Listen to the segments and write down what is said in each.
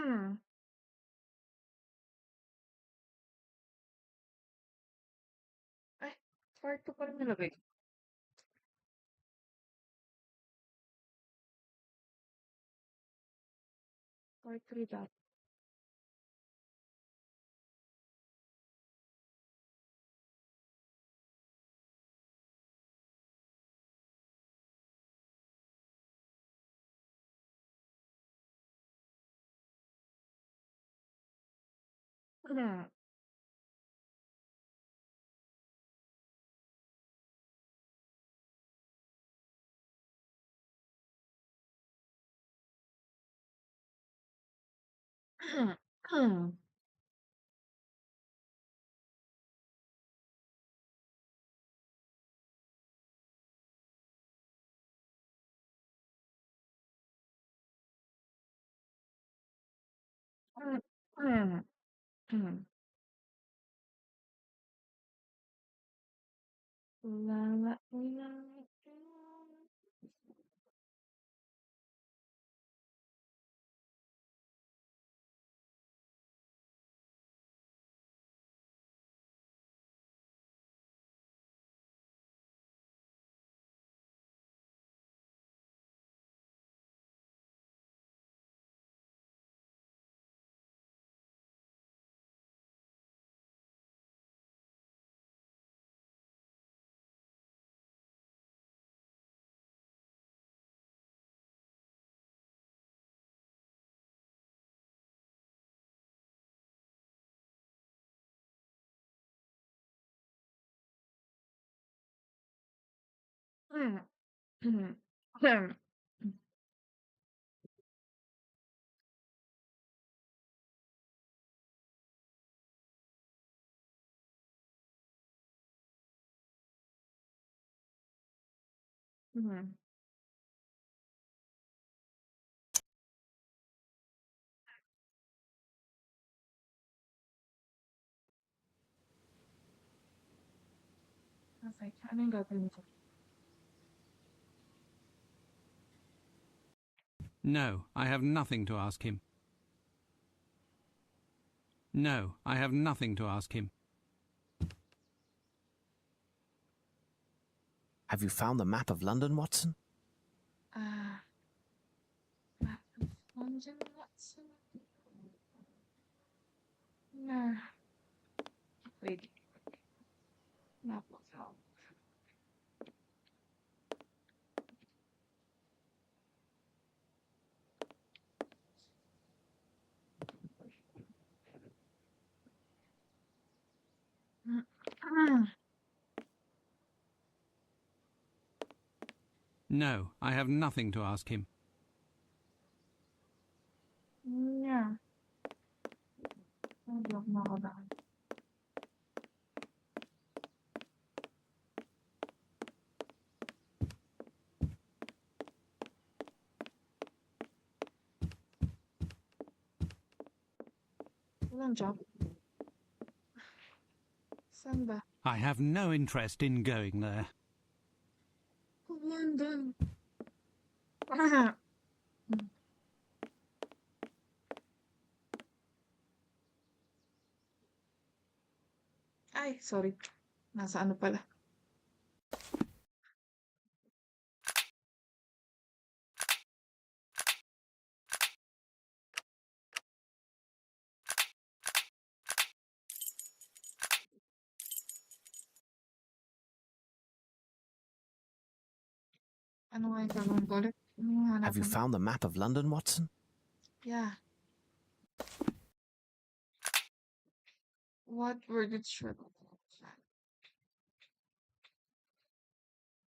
Hmm. Ay, part 2 pa rin nilagay. Part 3 dapat. Hmm. Hmm. Hmm. Hmm. Hmm. Hmm. Ulala, ulala, ulala. Hmm. Hmm. Hmm. Hmm. Okay, ano yung gagawin ko? No, I have nothing to ask him. No, I have nothing to ask him. Have you found the map of London, Watson? Ah, map of London, Watson? Nah, wait. Map of London. Hmm. No, I have nothing to ask him. Yeah. Hindi ako makakabahan. Walang job. Saan ba? I have no interest in going there. London. Ah. Ay, sorry. Nasa ano pala. Ano nga yung gagawin ko ulit? Ano yung Have you hanapan ko? found the map of London, Watson? Yeah. What word did Sherlock Holmes have?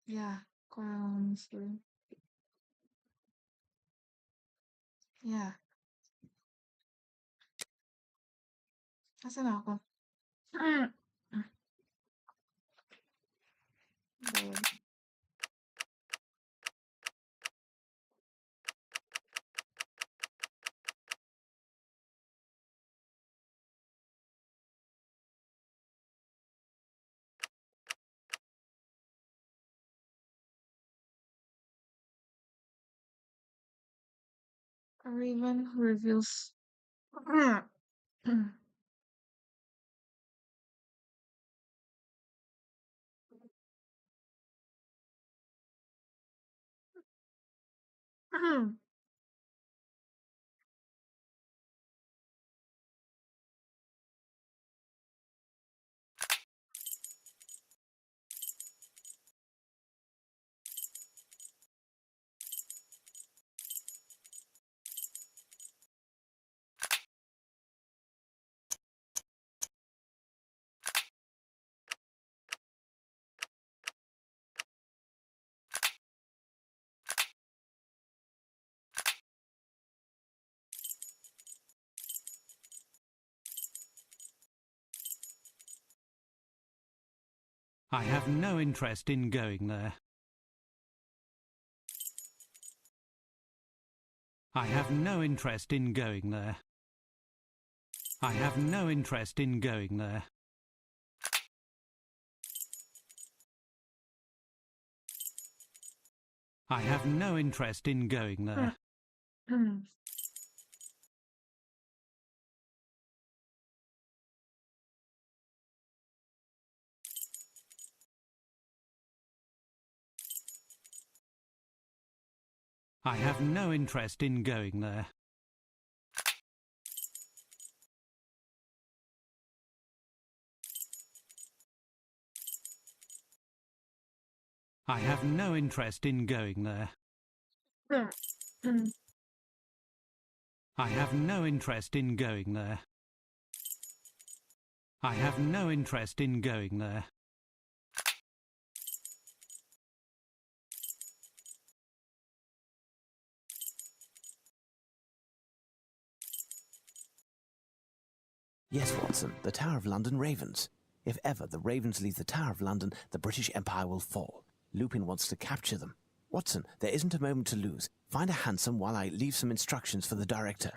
Yeah. Holmes. Yeah. Asan ako? Good. A raven who reveals I have no interest in going there. I have no interest in going there. I have no interest in going there. I have no interest in going there. I have no interest in going there. I have no interest in going there. I have no interest in going there. I have no interest in going there. Yes, Watson, the Tower of London ravens. If ever the ravens leave the Tower of London, the British Empire will fall. Lupin wants to capture them. Watson, there isn't a moment to lose. Find a hansom while I leave some instructions for the director.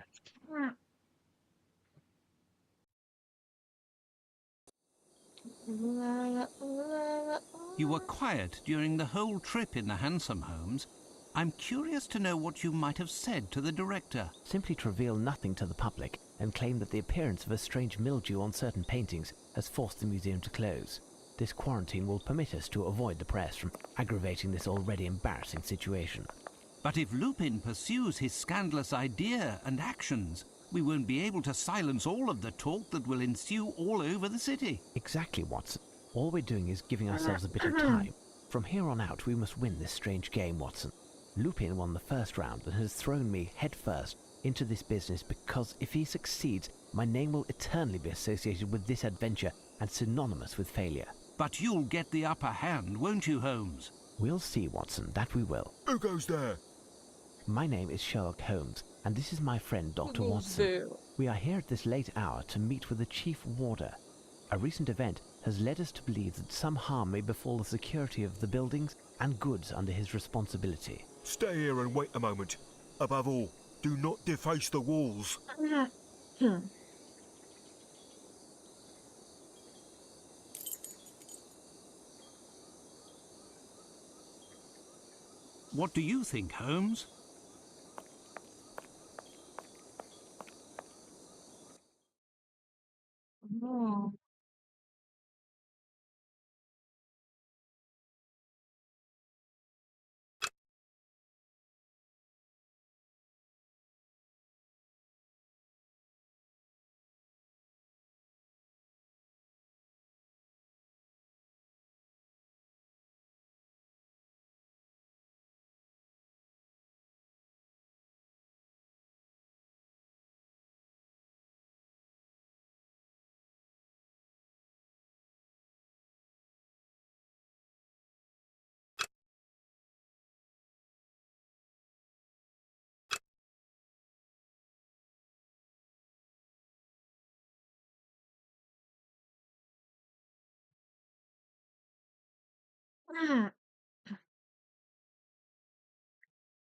You were quiet during the whole trip in the hansom, Holmes. I'm curious to know what you might have said to the director. Simply to reveal nothing to the public and claim that the appearance of a strange mildew on certain paintings has forced the museum to close. This quarantine will permit us to avoid the press from aggravating this already embarrassing situation. But if Lupin pursues his scandalous idea and actions, we won't be able to silence all of the talk that will ensue all over the city. Exactly, Watson. All we're doing is giving ourselves a bit of time. From here on out, we must win this strange game, Watson. Lupin won the first round and has thrown me headfirst into this business because if he succeeds, my name will eternally be associated with this adventure and synonymous with failure. But you'll get the upper hand, won't you, Holmes? We'll see, Watson, that we will. Who goes there? My name is Sherlock Holmes, and this is my friend Dr. Watson. We are here at this late hour to meet with the Chief Warder. A recent event has led us to believe that some harm may befall the security of the buildings and goods under his responsibility. Stay here and wait a moment. Above all, do not deface the walls. What do you think, Holmes? No.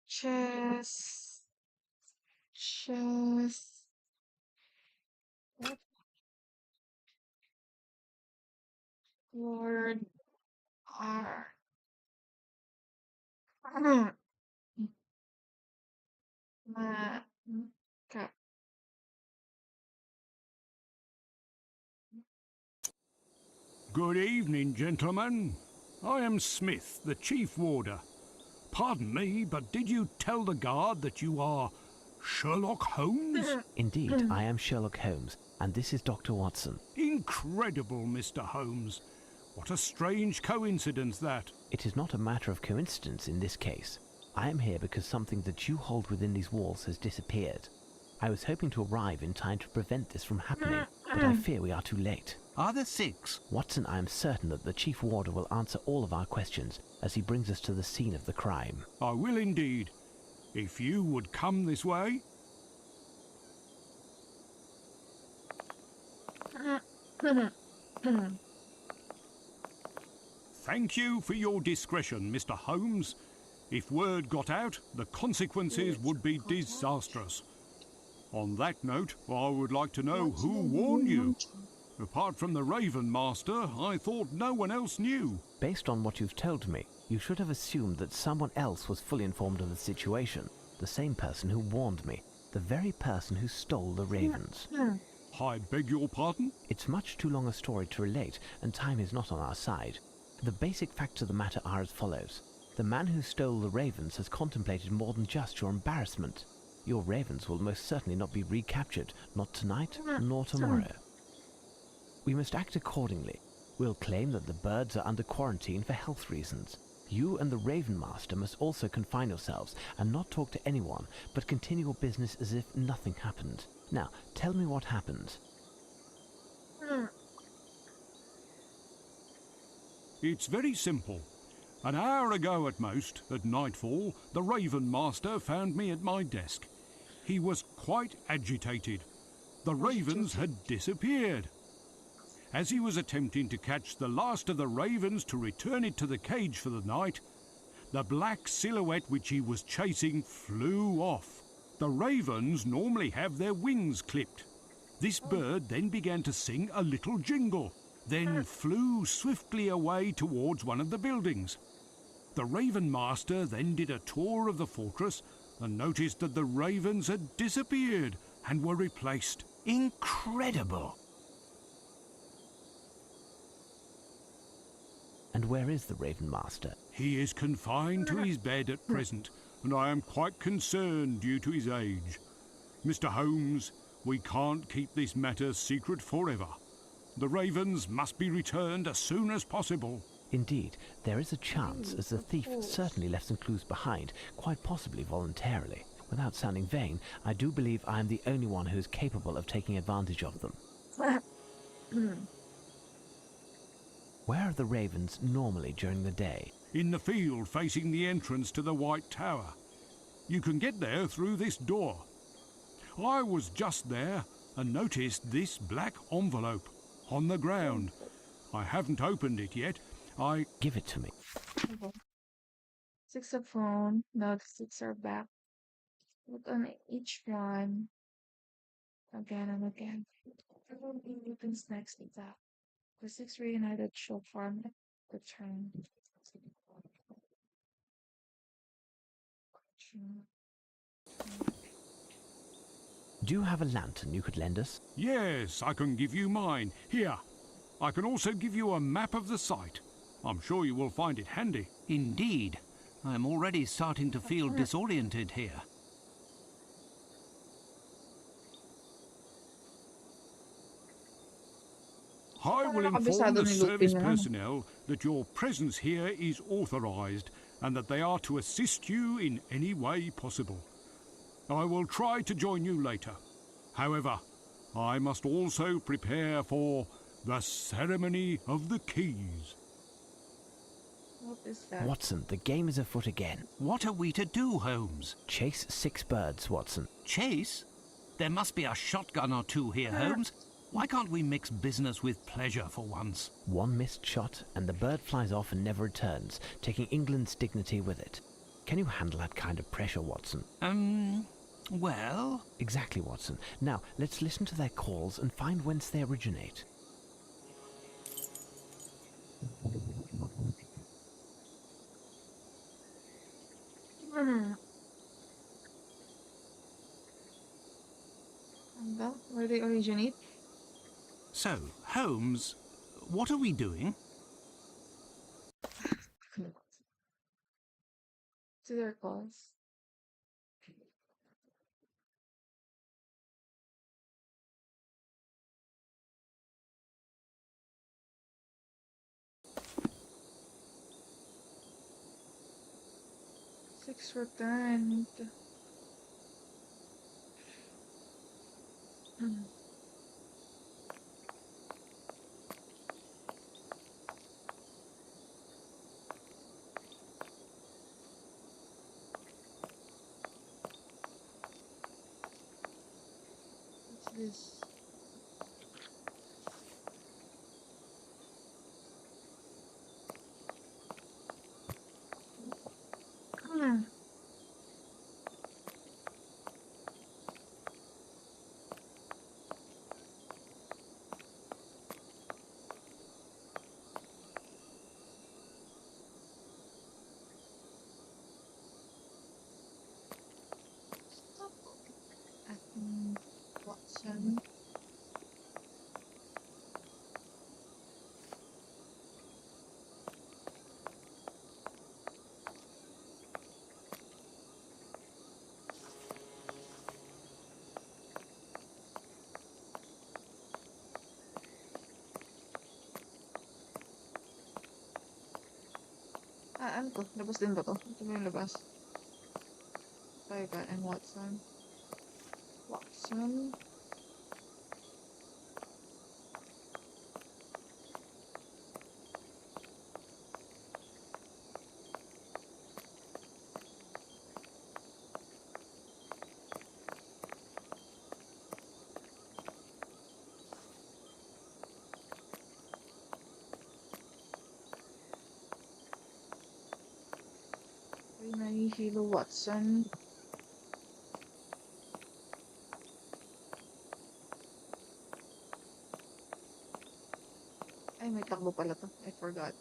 Chess. Chess. What word are ma Good evening, gentlemen. I am Smith, the chief warder. Pardon me, but did you tell the guard that you are Sherlock Holmes? Indeed, I am Sherlock Holmes, and this is Dr. Watson. Incredible, Mr. Holmes. What a strange coincidence that. It is not a matter of coincidence in this case. I am here because something that you hold within these walls has disappeared. I was hoping to arrive in time to prevent this from happening, but I fear we are too late. Are there 6? Watson, I am certain that the Chief Warder will answer all of our questions as he brings us to the scene of the crime. I will indeed. If you would come this way. Thank you for your discretion, Mr. Holmes. If word got out, the consequences would be disastrous. On that note, I would like to know who warned you. Apart from the Raven Master, I thought no one else knew. Based on what you've told me, you should have assumed that someone else was fully informed of the situation. The same person who warned me. The very person who stole the ravens. I beg your pardon? It's much too long a story to relate, and time is not on our side. The basic facts of the matter are as follows. The man who stole the ravens has contemplated more than just your embarrassment. Your ravens will most certainly not be recaptured, not tonight, nor tomorrow. We must act accordingly. We'll claim that the birds are under quarantine for health reasons. You and the Raven Master must also confine yourselves and not talk to anyone, but continue your business as if nothing happened. Now, tell me what happened. It's very simple. An hour ago at most, at nightfall, the Raven Master found me at my desk. He was quite agitated. The ravens had disappeared. As he was attempting to catch the last of the ravens to return it to the cage for the night, the black silhouette which he was chasing flew off. The ravens normally have their wings clipped. This bird then began to sing a little jingle, then flew swiftly away towards one of the buildings. The Raven Master then did a tour of the fortress and noticed that the ravens had disappeared and were replaced. Incredible! And where is the Raven Master? He is confined to his bed at present, and I am quite concerned due to his age. Mr. Holmes, we can't keep this matter secret forever. The ravens must be returned as soon as possible. Indeed, there is a chance, as the thief certainly left some clues behind, quite possibly voluntarily. Without sounding vain, I do believe I am the only one who is capable of taking advantage of them. Where are the ravens normally during the day? In the field facing the entrance to the White Tower. You can get there through this door. I was just there and noticed this black envelope on the ground. I haven't opened it yet. Give it to me. 6 are phone. Now the 6 are back. Look on each one again and again. I don't think you can next with that. The 6 reunited show form return. Do you have a lantern you could lend us? Yes, I can give you mine. Here. I can also give you a map of the site. I'm sure you will find it handy. Indeed. I'm already starting to feel disoriented here. I will inform Kabisado the ni Lupin service yan. personnel that your presence here is authorized and that they are to assist you in any way possible. I will try to join you later. However, I must also prepare for the ceremony of the keys. What is that? Watson, the game is afoot again. What are we to do, Holmes? Chase 6 birds, Watson. Chase? There must be a shotgun or two here, Holmes. Why can't we mix business with pleasure for once? One missed shot, and the bird flies off and never returns, taking England's dignity with it. Can you handle that kind of pressure, Watson? Well... Exactly, Watson. Now, let's listen to their calls and find whence they originate. And where they originate? So, Holmes, what are we doing? To their cause. Six returned. What's this? Hmm. Stop acting, Watson. Ano to? Labas din ba to? Ito ba yung labas? Viva and Watson. Watson. Ay, nahihilo Watson. Ay, may takbo pala to. I forgot.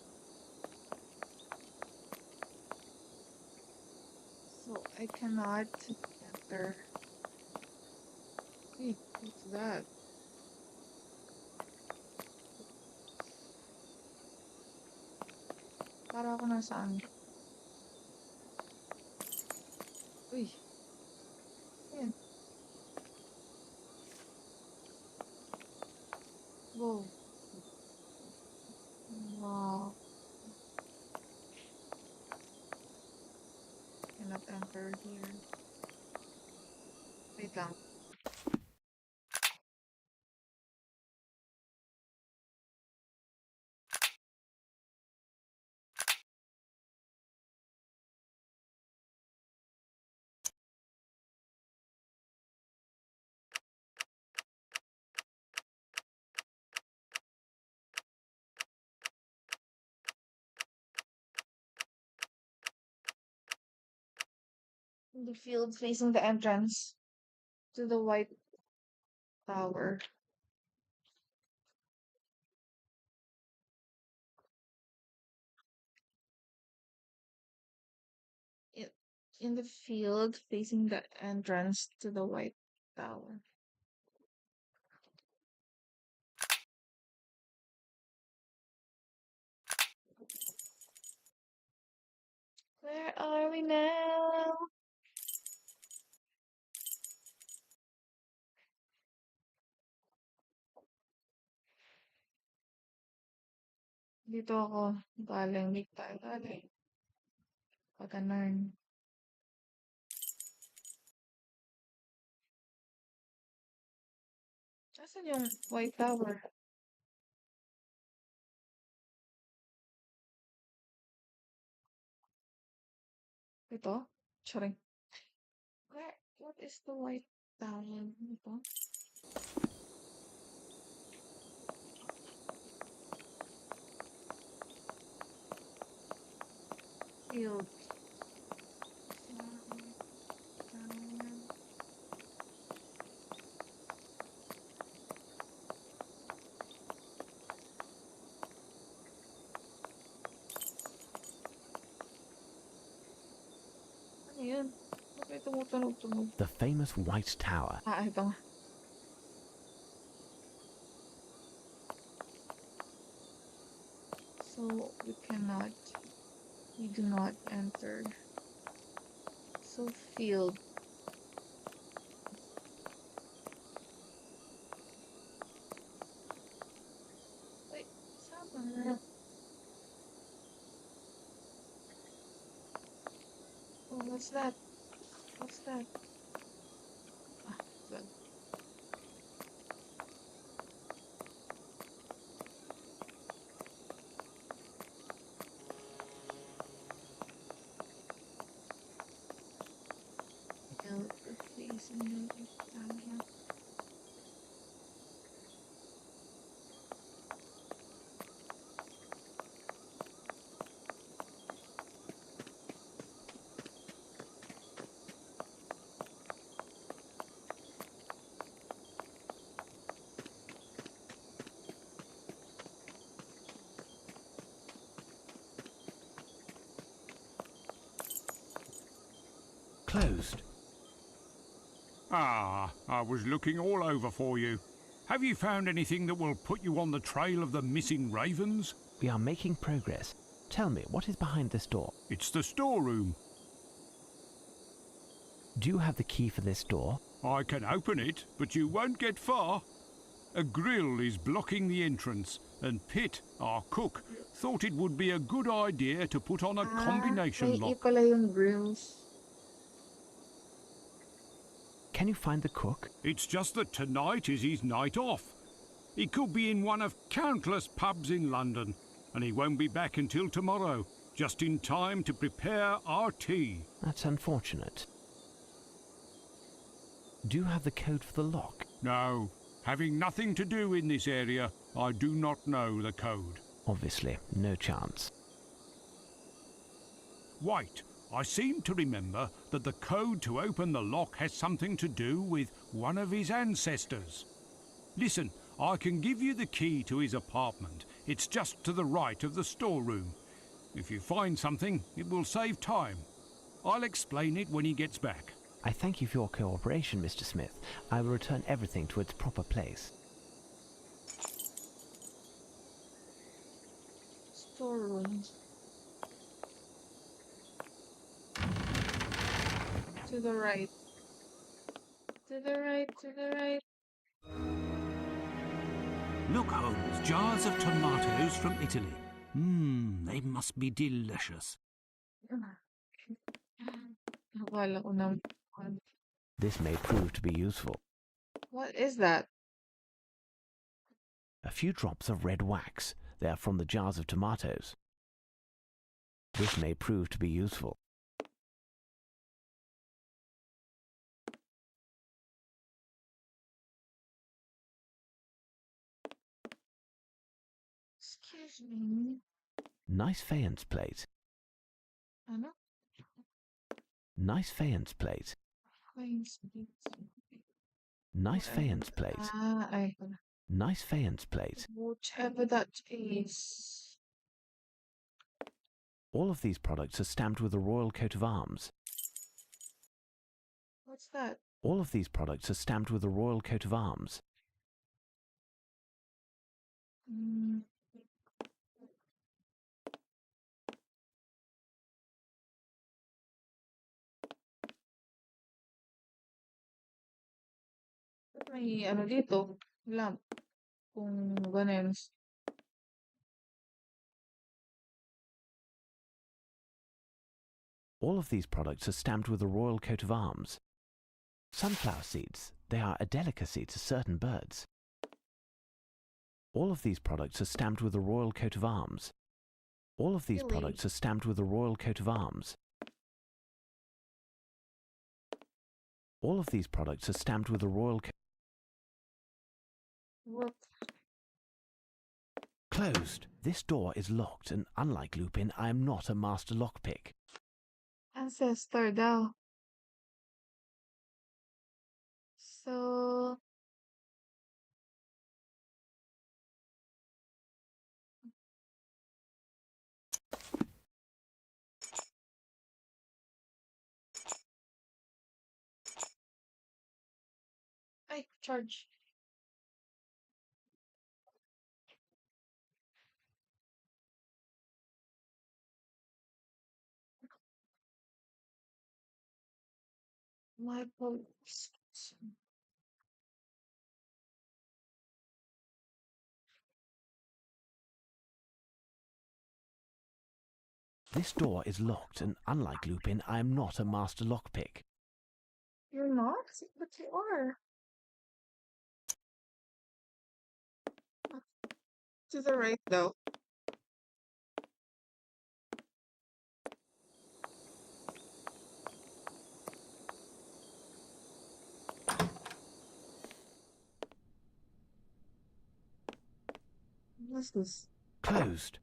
So, I cannot enter. Hey, what's that? Para ako nasaan? Uy. Ayan. Whoa. Wow. Cannot enter here. Wait lang. The field facing the entrance to the White Tower. In, in the field facing the entrance to the White Tower. Where are we now? Dito ako galing. Dito tayo galing. Pag-anarn. Asan yung White Tower? Ito? Charing. What is the White Tower? Ito? Field. Ano yun? Ba't may tumutunog-tunog? The famous White Tower. Ito nga. So we do not enter. So field. Wait, summer. Oh, what's that? What's that? Ah, good. Field replacing the Italian. Closed. Ah, I was looking all over for you. Have you found anything that will put you on the trail of the missing ravens? We are making progress. Tell me, what is behind this door? It's the storeroom. Do you have the key for this door? I can open it, but you won't get far. A grill is blocking the entrance, and Pitt, our cook, thought it would be a good idea to put on a combination May lock. pala yung grills. Can you find the cook? It's just that tonight is his night off. He could be in one of countless pubs in London, and he won't be back until tomorrow, just in time to prepare our tea. That's unfortunate. Do you have the code for the lock? No, having nothing to do in this area, I do not know the code. Obviously, no chance. Wait, I seem to remember that the code to open the lock has something to do with one of his ancestors. Listen, I can give you the key to his apartment. It's just to the right of the storeroom. If you find something, it will save time. I'll explain it when he gets back. I thank you for your cooperation, Mr. Smith. I will return everything to its proper place. Storeroom. To the right. To the right, to the right. Look, Holmes, jars of tomatoes from Italy. They must be delicious. Akala ko na. This may prove to be useful. What is that? A few drops of red wax. They are from the jars of tomatoes. This may prove to be useful. Excuse me. Nice faience plate. Ano? Nice faience plate. Coins. Nice faience plate. Ay. Nice faience plate. Whatever that is. All of these products are stamped with the royal coat of arms. What's that? All of these products are stamped with the royal coat of arms. Hmm. Ba't may ano dito? Lamp. Kung ganun. All of these products are stamped with the royal coat of arms. Sunflower seeds, they are a delicacy to certain birds. All of these products are stamped with the royal coat of arms. All of these Really? products are stamped with the royal coat of arms. All of these products are stamped with the royal coat. What? Closed. This door is locked, and unlike Lupin, I am not a master lockpick. Ancestor daw. So, ay, charge. Michael. This door is locked, and unlike Lupin, I am not a master lockpick. You're not? But you are. To the right, though. What's this? Closed.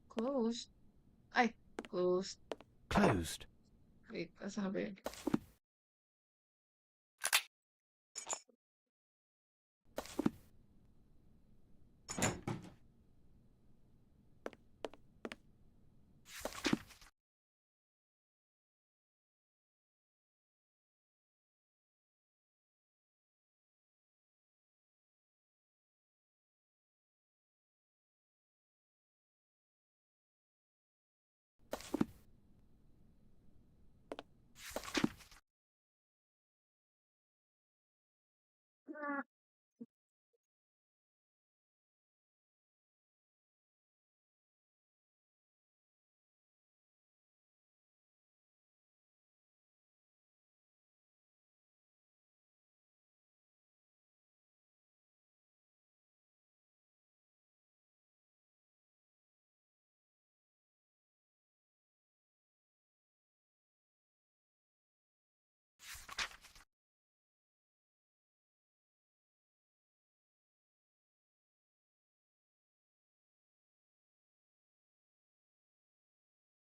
Closed. Ay, closed. Closed. Wait, that's not big.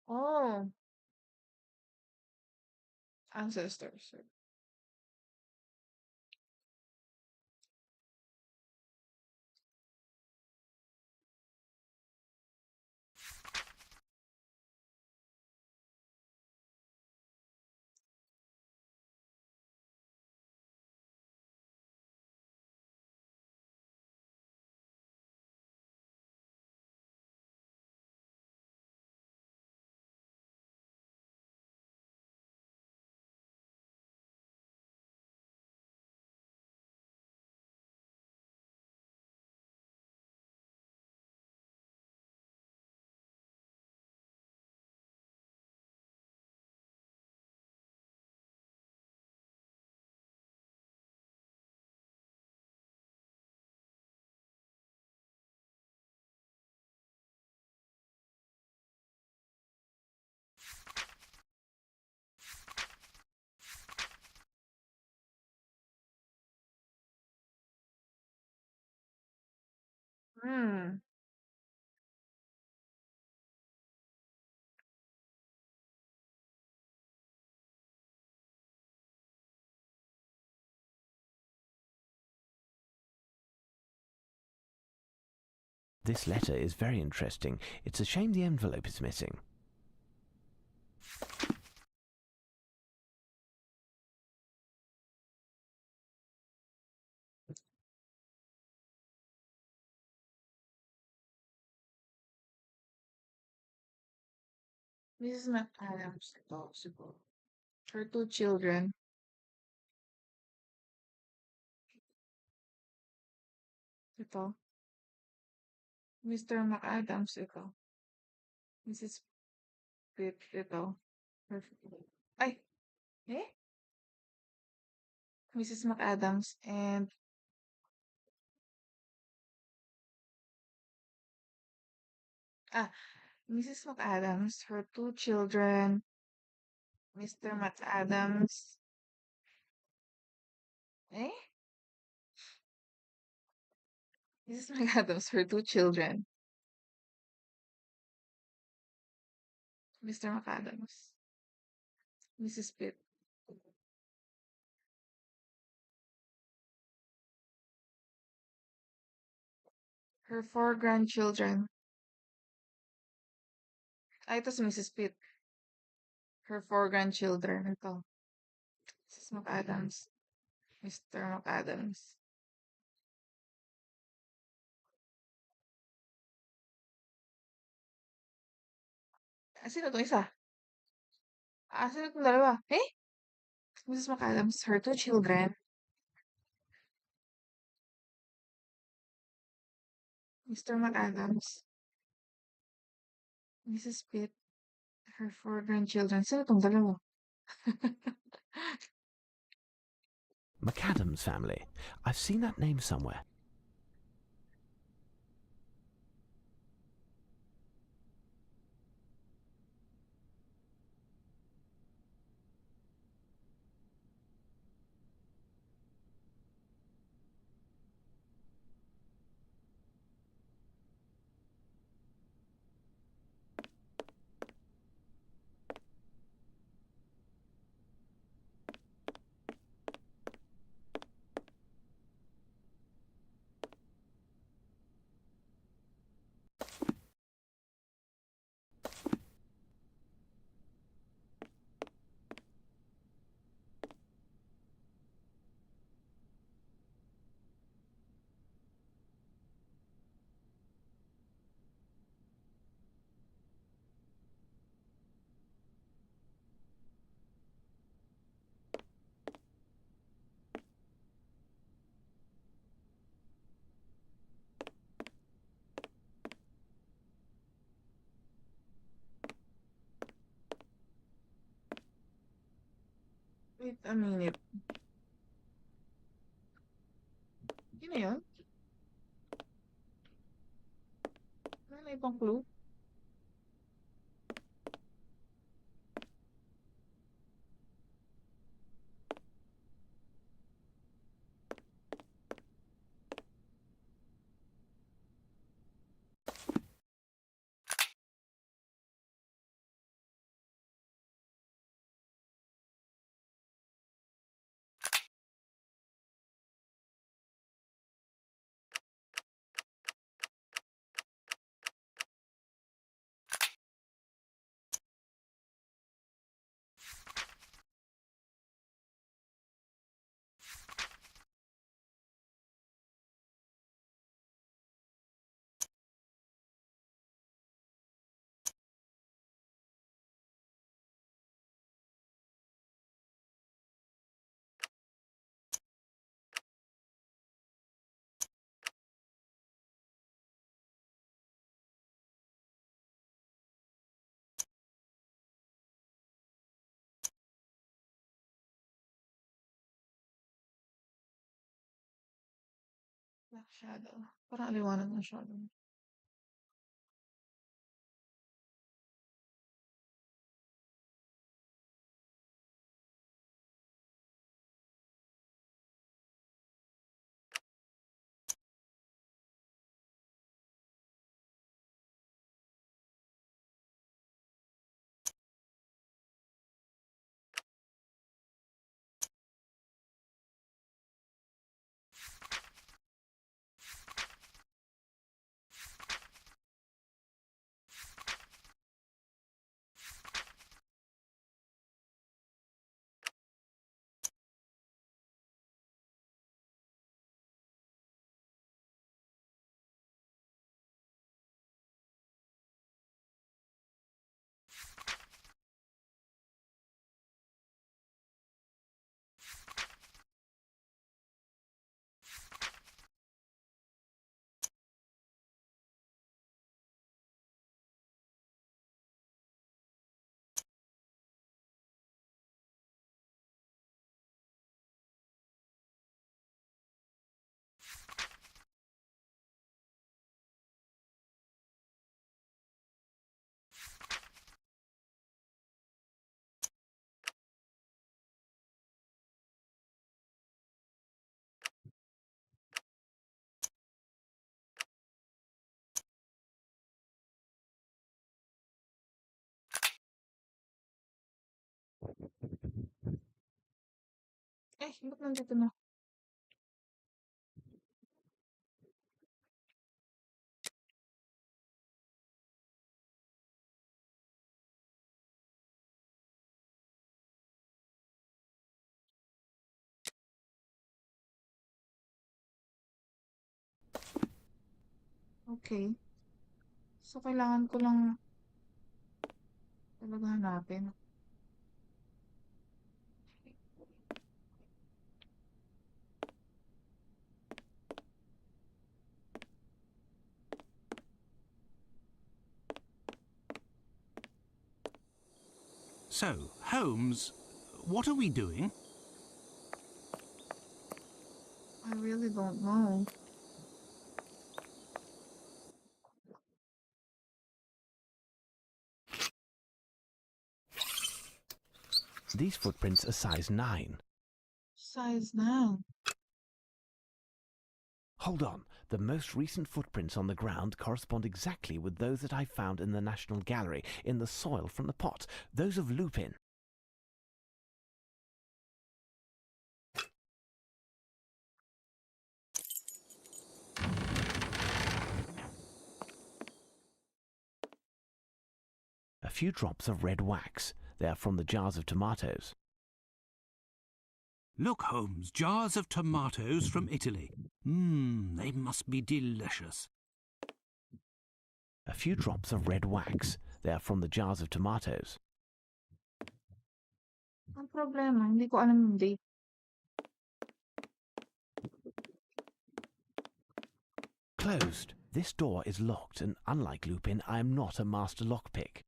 Oh, ancestors. Hmm. This letter is very interesting. It's a shame the envelope is missing. Mrs. McAdams. Ito, siguro. Her two children. Ito. Mr. McAdams. Ito. Mrs. Pitt. Ito. Her... Ay, eh? Mrs. McAdams and ah, Mrs. McAdams, her two children, Mr. McAdams, eh? Mrs. McAdams, her two children, Mr. McAdams, Mrs. Pitt, her four grandchildren. Ah, ito si Mrs. Pitt, her four grandchildren. Ito, Mrs. McAdams, Mr. McAdams. Sino 'tong isa? Sino 'tong dalawa? Eh? Mrs. McAdams, her two children, Mr. McAdams, Mrs. Pitt, her four grandchildren. Sino 'tong dalawa? McAdams family. I've seen that name somewhere. Wait a minute. Sino yun? Ano na ibang clue? Black Shadow. Parang aliwanag ng shadow. Ba't nandito na? Okay. So, kailangan ko lang Talaga hanapin. So, Holmes, what are we doing? I really don't know. These footprints are size 9. Size 9. Hold on. The most recent footprints on the ground correspond exactly with those that I found in the National Gallery, in the soil from the pot. Those of Lupin. A few drops of red wax. They are from the jars of tomatoes. Look, Holmes, jars of tomatoes from Italy. They must be delicious. A few drops of red wax. They are from the jars of tomatoes. Ang problema, hindi ko alam yung date. Closed. This door is locked, and unlike Lupin, I am not a master lockpick.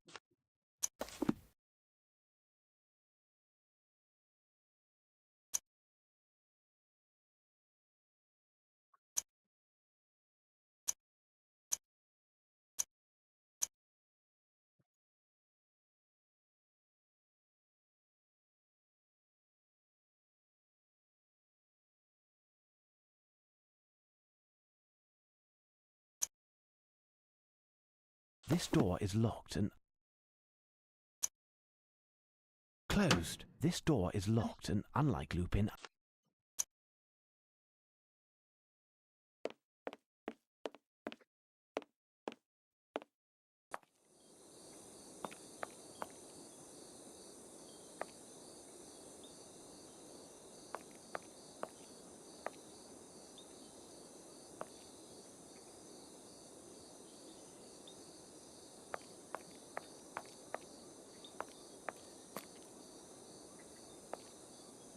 This door is locked and closed. This door is locked, and unlike Lupin,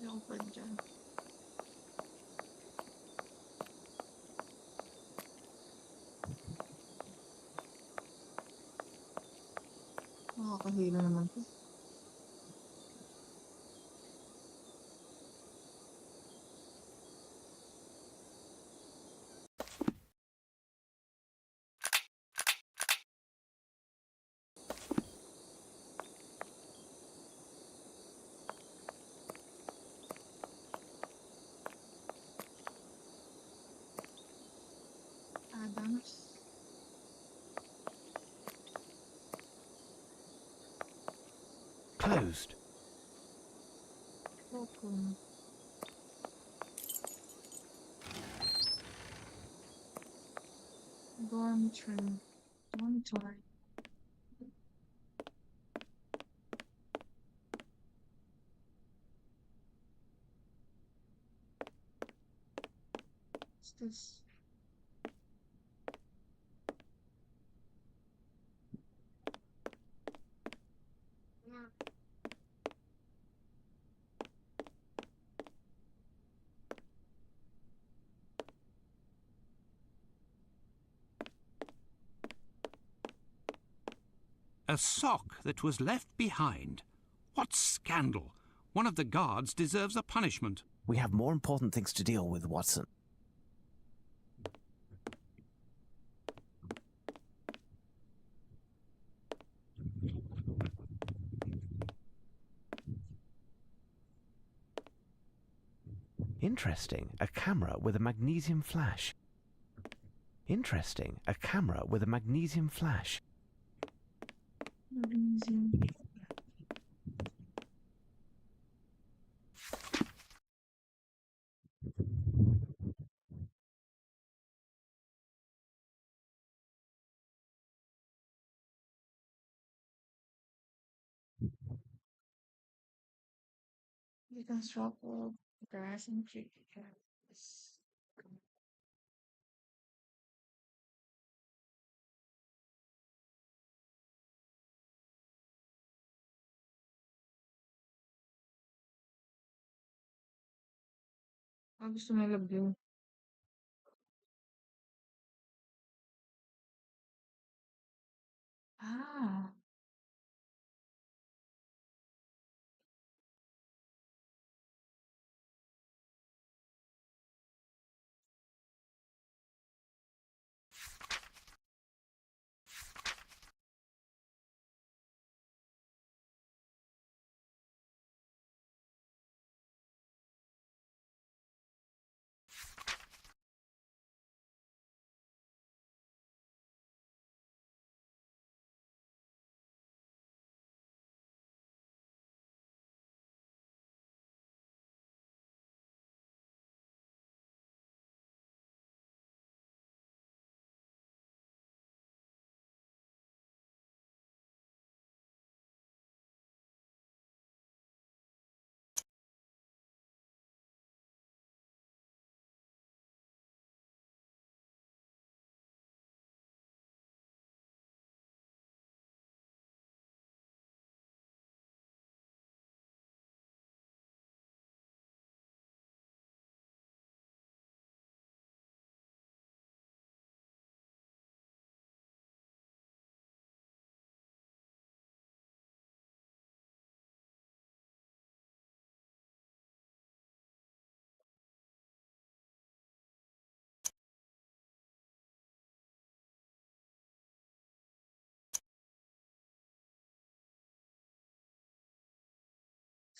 Hindi ako pa dyan. Nakakahilo naman to. Adams. closed. Open. Dormitory. Dormitory. What's this? A sock that was left behind. What scandal! One of the guards deserves a punishment. We have more important things to deal with, Watson. Interesting. A camera with a magnesium flash. Interesting. A camera with a magnesium flash. Magnesium. Reconstruct world grass and tree. Gusto mo yung love you. Ah.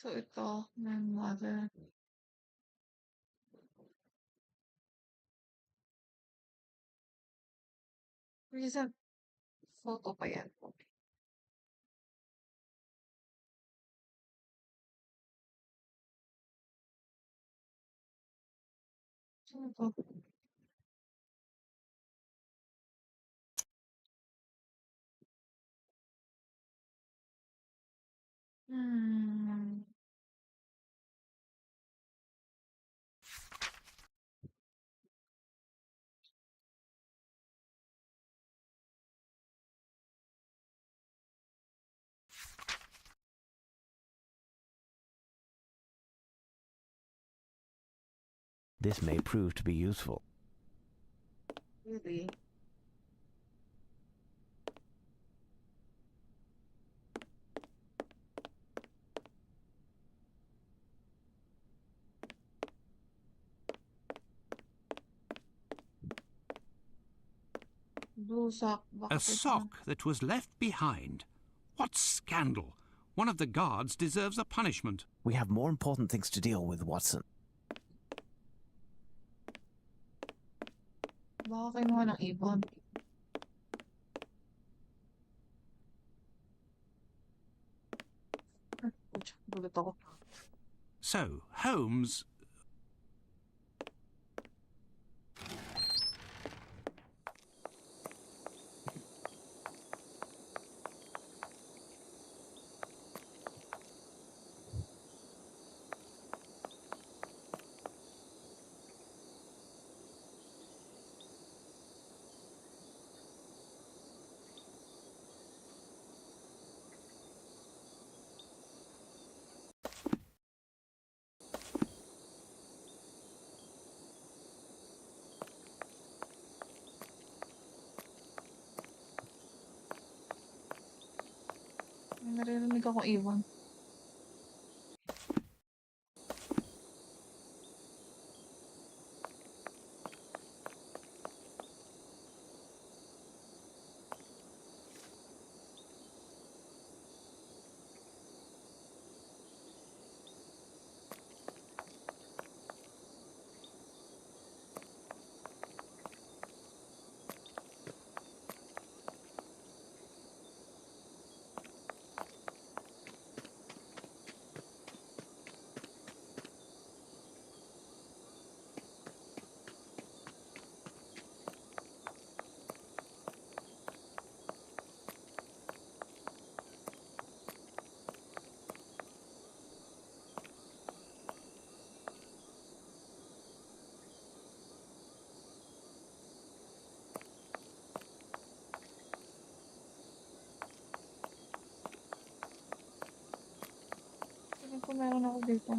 So ito, my mother. Recent photo pa yan. Sino to? Hmm. This may prove to be useful. Really? Blue sock. A Bakit sock that was left behind. What scandal! One of the guards deserves a punishment. We have more important things to deal with, Watson. Baka kinuha ng ibon. Gulat ako. So, Holmes... May naririnig ako ibon. Tingin ko meron ako dito.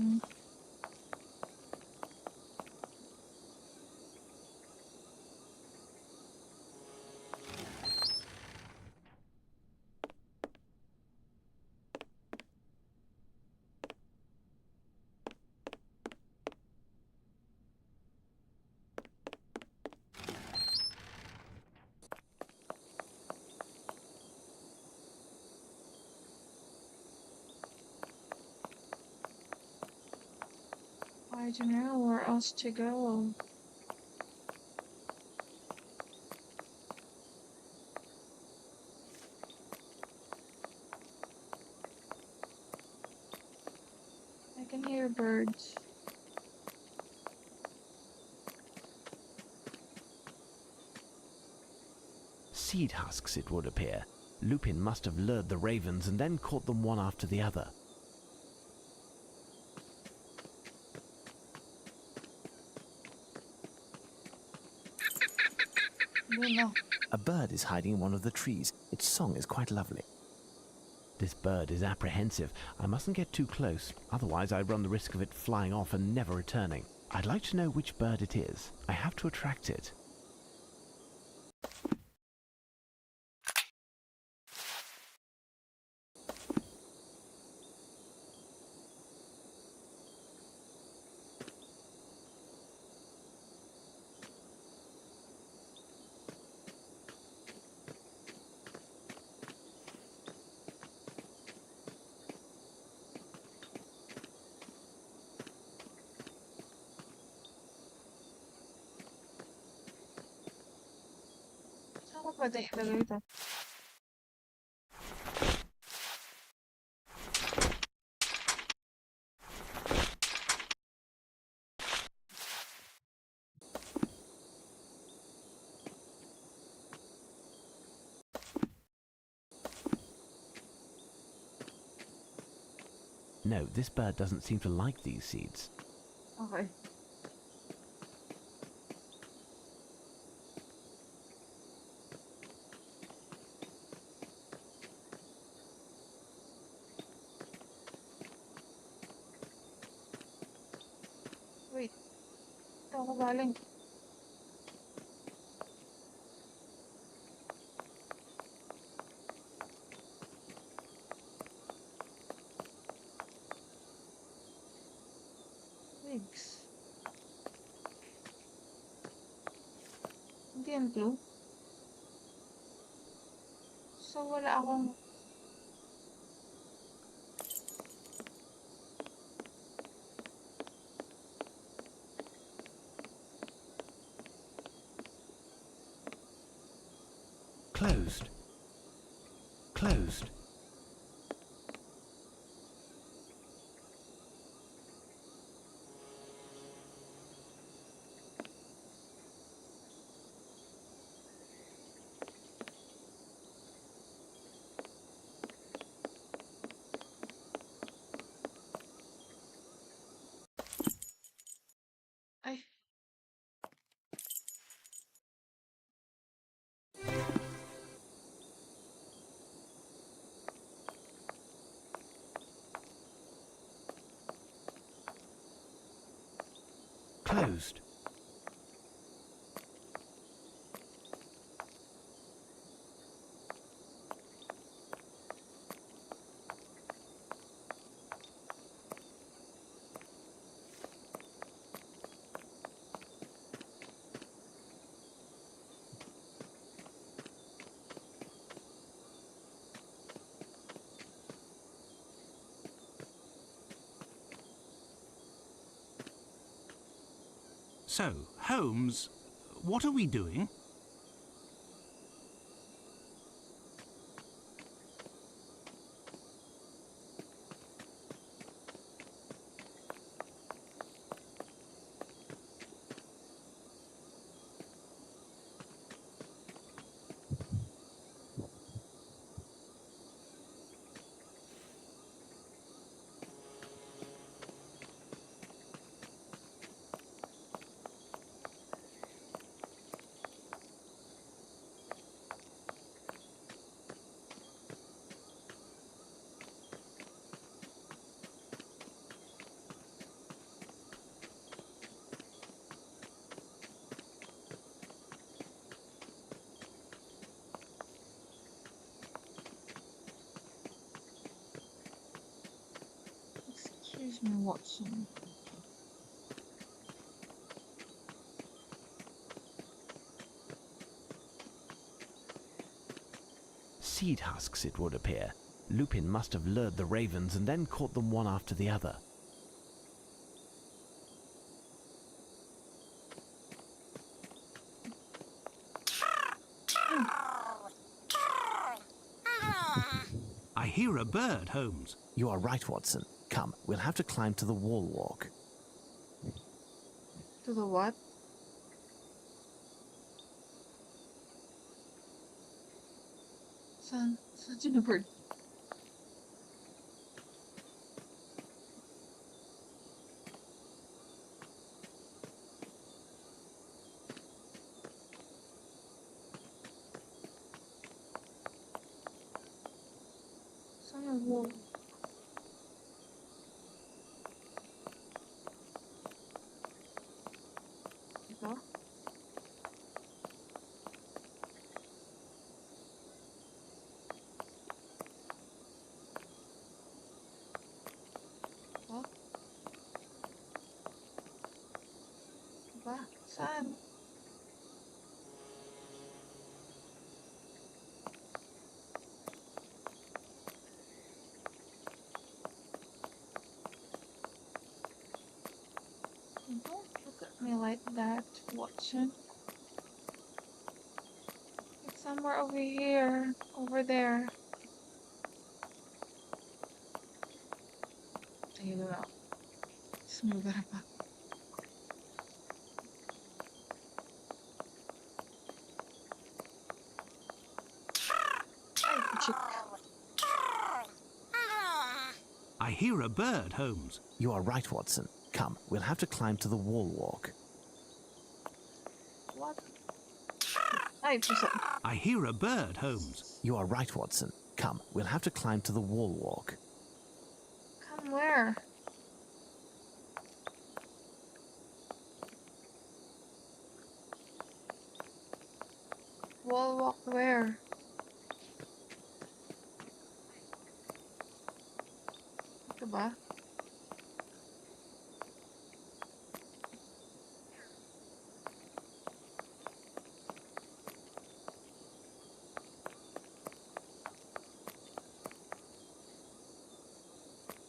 I don't know where else to go. I can hear birds. Seed husks, it would appear. Lupin must have lured the ravens and then caught them one after the other. No. A bird is hiding in one of the trees. Its song is quite lovely. This bird is apprehensive. I mustn't get too close, otherwise I run the risk of it flying off and never returning. I'd like to know which bird it is. I have to attract it. Saan ko pwede ilagay ito? No, this bird doesn't seem to like these seeds. Okay. Wait. Ito ako galing. Twigs. Hindi yan clue. So, wala akong... Closed. Closed. Ay. Closed. So, Holmes, what are we doing? Excuse me, Watson. Seed husks, it would appear. Lupin must have lured the ravens and then caught them one after the other. hear a bird, Holmes. You are right, Watson. Come, we'll have to climb to the wall walk. To the what? Such a bird. Saan ang wall? Ito? Ito? Diba? Saan? Don't look at me like that, Watson. It's somewhere over here. Over there. Ayun na. Sumugar pa. Ay, chick. I hear a bird, Holmes. You are right, Watson. Come, we'll have to climb to the wall walk. What? Ay, puso. I hear a bird, Holmes. You are right, Watson. Come, we'll have to climb to the wall walk. Come where? Wall walk where? Ito ba?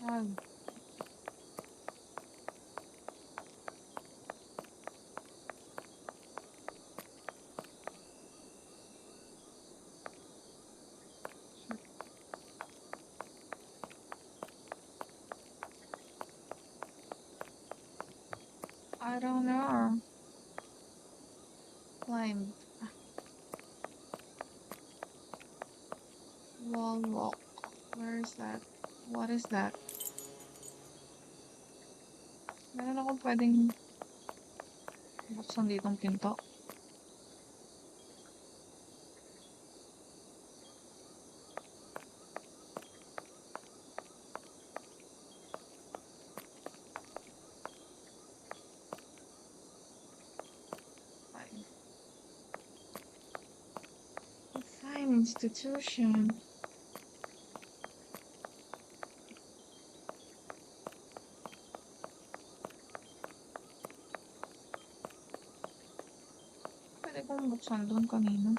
Yan. I don't know. Climb. Wall walk. Where is that? What is that? Meron akong pwedeng buksan ditong pinto. Fine. A fine institution. Pwede kong buksan doon kanina.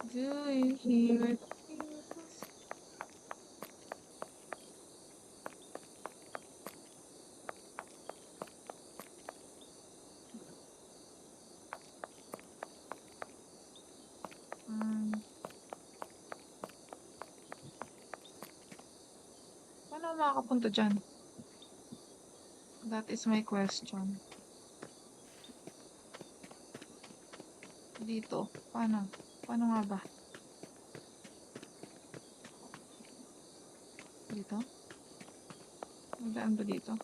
Do you hear it? Paano ako makakapunta dyan? That is my question. Dito. Paano? Paano nga ba? Dito? May daan ba dito?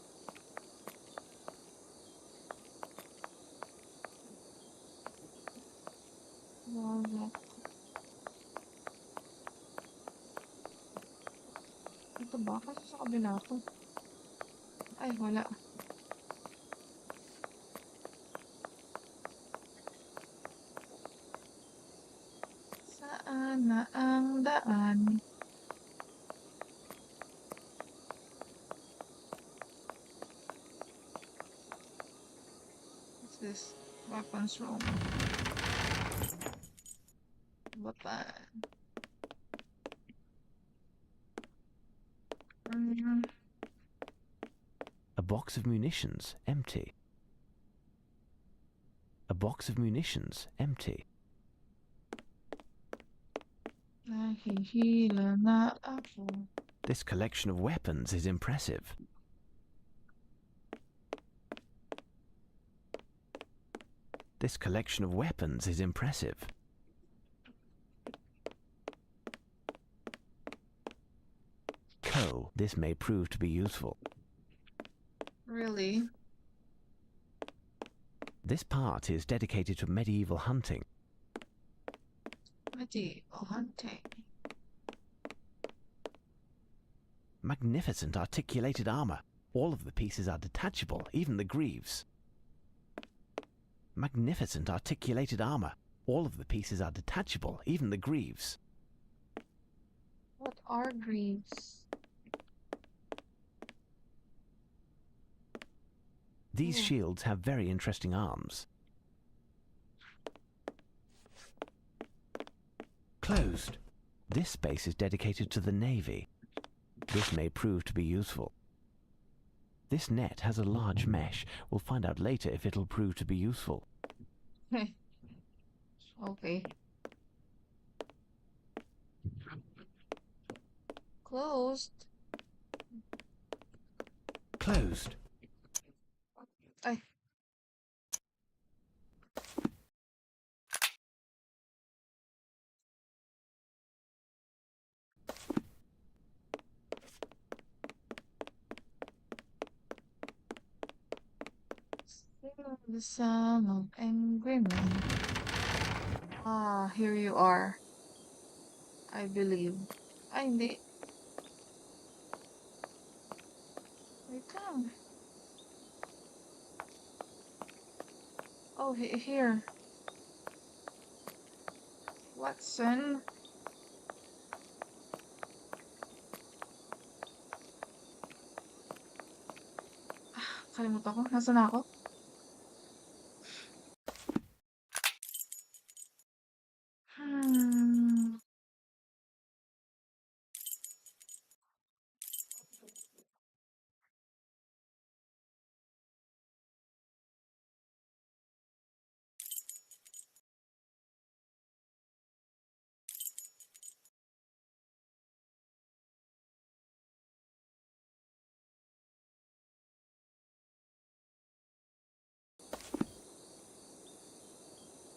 Wala. Ito ba? Kasi sa kabila to. Ay, wala. Saan na ang daan? What's this? Weapons room. Weapon. A box of munitions, empty. A box of munitions, empty. Ay, Nahihila na ako. This collection of weapons is impressive. This collection of weapons is impressive. Coal. This may prove to be useful. Really? This part is dedicated to medieval hunting. Medieval hunting. Magnificent articulated armor. All of the pieces are detachable, even the greaves. Magnificent articulated armor. All of the pieces are detachable, even the greaves. What are greaves? These shields have very interesting arms. Closed. This space is dedicated to the navy. This may prove to be useful. This net has a large mesh. We'll find out later if it'll prove to be useful. Okay. Closed. Closed. Ay. The son of angry men. Ah, here you are. I believe. Ay, hindi. Wait lang. Oh, here. Watson. Kalimutan ko. Nasaan na ako? Hmm.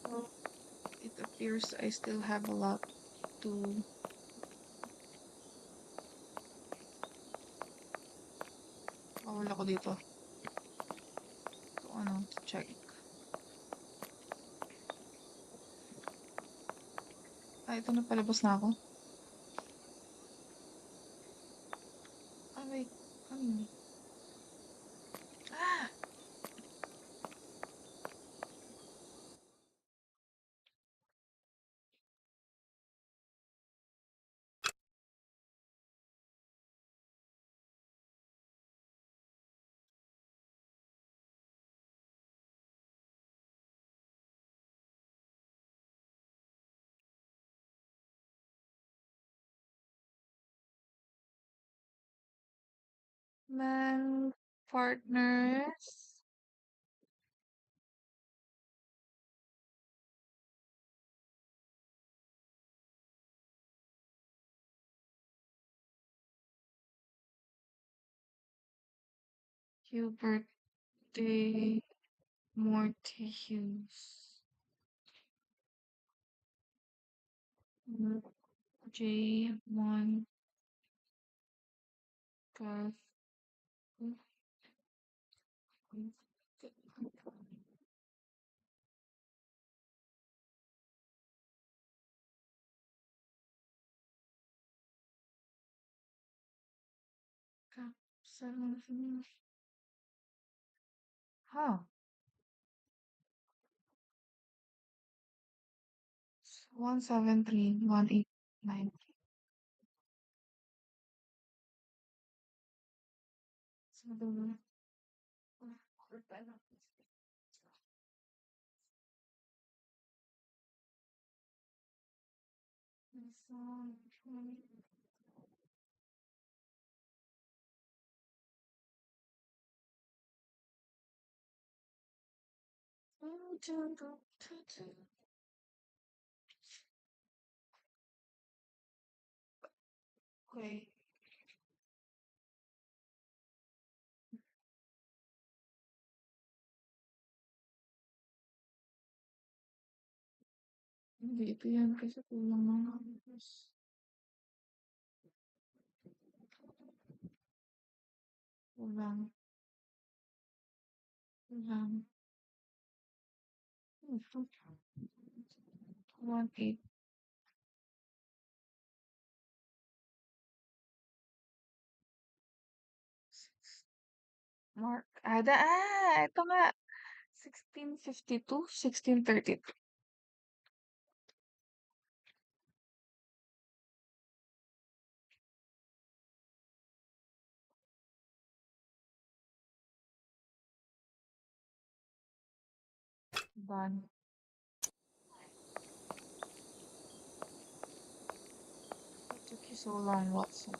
Well, it appears I still have a lot to bawal ako dito. So, ano, to check. Ah, ito na palabas na ako. Ah, wait. Ano yun? Ah! Man, partners. Hubert de Mortius. J. Mon. Huh. 173,189. So the Okay. Hindi ito yan kasi kulang ng numbers. Kulang. Kulang. Ito. 1, 8. Mark. Ito nga. 1652, 1632. Done. What took you so long, Watson?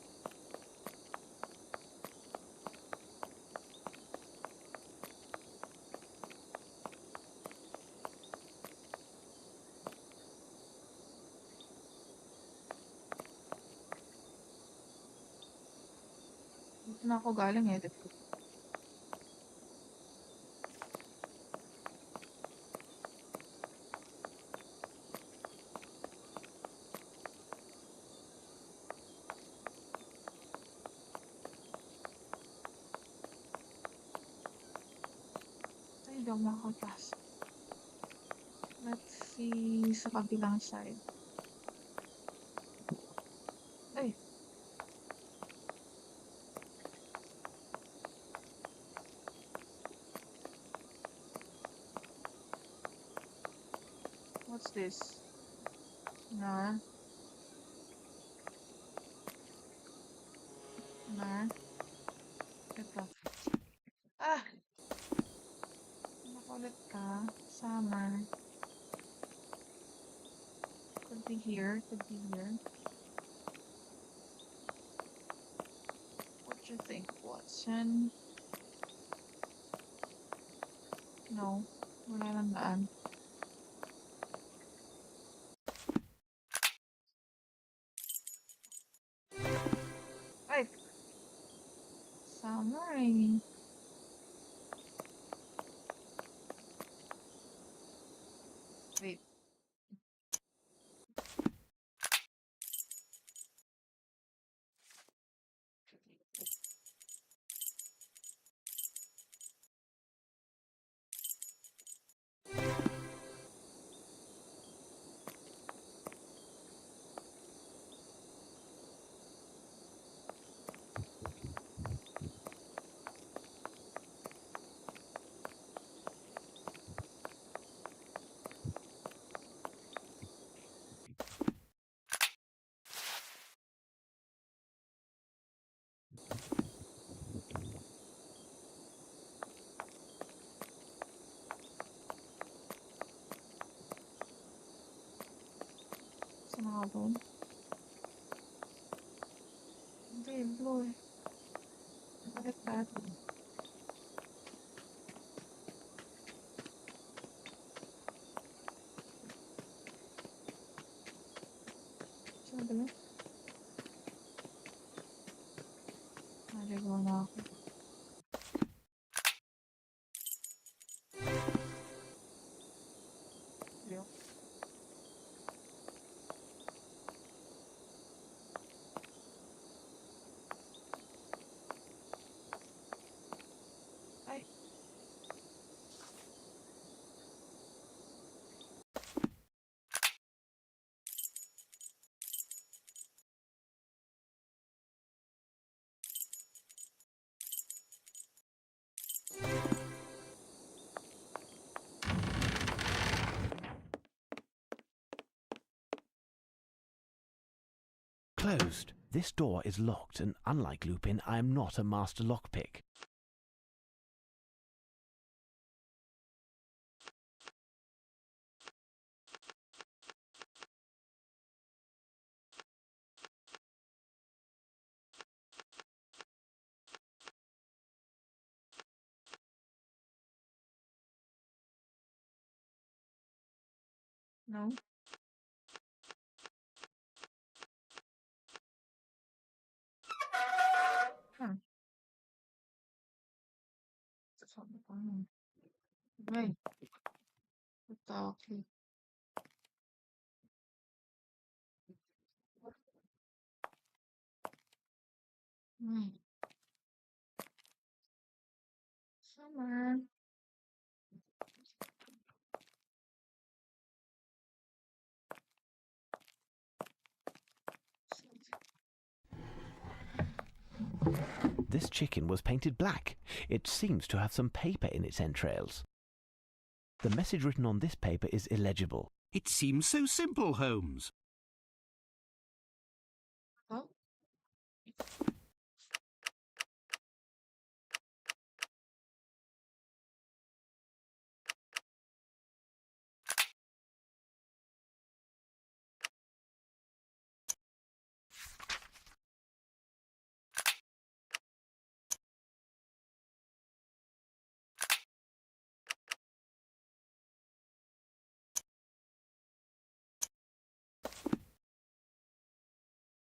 Dito na ako galing eh. Ay, hindi ako makakapasok. Let's see sa kabilang side. Ay, what's this? Na, na, ito. Ah! Nakulit ka. Summer. Could be here, could be here. What do you think, Watson? No, wala nang daan. Ay! Summer, I mean. Wait. Saan ako doon? Hindi, blue eh. Bakit ba? Saan ba yun? Naligaw na ako. Blue. Ay! Closed. This door is locked, and unlike Lupin, I am not a master lockpick. No? Sabi ko nun. Ay, atake. Ay, summer. This chicken was painted black. It seems to have some paper in its entrails. The message written on this paper is illegible. It seems so simple, Holmes. Oh,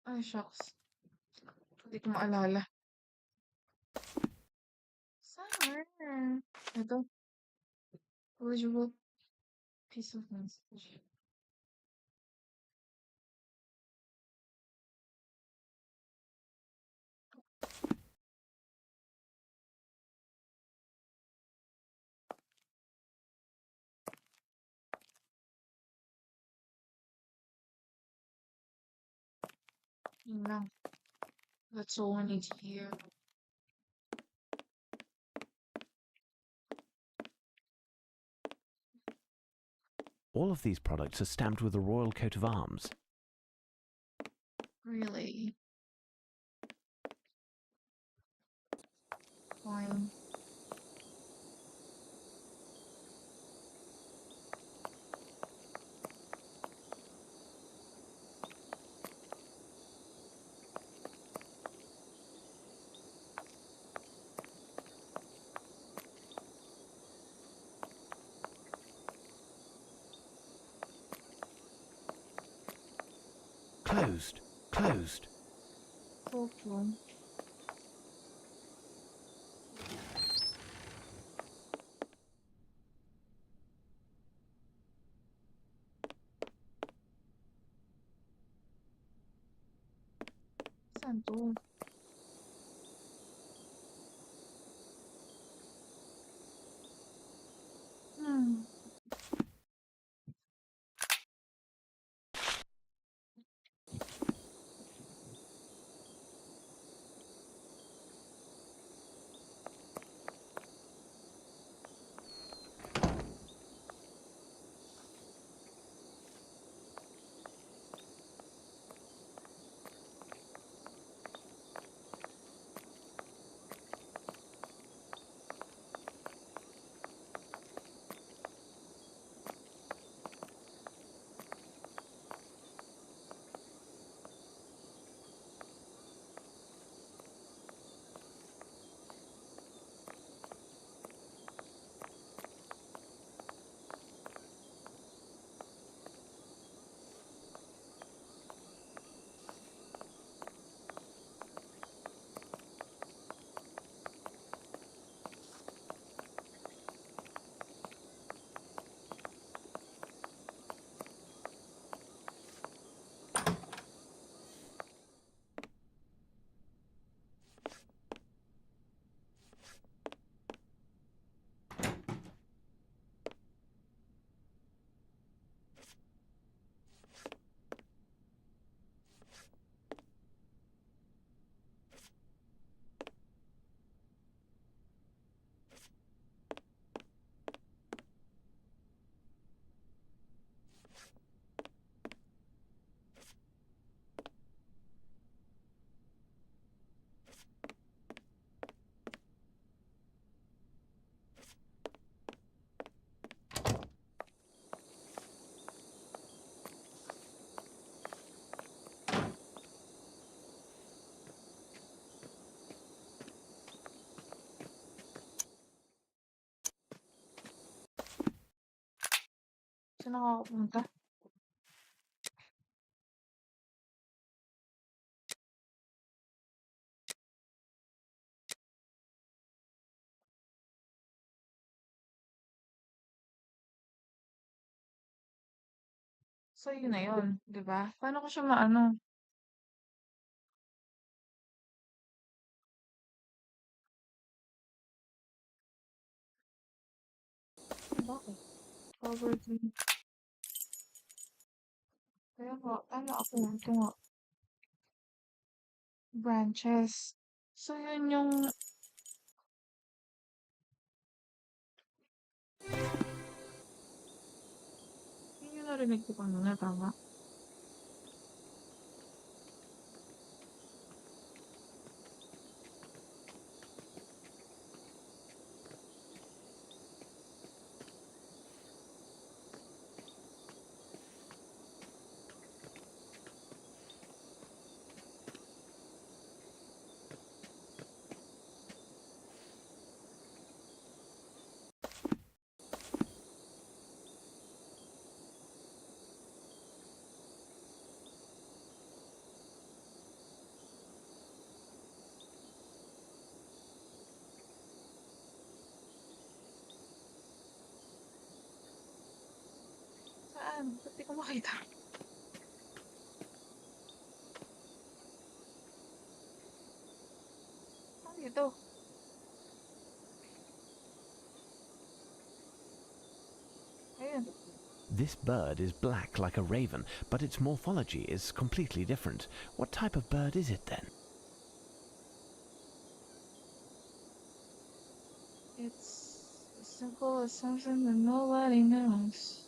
ay, shucks. Hindi ko maalala. Summer. Ito. Illegible piece of message. Yun lang. That's all I need to hear. All of these products are stamped with the royal coat of arms. Really? Fine. Closed. Closed. Okay. Saan to? Hmm. Saan ako pupunta? So, yun na yun, di ba? Paano ko siya maano? Bakit? Cover 3. Kaya nga, tama ako. Ito nga, branches. So, yun yung narinig ko kanina, tama? Saan? Ba't di ko makita? Saan dito? Ayun. This bird is black like a raven, but its morphology is completely different. What type of bird is it then? It's as simple as something that nobody knows.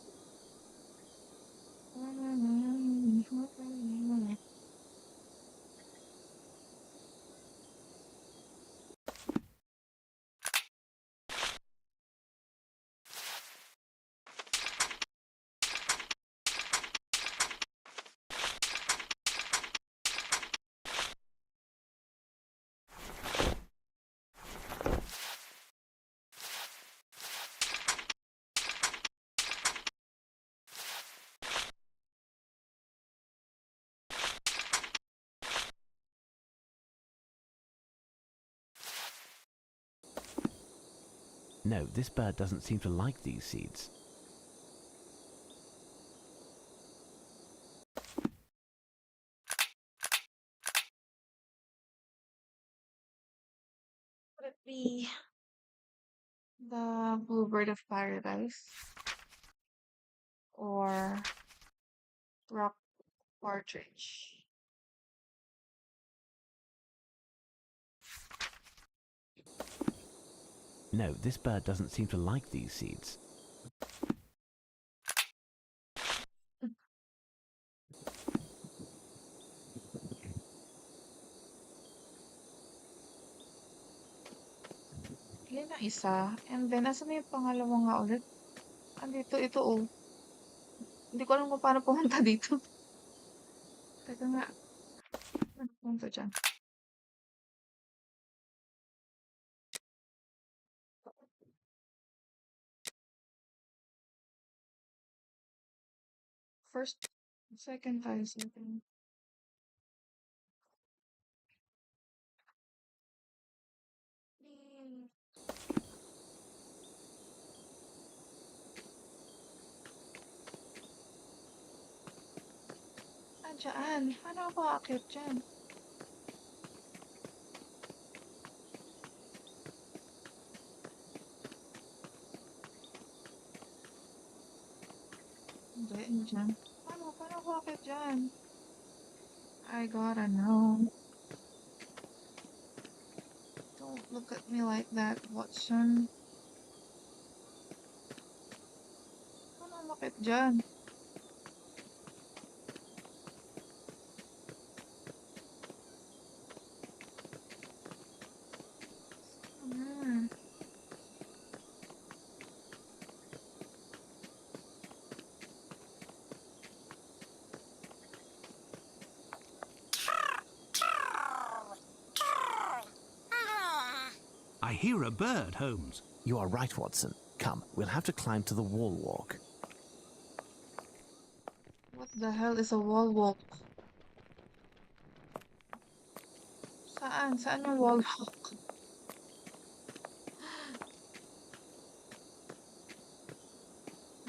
No, this bird doesn't seem to like these seeds. Could it be the bluebird of paradise? Or rock partridge? No, this bird doesn't seem to like these seeds. Yan na isa. And then, asan na yung pangalawa nga ulit? Andito, ito oh. Hindi ko alam kung paano pumunta dito. Teka nga. Ano pumunta dyan? First, second tayo, second. Hmm. Ah, dyan. Paano ako aakyat dyan? Hindi, dyan. Paano ako aakyat dyan? I gotta know. Don't look at me like that, Watson. Paano umakyat dyan? Hmm. I hear a bird, Holmes. You are right, Watson. Come, we'll have to climb to the wall walk. What the hell is a wall walk? Saan? Saan yung wall walk?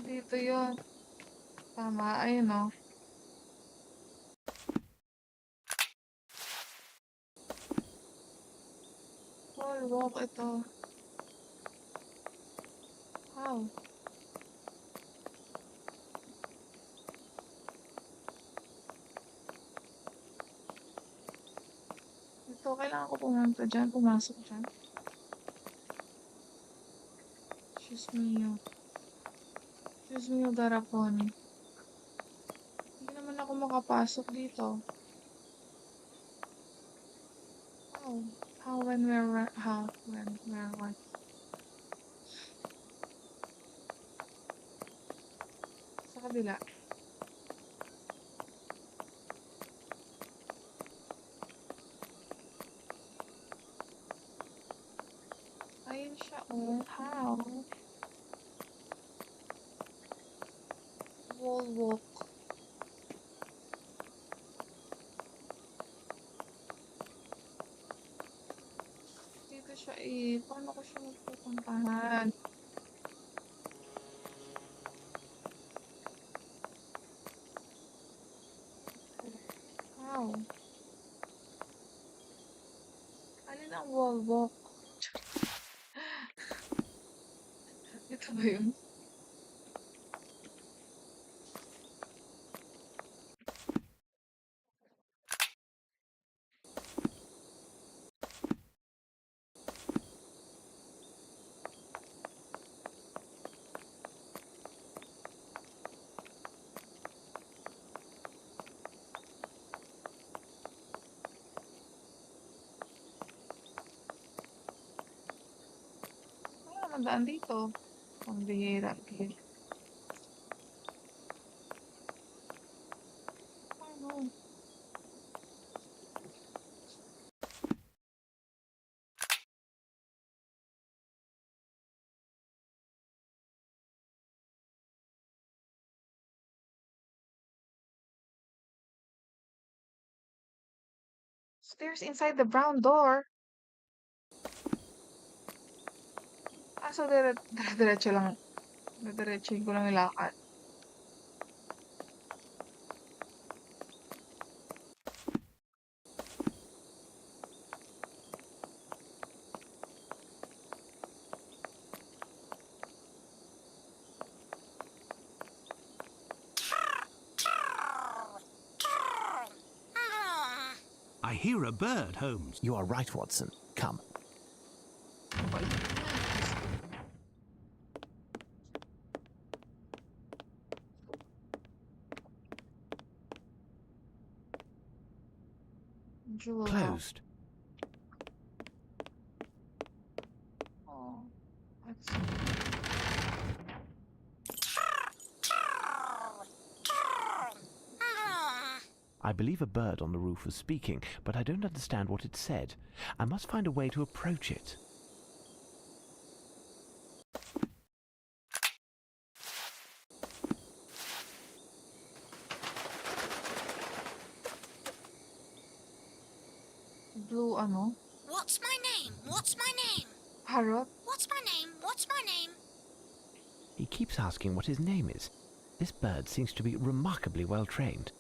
Dito yun. Tama, ayun oh. walk ito. How? Ito, kailangan ko pumunta dyan, pumasok dyan. Diyos mio. Diyos mio, garapon. Hindi naman ako makapasok dito. How? How, when, where, how, when, where, what? Sa kabila. Ayun siya, oh. How? Wall walk. Dito siya eh. Paano ko siya magpupuntahan? How? Alin ang wall walk? Ito ba yun? Wala naman daan dito. Ang bihira. Paano? Stairs inside the brown door. Ah, so diretso lang. Diretsuhin ko lang yung lakad. I hear a bird, Holmes. You are right, Watson. Come. Jewel. Closed. Oh, that's... I believe a bird on the roof was speaking, but I don't understand what it said. I must find a way to approach it. Blue ano? What's my name? What's my name? Parrot? What's my name? What's my name? He keeps asking what his name is. This bird seems to be remarkably well trained.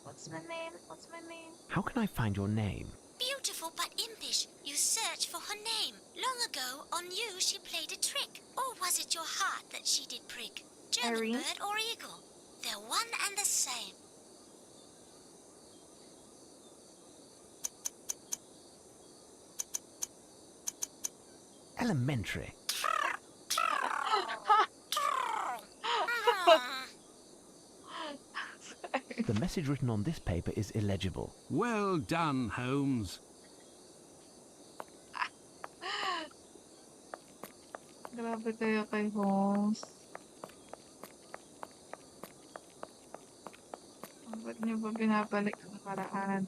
What's my name? What's my name? How can I find your name? Beautiful but impish. You search for her name. Long ago, on you she played a trick. Or was it your heart that she did prick? German Irene? bird or eagle? They're one and the same. Elementary. The message written on this paper is illegible. Well done, Holmes. Grabe kayo kay Holmes. Ba't niyo ba binabalik ang nakaraan?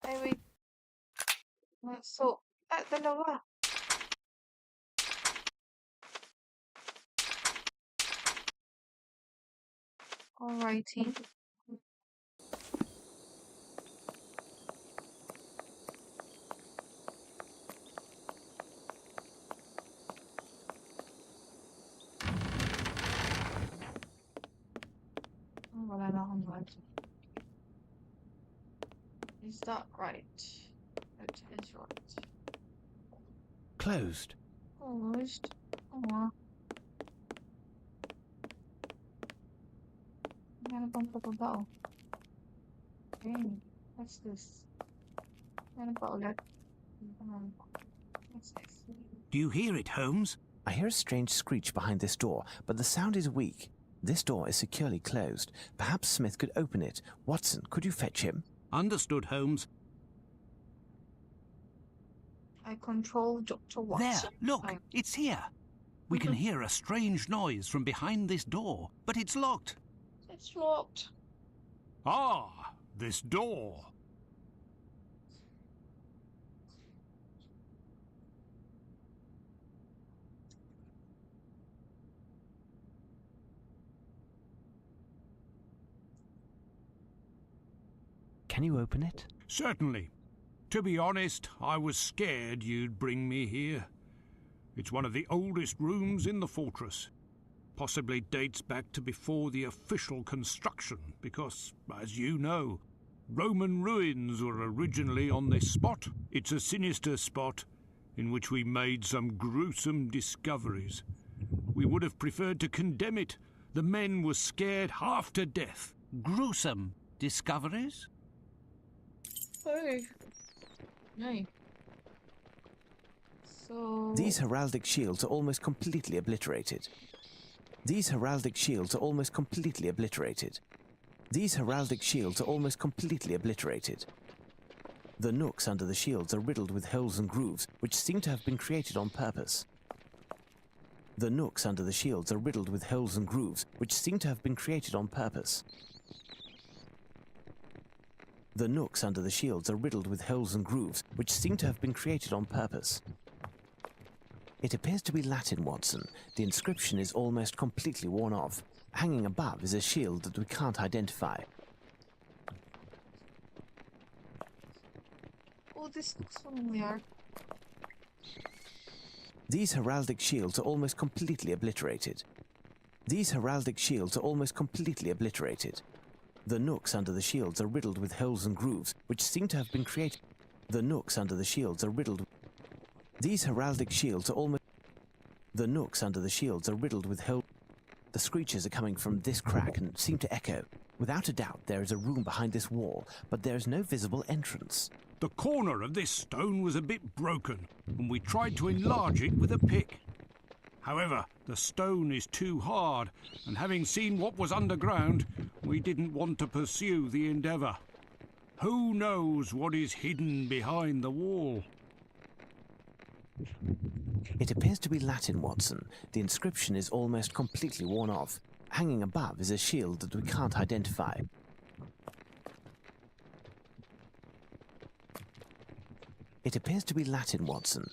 Ay, wait. So, dalawa. Alrighty. Is that right? It is right. Closed. Closed. Aw. Meron pang papabaw. Okay. What's this? Meron pa ulit. What's this? Do you hear it, Holmes? I hear a strange screech behind this door, but the sound is weak. This door is securely closed. Perhaps Smith could open it. Watson, could you fetch him? Understood, Holmes. I control Dr. Watson. There, look, it's here. We can hear a strange noise from behind this door, but it's locked. It's locked. Ah, this door. Can you open it? Certainly. To be honest, I was scared you'd bring me here. It's one of the oldest rooms in the fortress. Possibly dates back to before the official construction, because, as you know, Roman ruins were originally on this spot. It's a sinister spot in which we made some gruesome discoveries. We would have preferred to condemn it. The men were scared half to death. Gruesome discoveries? Hey. Hey. So... These heraldic shields are almost completely obliterated. These heraldic shields are almost completely obliterated. These heraldic shields are almost completely obliterated. The nooks under the shields are riddled with holes and grooves, which seem to have been created on purpose. The nooks under the shields are riddled with holes and grooves, which seem to have been created on purpose. The nooks under the shields are riddled with holes and grooves, which seem to have been created on purpose. It appears to be Latin, Watson. The inscription is almost completely worn off. Hanging above is a shield that we can't identify. Oh, this looks familiar. These heraldic shields are almost completely obliterated. These heraldic shields are almost completely obliterated. The nooks under the shields are riddled with holes and grooves, which seem to have been created. The nooks under the shields are riddled. These heraldic shields are almost... The nooks under the shields are riddled with holes. The screeches are coming from this crack and seem to echo. Without a doubt, there is a room behind this wall, but there is no visible entrance. The corner of this stone was a bit broken, and we tried to enlarge it with a pick. However, the stone is too hard, and having seen what was underground, we didn't want to pursue the endeavour. Who knows what is hidden behind the wall? It appears to be Latin, Watson. The inscription is almost completely worn off. Hanging above is a shield that we can't identify. It appears to be Latin, Watson.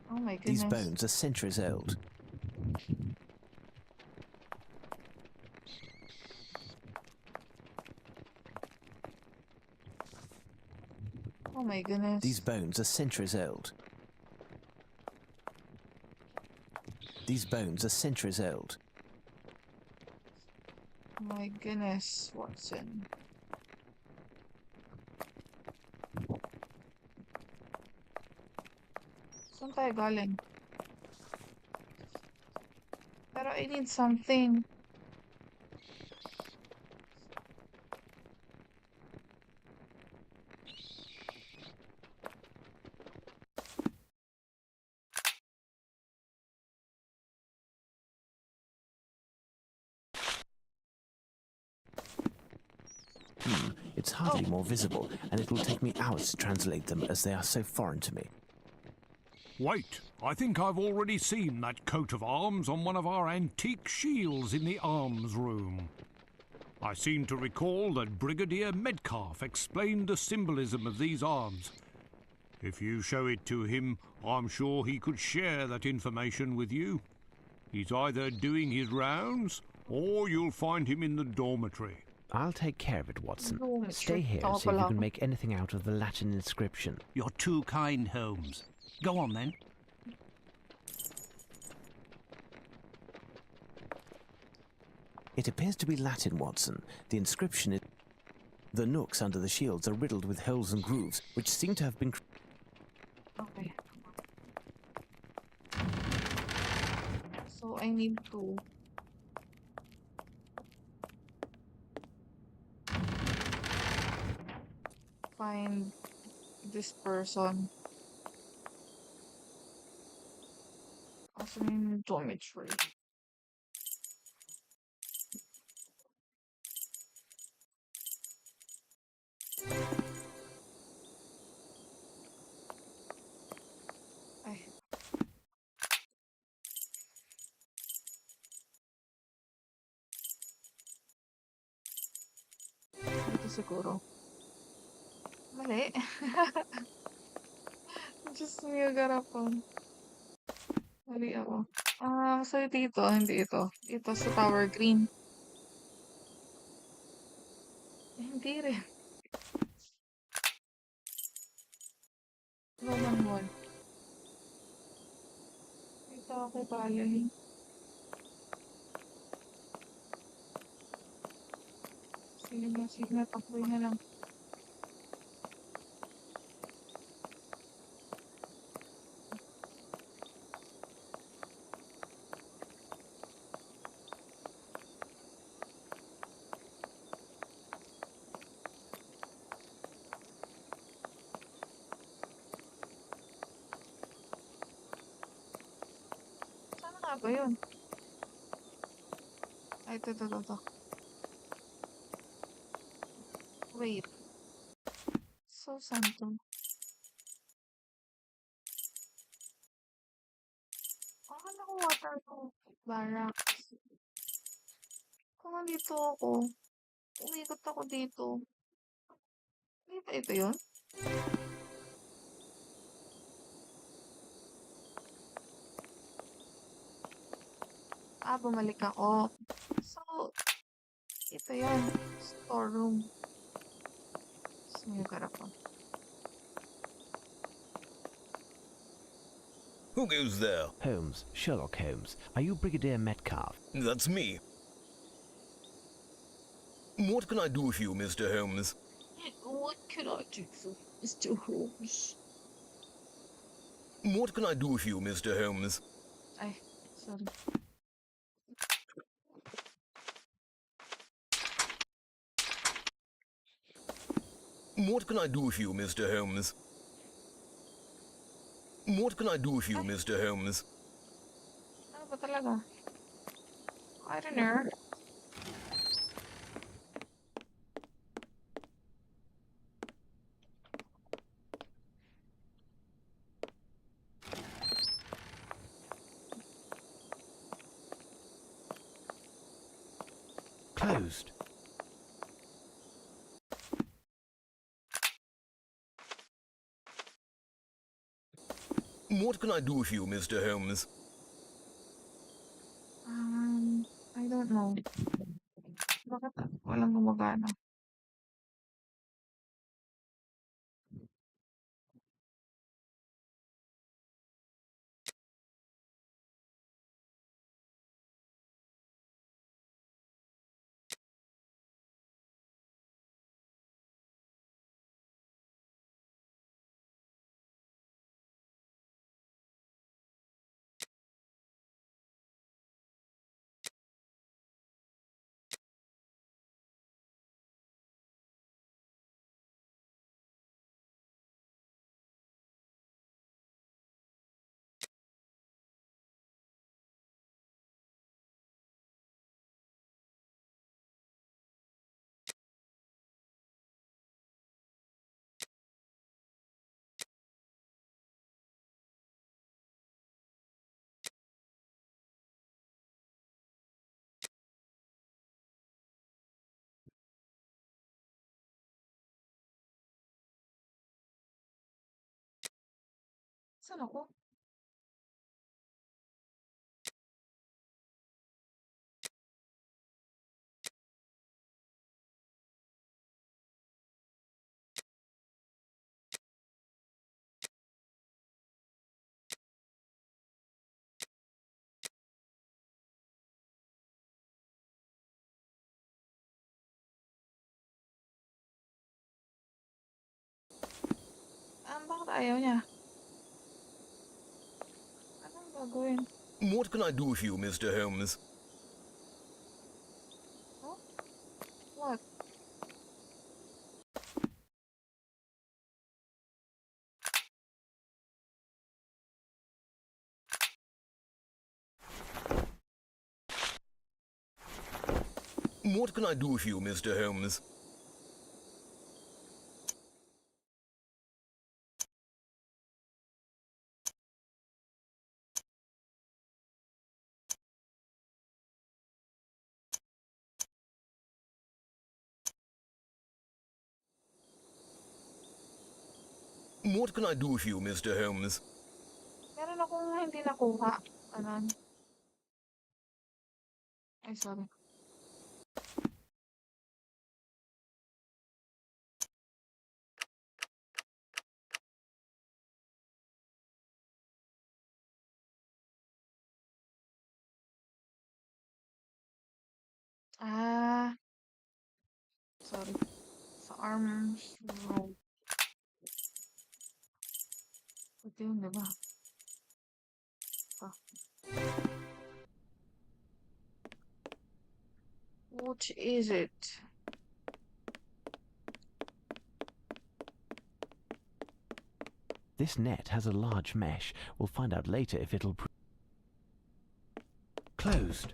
Oh my goodness. These bones are centuries old. Oh my goodness. These bones are centuries old. These bones are centuries old. Oh my goodness, Watson. Saan tayo galing? Pero I need something. It's hardly more visible, and it will take me hours to translate them as they are so foreign to me. Wait, I think I've already seen that coat of arms on one of our antique shields in the arms room. I seem to recall that Brigadier Medcalf explained the symbolism of these arms. If you show it to him, I'm sure he could share that information with you. He's either doing his rounds, or you'll find him in the dormitory. I'll take care of it, Watson. Dormitory. Stay here and see if you can make anything out of the Latin inscription. You're too kind, Holmes. Go on, then. It appears to be Latin, Watson. The inscription is... The nooks under the shields are riddled with holes and grooves, which seem to have been... Okay. So I need to find this person. Also in geometry. Ay. Dito siguro. Mali. Diyos mio, garapon. Mali ako. So dito, hindi ito. Ito sa Tower Green. Hindi rin. Roman wall. Ito ako bayahin. Sige na, takboy na lang. Saan nga ba yun? Ay, ito. Wait. So, saan to? Akala ko water to. Barracks. Kung nandito ako, umikot ako dito. Di ba ito yun? Bumalik ako. So, ito yun. Storeroom. Sumugara ko. Who goes there? Holmes, Sherlock Holmes. Are you Brigadier Metcalf? That's me. What can I do for you, Mr. Holmes? What can I do for Mr. Holmes? What can I do for you, Mr. Holmes? Ay, sorry. What can I do for you, Mr. Holmes? What can I do for you, Mr. Holmes? Ano ba talaga? I don't know. Closed. What can I do for you, Mr. Holmes? I don't know. Bakit walang gumagana? Saan ako? Bakit ayaw niya? Anong gagawin? What can I do for you, Mr. Holmes? Huh? What? What can I do for you, Mr. Holmes? What can I do for you, Mr. Holmes? Meron akong hindi nakuha. Anan? Ay, sorry. Ah, sorry. Sa arms roll. Ito yun, diba? Ah. What is it? This net has a large mesh. We'll find out later if it'll closed.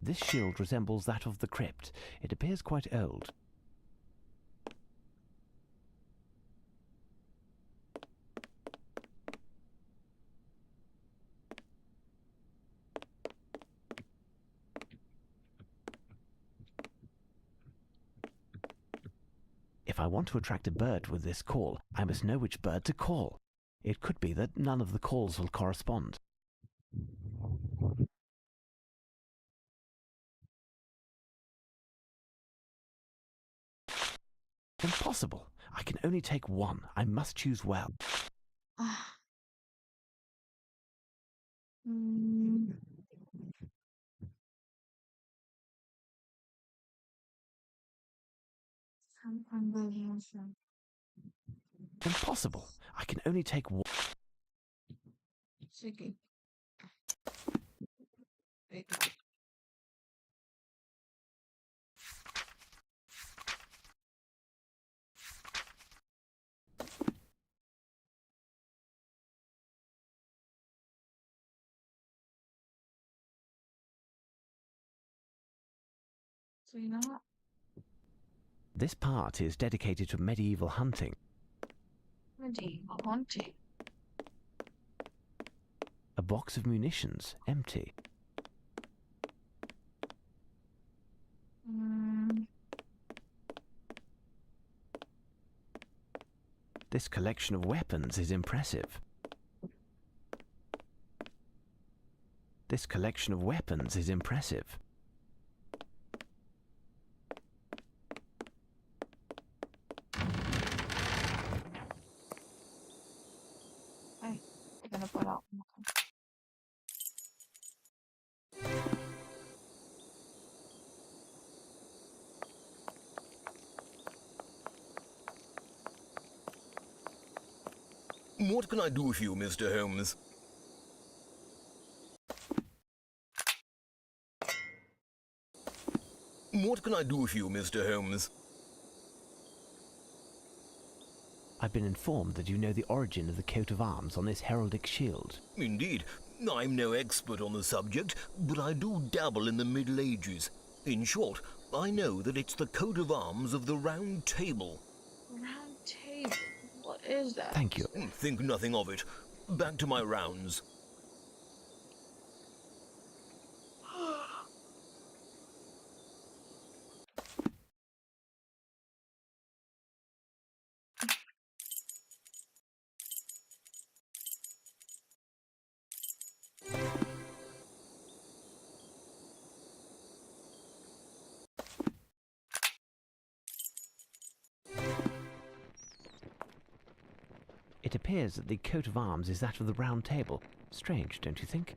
This shield resembles that of the crypt. It appears quite old. If I want to attract a bird with this call, I must know which bird to call. It could be that none of the calls will correspond. Impossible. I can only take one. I must choose well. Ah. Hmm. Some combination. Impossible. I can only take one. Sige. Wait. So yun na nga. This part is dedicated to medieval hunting. Medieval haunting. A box of munitions, empty. Hmm. This collection of weapons is impressive. This collection of weapons is impressive. Ay, ito na pala ako. What can I do for you, Mr. Holmes? What can I do for you, Mr. Holmes? I've been informed that you know the origin of the coat of arms on this heraldic shield. Indeed. I'm no expert on the subject, but I do dabble in the Middle Ages. In short, I know that it's the coat of arms of the Round Table. Round table. What is that? Thank you. Think nothing of it. Back to my rounds. It appears that the coat of arms is that of the Round Table. Strange, don't you think?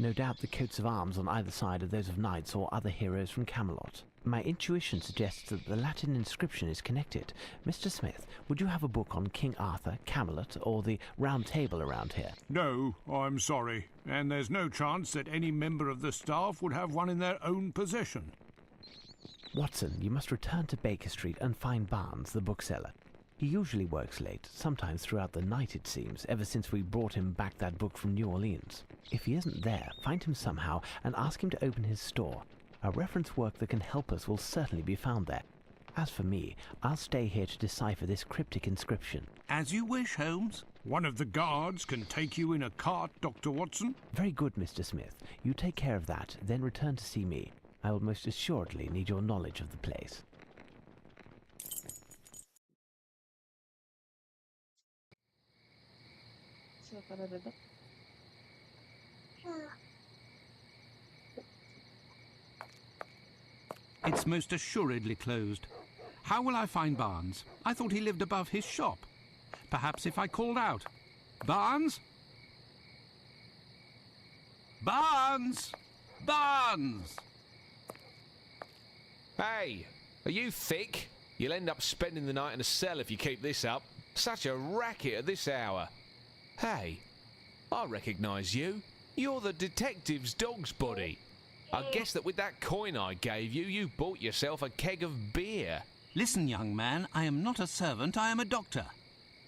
No doubt the coats of arms on either side are those of knights or other heroes from Camelot. My intuition suggests that the Latin inscription is connected. Mr. Smith, would you have a book on King Arthur, Camelot, or the Round Table around here? No, I'm sorry, and there's no chance that any member of the staff would have one in their own possession. Watson, you must return to Baker Street and find Barnes, the bookseller. He usually works late, sometimes throughout the night it seems, ever since we brought him back that book from New Orleans. If he isn't there, find him somehow and ask him to open his store. A reference work that can help us will certainly be found there. As for me, I'll stay here to decipher this cryptic inscription. As you wish, Holmes. One of the guards can take you in a cart, Dr. Watson. Very good, Mr. Smith. You take care of that, then return to see me. I will most assuredly need your knowledge of the place. It's most assuredly closed. How will I find Barnes? I thought he lived above his shop. Perhaps if I called out. Barnes? Barnes! Barnes! Hey, are you thick? You'll end up spending the night in a cell if you keep this up. Such a racket at this hour. Hey, I recognise you. You're the detective's dog's body. I guess that with that coin I gave you, you bought yourself a keg of beer. Listen, young man, I am not a servant, I am a doctor.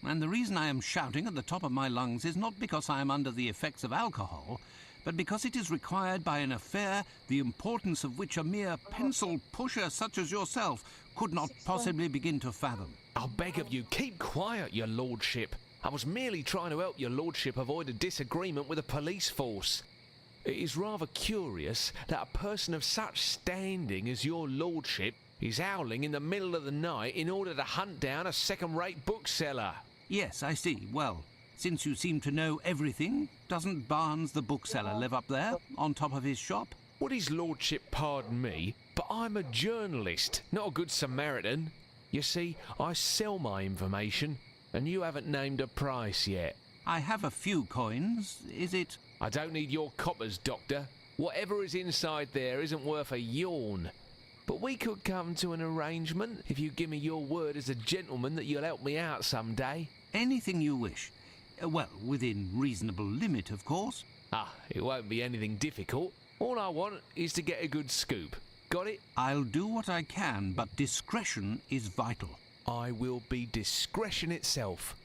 And the reason I am shouting at the top of my lungs is not because I am under the effects of alcohol, but because it is required by an affair the importance of which a mere pencil pusher such as yourself could not possibly begin to fathom. I beg of you, keep quiet, your lordship. I was merely trying to help your lordship avoid a disagreement with the police force. It is rather curious that a person of such standing as your lordship is howling in the middle of the night in order to hunt down a second-rate bookseller. Yes, I see. Well, since you seem to know everything, doesn't Barnes the bookseller live up there, on top of his shop? Would his lordship pardon me, but I'm a journalist, not a good Samaritan. You see, I sell my information, and you haven't named a price yet. I have a few coins. Is it... I don't need your coppers, Doctor. Whatever is inside there isn't worth a yawn. But we could come to an arrangement if you give me your word as a gentleman that you'll help me out some day. Anything you wish. Well, within reasonable limit, of course. Ah, it won't be anything difficult. All I want is to get a good scoop. Got it? I'll do what I can, but discretion is vital. I will be discretion itself.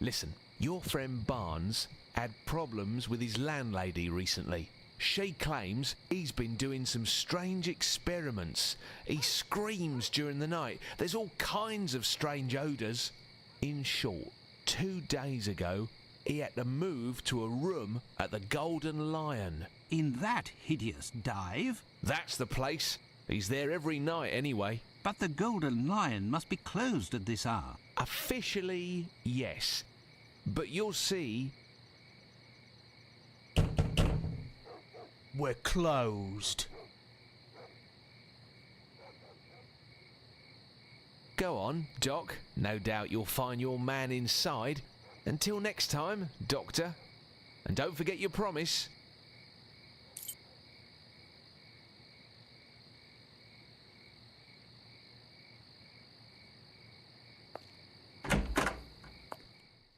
Listen, your friend Barnes had problems with his landlady recently. She claims he's been doing some strange experiments. He screams during the night. There's all kinds of strange odours. In short, 2 days ago, he had to move to a room at the Golden Lion. In that hideous dive? That's the place. He's there every night anyway. But the Golden Lion must be closed at this hour. Officially, yes. But you'll see... We're closed. Go on, Doc. No doubt you'll find your man inside. Until next time, Doctor. And don't forget your promise.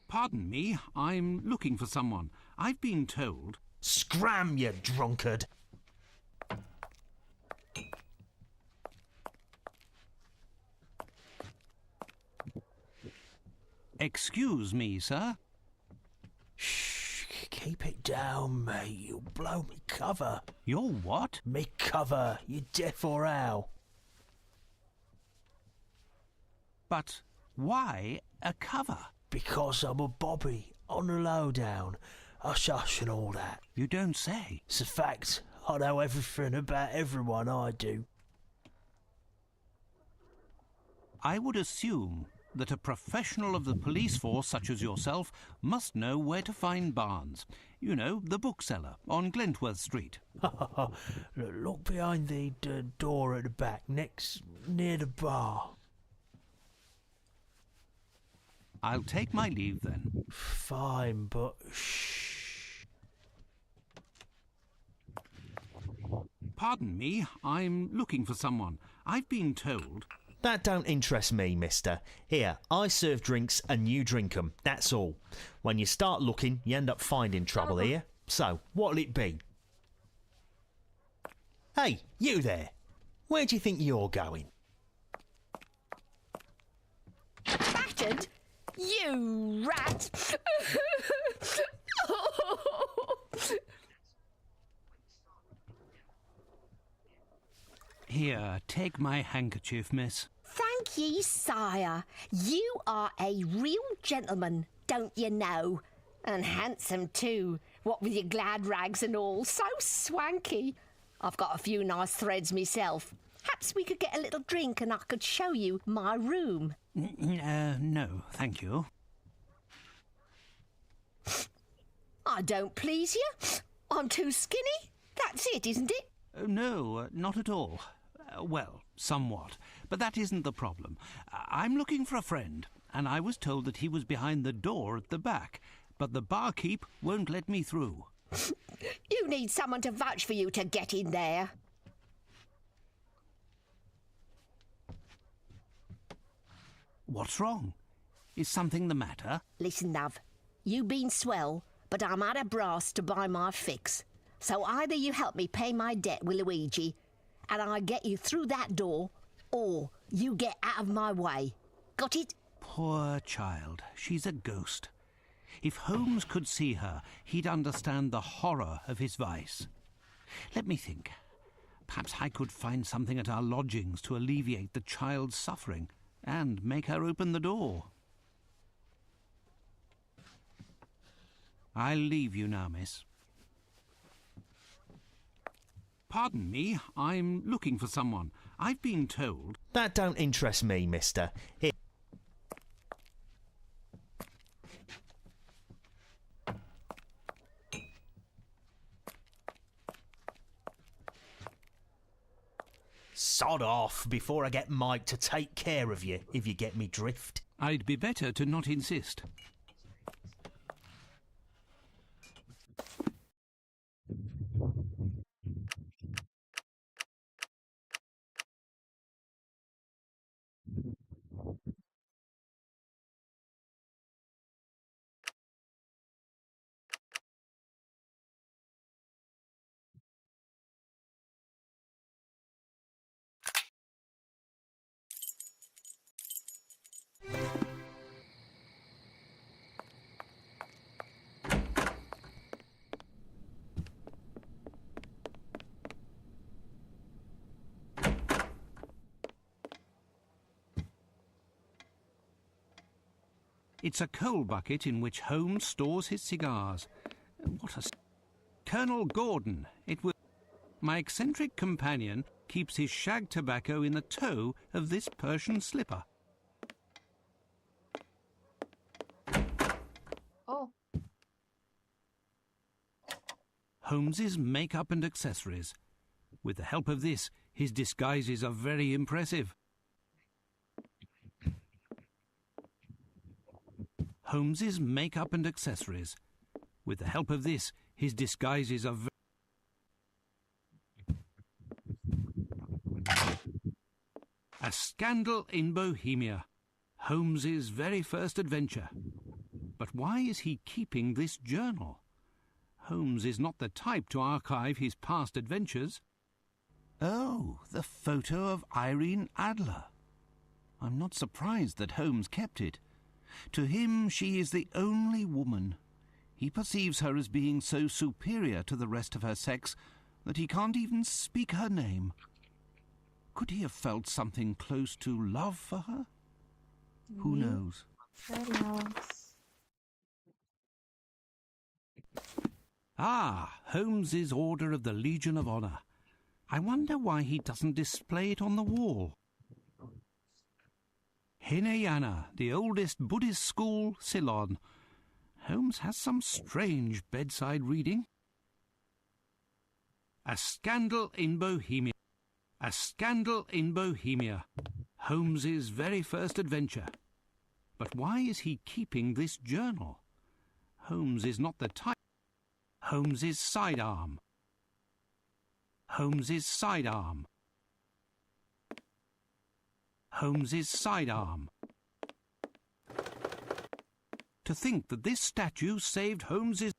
Pardon me, I'm looking for someone. I've been told... Scram, you drunkard! Excuse me, sir. Shh, keep it down, mate. You'll blow me cover. You're what? Me cover, you deaf or how? But why a cover? Because I'm a bobby, on the lowdown. Hush hush and all that. You don't say. It's a fact. I know everything about everyone, I do. I would assume that a professional of the police force such as yourself must know where to find Barnes. You know, the bookseller on Glentworth Street. Look behind the door at the back, near the bar. I'll take my leave then. Fine, but shh. Pardon me, I'm looking for someone. I've been told... That don't interest me, mister. Here, I serve drinks and you drink 'em, that's all. When you start looking, you end up finding trouble here. So, what'll it be? Hey, you there! Where do you think you're going? Battered? You rat! Here, take my handkerchief, miss. Thank ye, sire. You are a real gentleman, don't you know? And handsome too, what with your glad rags and all, so swanky. I've got a few nice threads myself. Perhaps we could get a little drink and I could show you my room. No, thank you. I don't please you? I'm too skinny? That's it, isn't it? No, not at all. Well, somewhat. But that isn't the problem. I'm looking for a friend, and I was told that he was behind the door at the back, but the barkeep won't let me through. You need someone to vouch for you to get in there. What's wrong? Is something the matter? Listen, love, you been swell, but I'm out of brass to buy my fix. So either you help me pay my debt with Luigi, and I get you through that door, or you get out of my way. Got it? Poor child. She's a ghost. If Holmes could see her, he'd understand the horror of his vice. Let me think. Perhaps I could find something at our lodgings to alleviate the child's suffering and make her open the door. I'll leave you now, miss. Pardon me, I'm looking for someone. I've been told... That don't interest me, mister. Here. Sod off before I get Mike to take care of you, if you get me drift. I'd be better to not insist. It's a coal bucket in which Holmes stores his cigars. What a... Colonel Gordon, it was... My eccentric companion keeps his shag tobacco in the toe of this Persian slipper. Oh, Holmes's makeup and accessories. With the help of this, his disguises are very impressive. Holmes's makeup and accessories. With the help of this, his disguises are A Scandal in Bohemia. Holmes's very first adventure. But why is he keeping this journal? Holmes is not the type to archive his past adventures. Oh, the photo of Irene Adler. I'm not surprised that Holmes kept it. To him, she is the only woman. He perceives her as being so superior to the rest of her sex that he can't even speak her name. Could he have felt something close to love for her? Who knows? Sherlock's. Ah, Holmes's Order of the Legion of Honor. I wonder why he doesn't display it on the wall. Hinayana, the oldest Buddhist school, Ceylon. Holmes has some strange bedside reading. A Scandal in Bohemia. A Scandal in Bohemia. Holmes's very first adventure. But why is he keeping this journal? Holmes is not the type. Holmes's sidearm. Holmes's sidearm. Holmes's sidearm. To think that this statue saved Holmes's...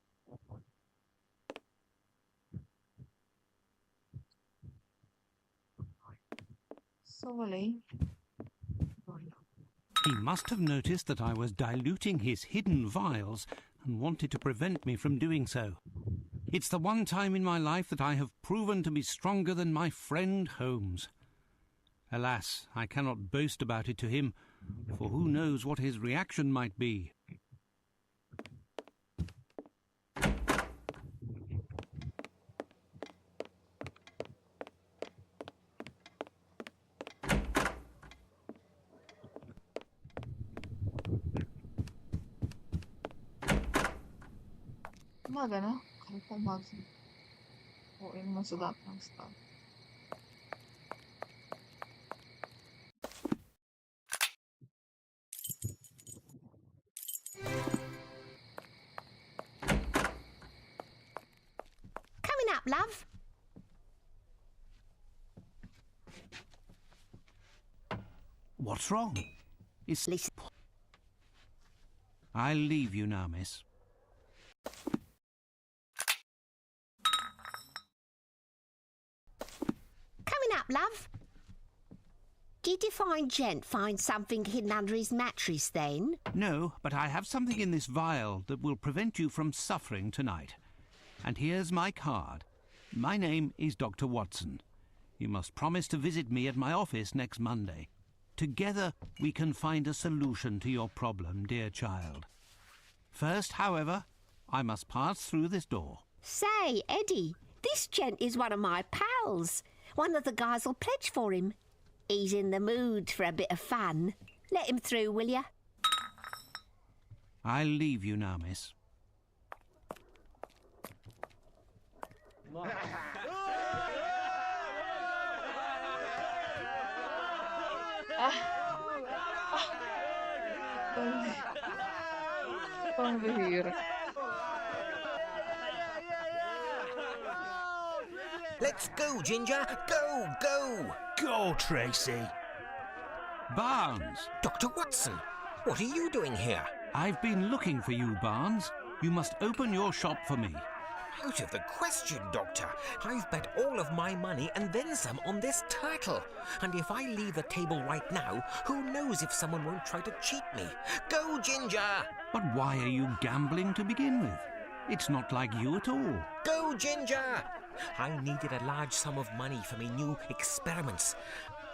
Sorry. He must have noticed that I was diluting his hidden vials and wanted to prevent me from doing so. It's the one time in my life that I have proven to be stronger than my friend Holmes. Alas, I cannot boast about it to him, for who knows what his reaction might be. Umaga na? Kaya po umaga. Oo, yun naman sa dati ng staff. Coming up, love. What's wrong? Listen. I'll leave you now, miss. Coming up, love. Did your fine gent find something hidden under his mattress then? No, but I have something in this vial that will prevent you from suffering tonight. And here's my card. My name is Dr. Watson. You must promise to visit me at my office next Monday. Together we can find a solution to your problem, dear child. First, however, I must pass through this door. Say, Eddie, this gent is one of my pals. One of the guys will pledge for him. He's in the mood for a bit of fun. Let him through, will you? I'll leave you now, miss. Pambihira. Let's go, Ginger. Go, go. Go, Tracy. Barnes! Dr. Watson, what are you doing here? I've been looking for you, Barnes. You must open your shop for me. Out of the question, Doctor. I've bet all of my money and then some on this turtle. And if I leave the table right now, who knows if someone won't try to cheat me. Go, Ginger! But why are you gambling to begin with? It's not like you at all. Go, Ginger! I needed a large sum of money for my new experiments.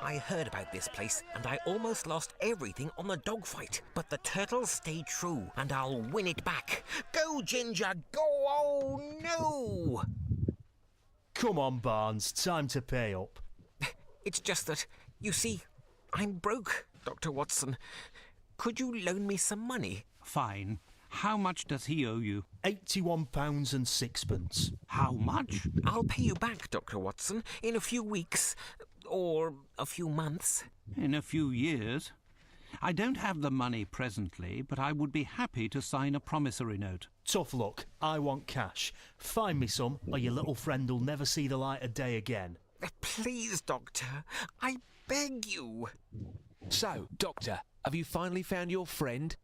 I heard about this place and I almost lost everything on the dogfight. But the turtle stayed true and I'll win it back. Go, Ginger, go! Oh, no! Come on, Barnes, time to pay up. It's just that, you see, I'm broke, Dr. Watson. Could you loan me some money? Fine. How much does he owe you? £81 and sixpence. How much? I'll pay you back, Dr. Watson, in a few weeks. Or a few months. In a few years. I don't have the money presently, but I would be happy to sign a promissory note. Tough luck. I want cash. Find me some, or your little friend will never see the light of day again. Please, Doctor, I beg you. So, Doctor, have you finally found your friend?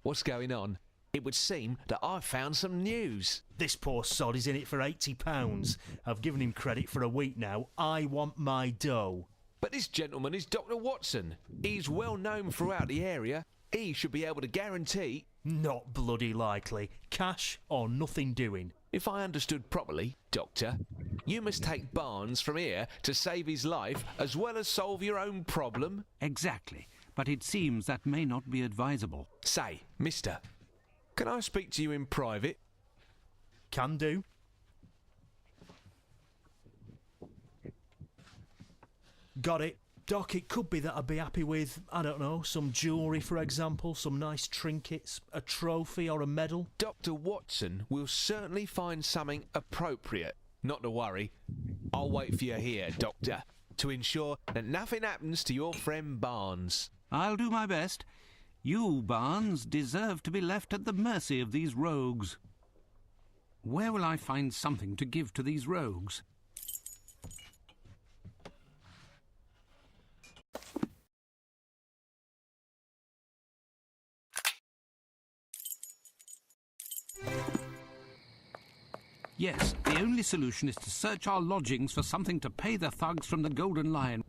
What's going on? It would seem that I've found some news. This poor sod is in it for £80. I've given him credit for a week now. I want my dough. But this gentleman is Dr. Watson. He's well known throughout the area. He should be able to guarantee... Not bloody likely. Cash or nothing doing. If I understood properly, Doctor, you must take Barnes from here to save his life as well as solve your own problem? Exactly. But it seems that may not be advisable. Say, mister, can I speak to you in private? Can do. Got it. Doc, it could be that I'd be happy with, I don't know, some jewellery, for example, some nice trinkets, a trophy or a medal. Dr. Watson will certainly find something appropriate. Not to worry. I'll wait for you here, Doctor, to ensure that nothing happens to your friend Barnes. I'll do my best. You, Barnes, deserve to be left at the mercy of these rogues. Where will I find something to give to these rogues? Yes, the only solution is to search our lodgings for something to pay the thugs from the Golden Lion.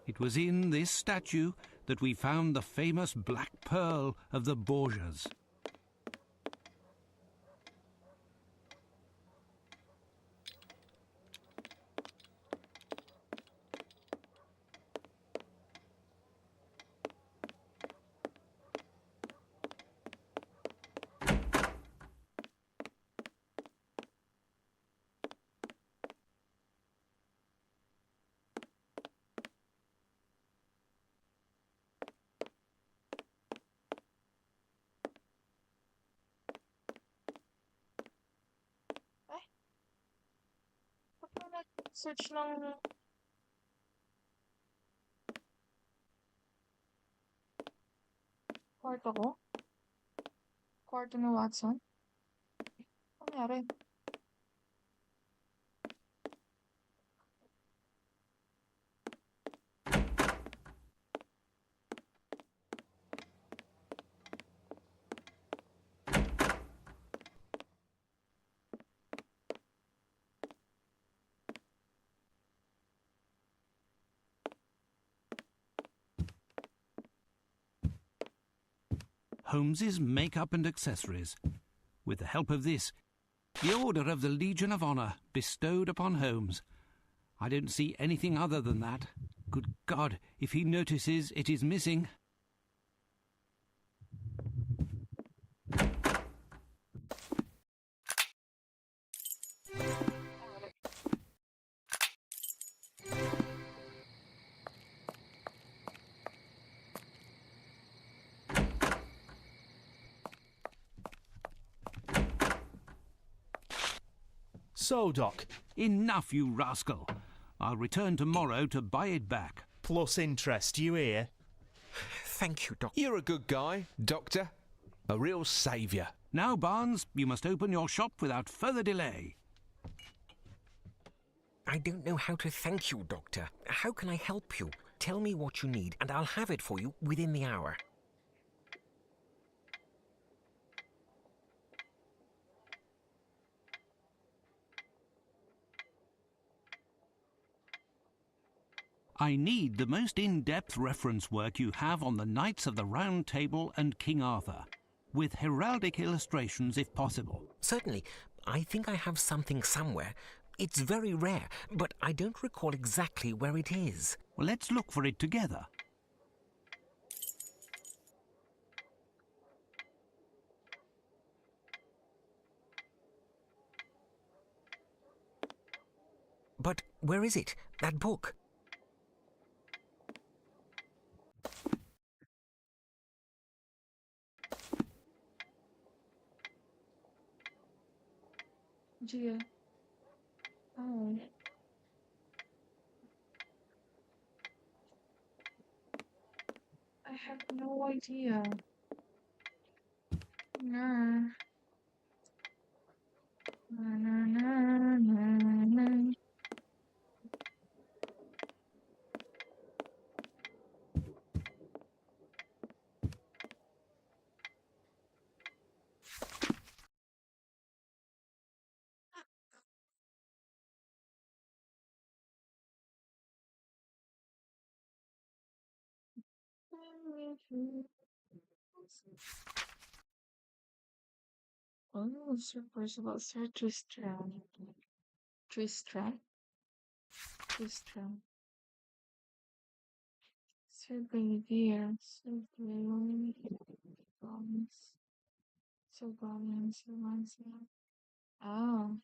It was in this statue that we found the famous Black Pearl of the Borgias. Search lang kwarto ko. Kwarto ni Watson. Ano nangyari? Holmes's makeup and accessories. With the help of this, the Order of the Legion of Honor bestowed upon Holmes. I don't see anything other than that. Good God, if he notices it is missing. So, Doc, Enough, you rascal. I'll return tomorrow to buy it back. plus interest, you hear? Thank you, Doc. You're a good guy, Doctor. A real saviour. Now, Barnes, you must open your shop without further delay. I don't know how to thank you, Doctor. How can I help you? Tell me what you need, and I'll have it for you within the hour. I need the most in-depth reference work you have on the Knights of the Round Table and King Arthur, with heraldic illustrations if possible. Certainly. I think I have something somewhere. It's very rare, but I don't recall exactly where it is. Well, let's look for it together. But where is it? That book? Gia. Oh. I have no idea. Nah. Na, na, na, na, na. Oh, Sir Percival, Sir Tristram. Tristram? Tristram. Sir Guinevere. Sir Guinevere. Promise. Sir Gawain. Sir Lancelot. Oh.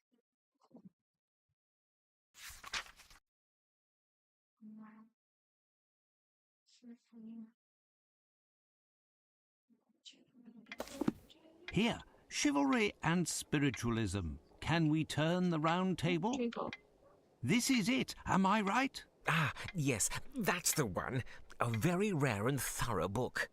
Wow. Sir Flynn. Here, chivalry and spiritualism. Can we turn the round table? Table. This is it, am I right? Ah, yes, that's the one. A very rare and thorough book.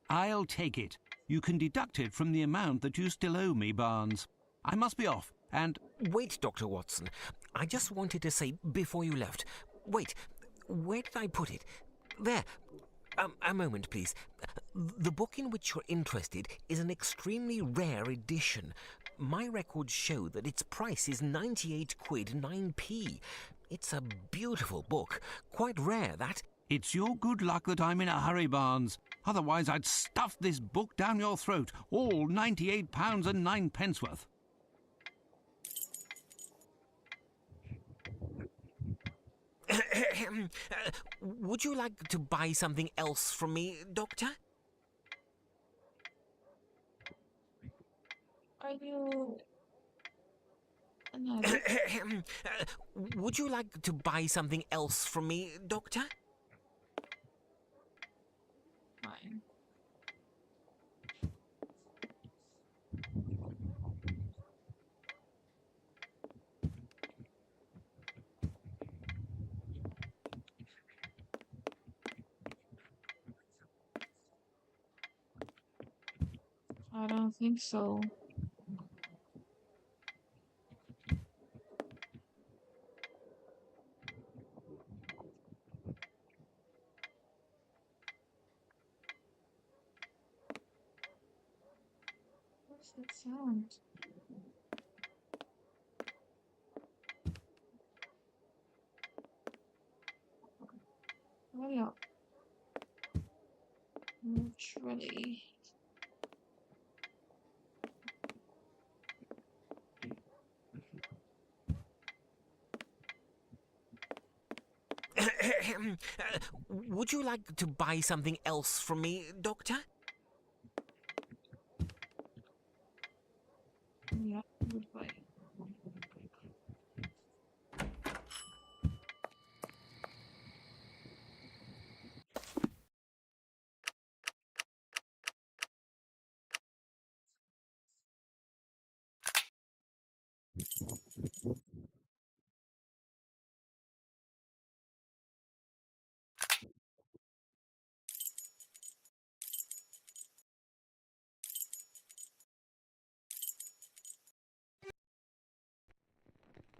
I'll take it. You can deduct it from the amount that you still owe me, Barnes. I must be off, and... Wait, Dr. Watson. I just wanted to say before you left. Wait, where did I put it? There. A moment, please. The book in which you're interested is an extremely rare edition. My records show that its price is 98 quid 9p. It's a beautiful book. Quite rare, that. It's your good luck that I'm in a hurry, Barnes. Otherwise I'd stuff this book down your throat, all £98 and 9p worth. Would you like to buy something else from me, Doctor? Are you another? Would you like to buy something else from me, Doctor? Fine. I don't think so. What's that sound? Hurry up. Literally. Would you like to buy something else from me, Doctor? Yeah, goodbye.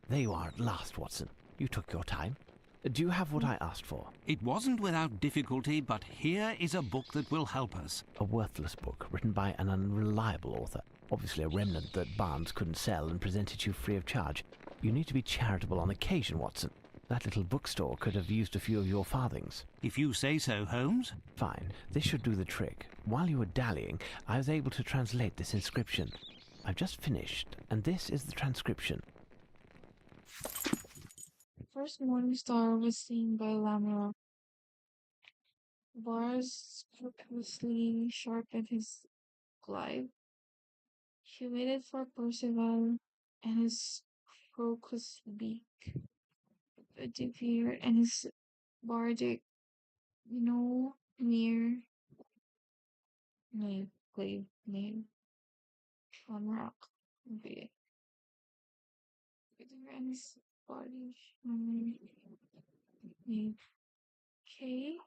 There you are at last, Watson. You took your time. Do you have what I asked for? It wasn't without difficulty, but here is a book that will help us. A worthless book written by an unreliable author. Obviously a remnant that Barnes couldn't sell and present it to you free of charge. You need to be charitable on occasion, Watson. That little bookstore could have used a few of your farthings. If you say so, Holmes. Fine. This should do the trick. While you were dallying, I was able to translate this inscription. I've just finished, and this is the transcription. First morning star was seen by Lamra. Bars scrupulously sharpened his glaive. He waited for Percival and his crocus beak, Bedivere and his bardic no near name glaive name on rock. Okay. Bedivere and his bardic name. Kay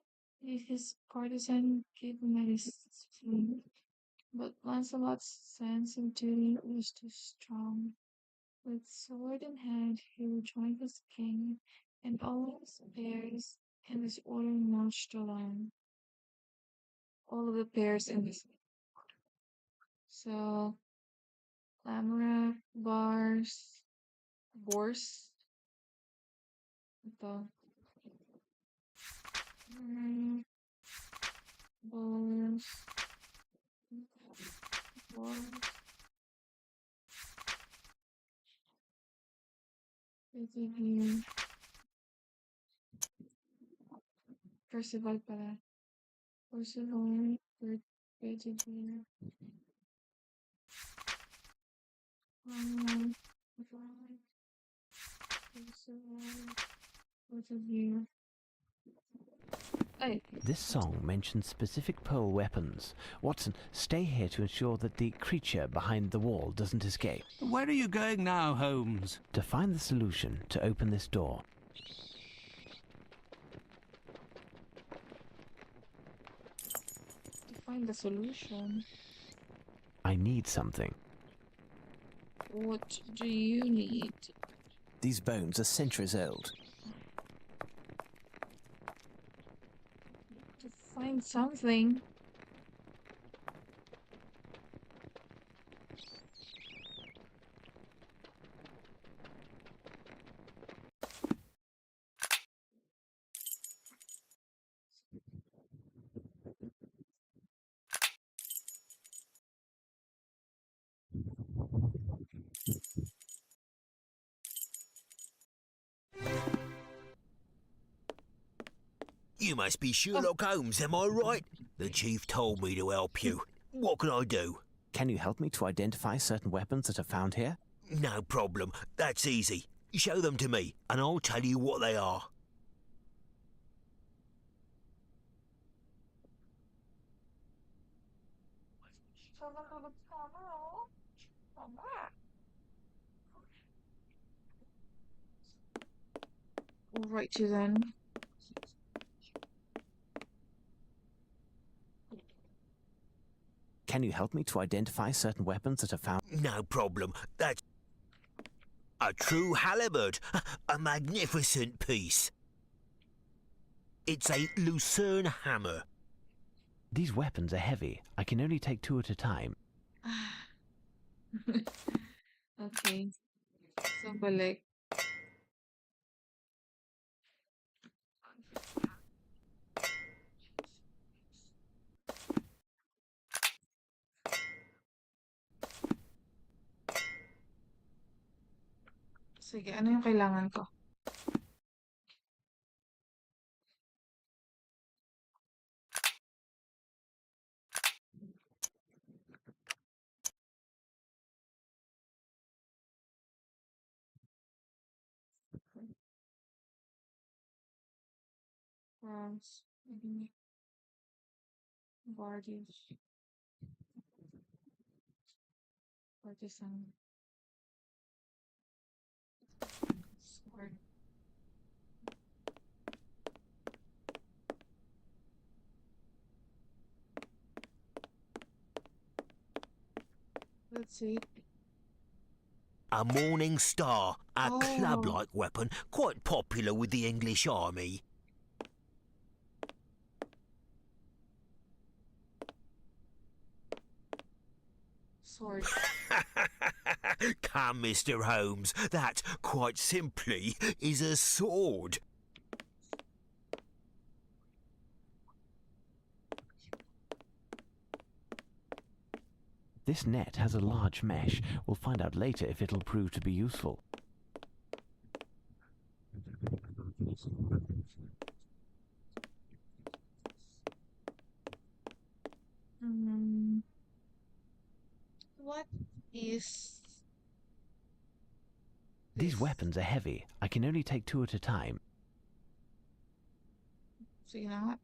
made his partisan give medicine, but Lancelot's sense of duty was too strong. With sword in hand, he rejoined his king, and all his pairs in this order marched along. All of the pairs in this. So, Lamra, Bors, ito, Bors, Bedivere, Percival pala. Percival, Bedivere, Percival, Bedivere. Hey. This song mentions specific pearl weapons. Watson, stay here to ensure that the creature behind the wall doesn't escape. Where are you going now, Holmes? To find the solution to open this door. To find the solution. I need something. What do you need? These bones are centuries old. To find something. You must be Sherlock Holmes, am I right? The chief told me to help you. What can I do? Can you help me to identify certain weapons that are found here? No problem. That's easy. Show them to me, and I'll tell you what they are. All right, you then. Can you help me to identify certain weapons that are found? No problem. That's a true halibut. A magnificent piece. It's a lucerne hammer. These weapons are heavy. I can only take 2 at a time. Okay. So, balik. Sige, ano yung kailangan ko? Crowns. Bardies. Partisan. Sword. Let's see. A morning star. A Oh. club-like weapon, quite popular with the English army. Sword. Come, Mr. Holmes, that, quite simply, is a sword. This net has a large mesh. We'll find out later if it'll prove to be useful. What is These this? weapons are heavy. I can only take 2 at a time. Sige na nga.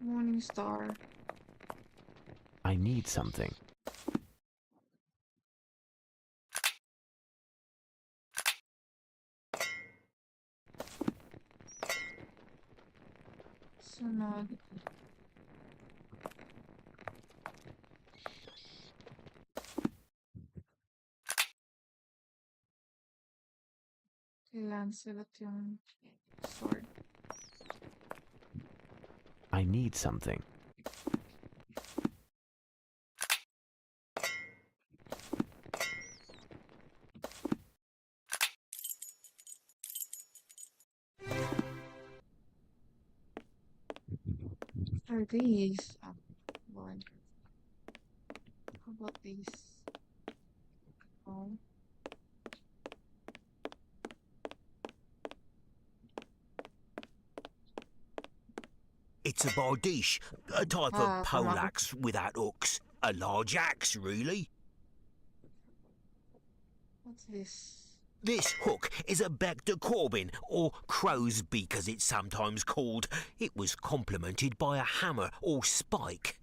Morning star. I need something. Sunod. Kailangan sulat yung sword. I need something. Are these? Oh, Lord. How about these? Oh. It's a bardiche, a type Ah, of come on. poleaxe without hooks. A large axe, really. What's this? This hook is a bec de Corbin, or crow's beak as it's sometimes called. It was complemented by a hammer or spike.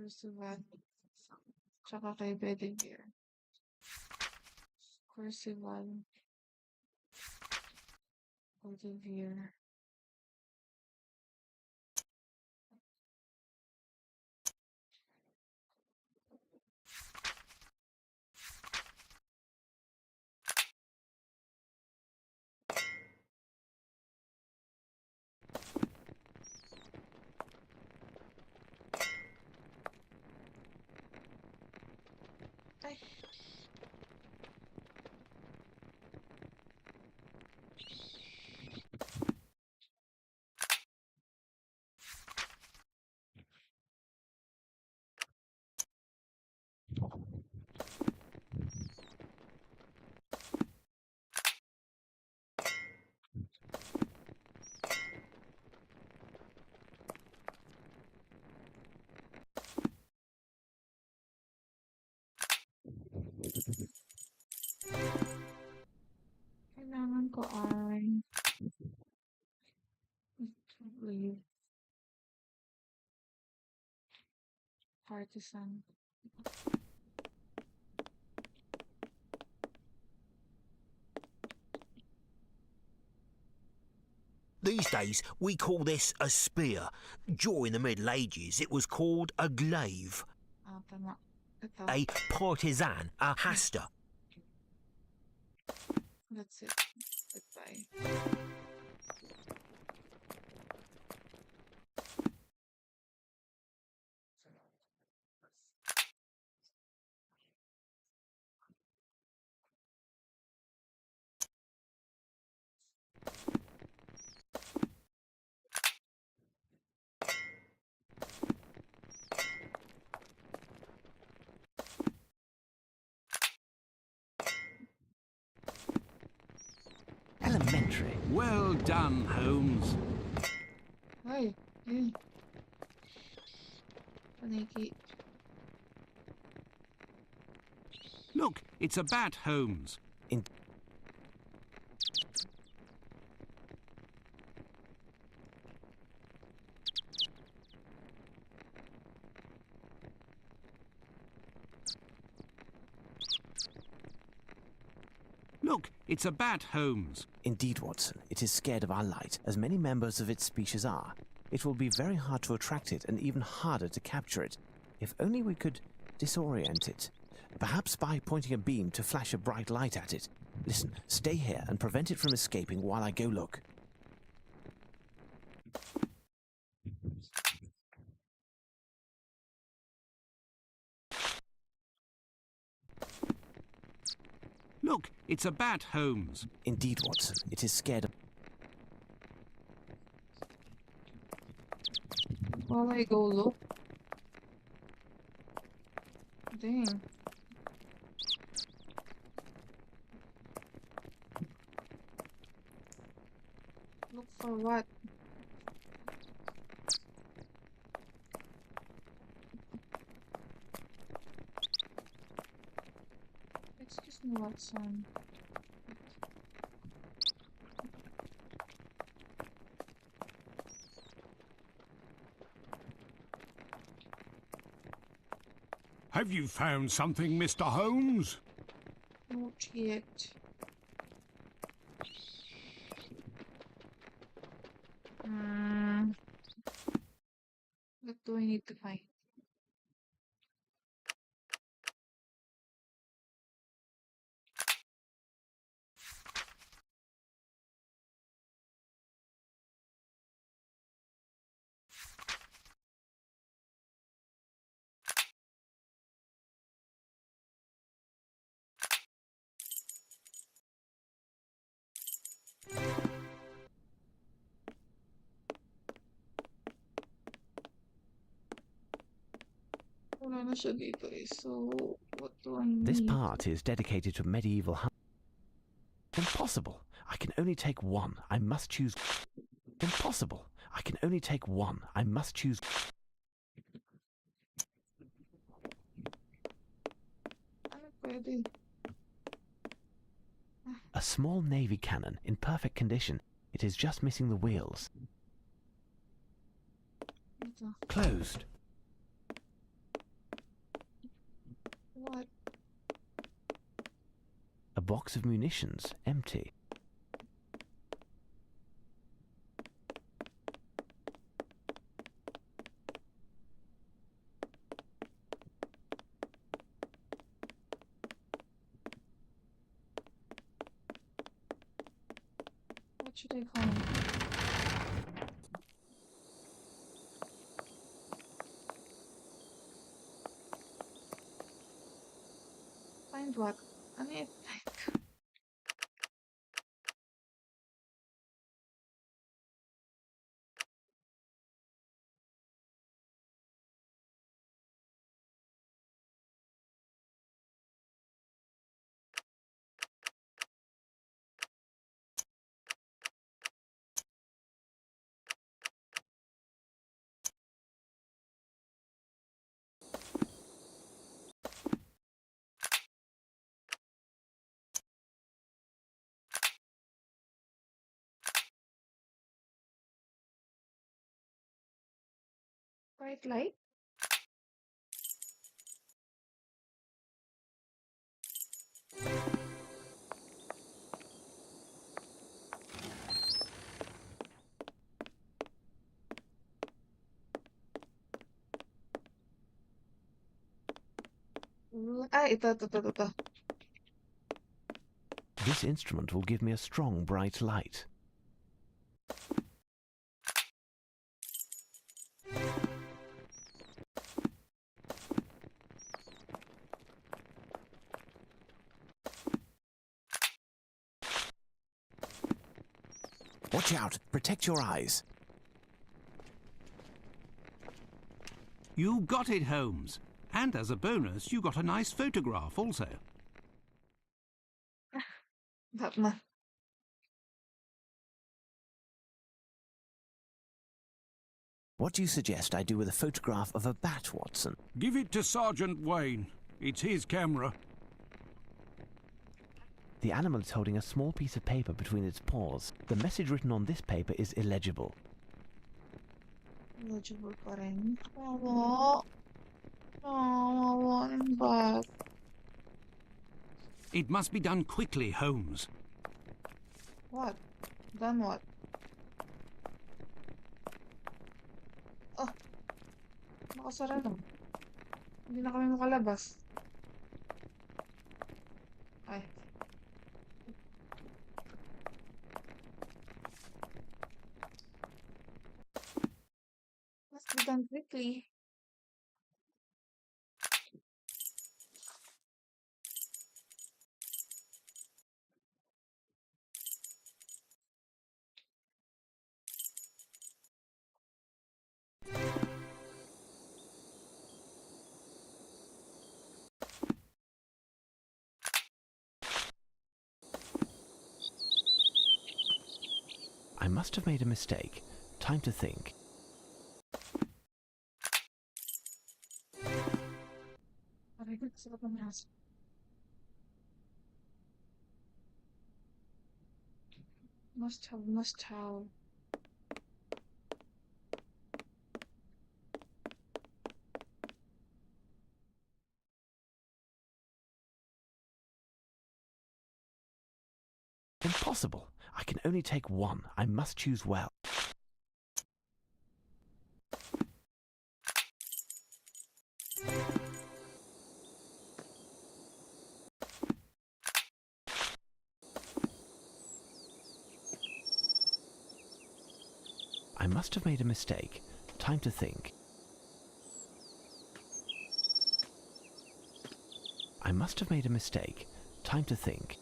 Cursivan. Tsaka kay Bedivere. Cursivan. Bedivere. Ay. Kailangan ko ay leave partisan. These days, we call this a spear. During the Middle Ages, it was called a glaive. Ah, tama. Ito. A partisan, a hasta. That's it. Goodbye. Elementary. Well done, Holmes. Ay, ay. Paniki. Look, it's a bat, Holmes. Look, it's a bat, Holmes. Indeed, Watson, it is scared of our light, as many members of its species are. It will be very hard to attract it and even harder to capture it. If only we could disorient it. Perhaps by pointing a beam to flash a bright light at it. Listen, stay here and prevent it from escaping while I go look. Look, it's a bat, Holmes. Indeed, Watson, it is scared of... While I go look. Dang. Look for what? Excuse me, Watson. Have you found something, Mr. Holmes? Not yet. What do I need to find? Wala na siya dito eh. So, what do I need? This part is dedicated to medieval hunting. Impossible. I can only take one. I must choose... Impossible. I can only take one. I must choose... Ano pwede? A small navy cannon in perfect condition. It is just missing the wheels. Ito. Closed. box of munitions, empty. What should I call him? Find what? Ano yung find? Bright light? Ah, ito. This instrument will give me a strong, bright light. Watch out! Protect your eyes. You got it, Holmes. And as a bonus, you got a nice photograph also. That na. What do you suggest I do with a photograph of a bat, Watson? Give it to Sergeant Wayne. It's his camera. The animal is holding a small piece of paper between its paws. The message written on this paper is illegible. Illegible pa rin. Awa. Awa yung bat. It must be done quickly, Holmes. What? Done what? Oh. Nakasara lang. Hindi na kami makalabas. Ay. Must be done quickly. I must have made a mistake. Time to think. Aray ko, sarap ng aso. Must have. Impossible. I can only take one. I must choose well. I must have made a mistake. Time to think. I must have made a mistake. Time to think.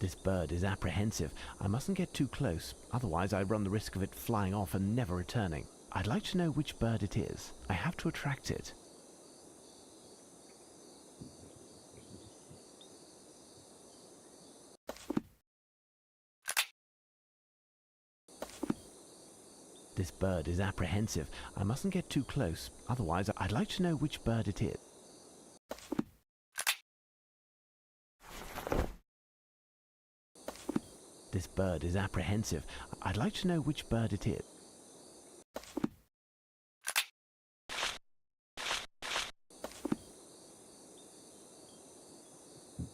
This bird is apprehensive. I mustn't get too close, otherwise I run the risk of it flying off and never returning. I'd like to know which bird it is. I have to attract it. This bird is apprehensive. I mustn't get too close, otherwise I'd like to know which bird it is. This bird is apprehensive. I'd like to know which bird it is.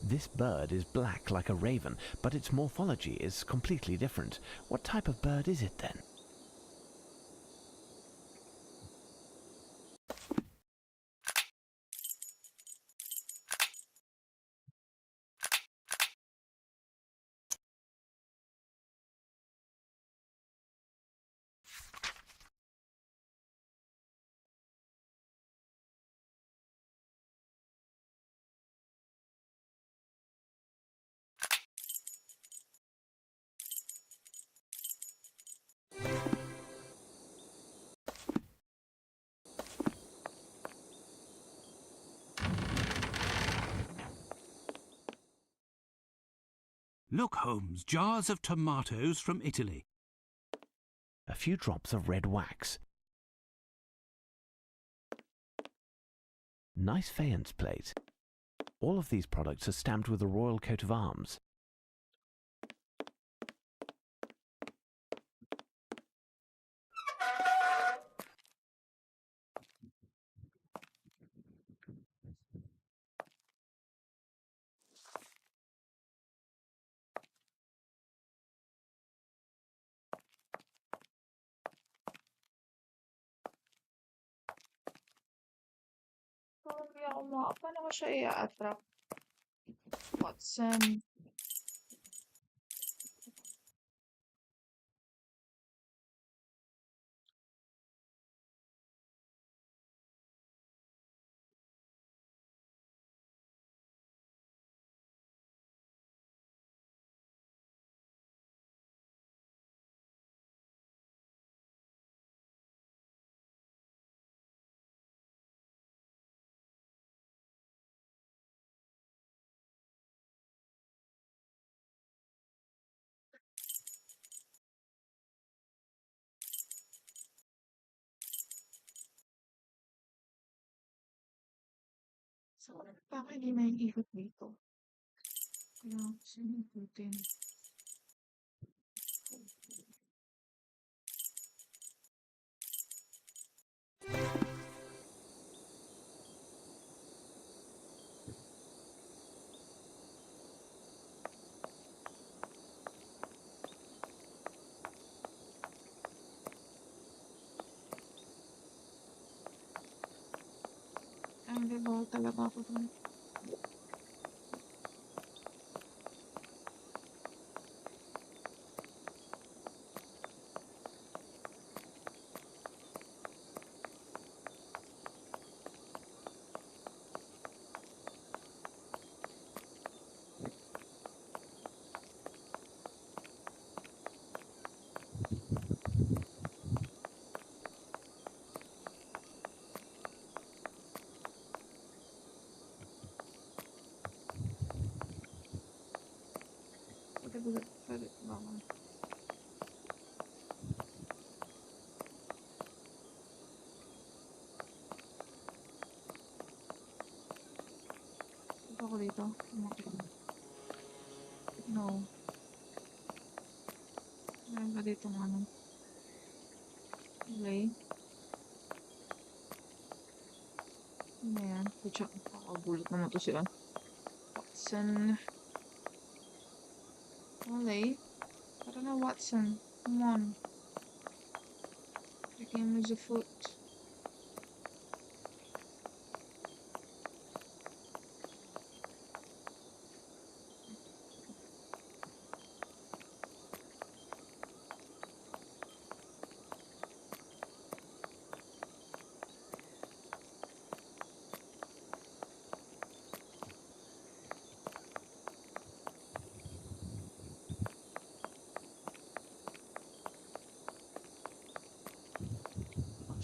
This bird is black like a raven, but its morphology is completely different. What type of bird is it then? Look, Holmes, jars of tomatoes from Italy. A few drops of red wax. Nice faience plate. All of these products are stamped with the royal coat of arms. Paano ko siya i-attract? Watson. So, bakit hindi na yung ikot dito? Kaya, sino ikutin? Ay, hindi ba talaga ako dun? Pwede ba ako? Ito ako dito. No. Meron ba dito ng ano? Play. Ano yan? Pucha, nakakabulot naman to sila. Watson. Play. Tara na, Watson. Come on. You can lose a foot.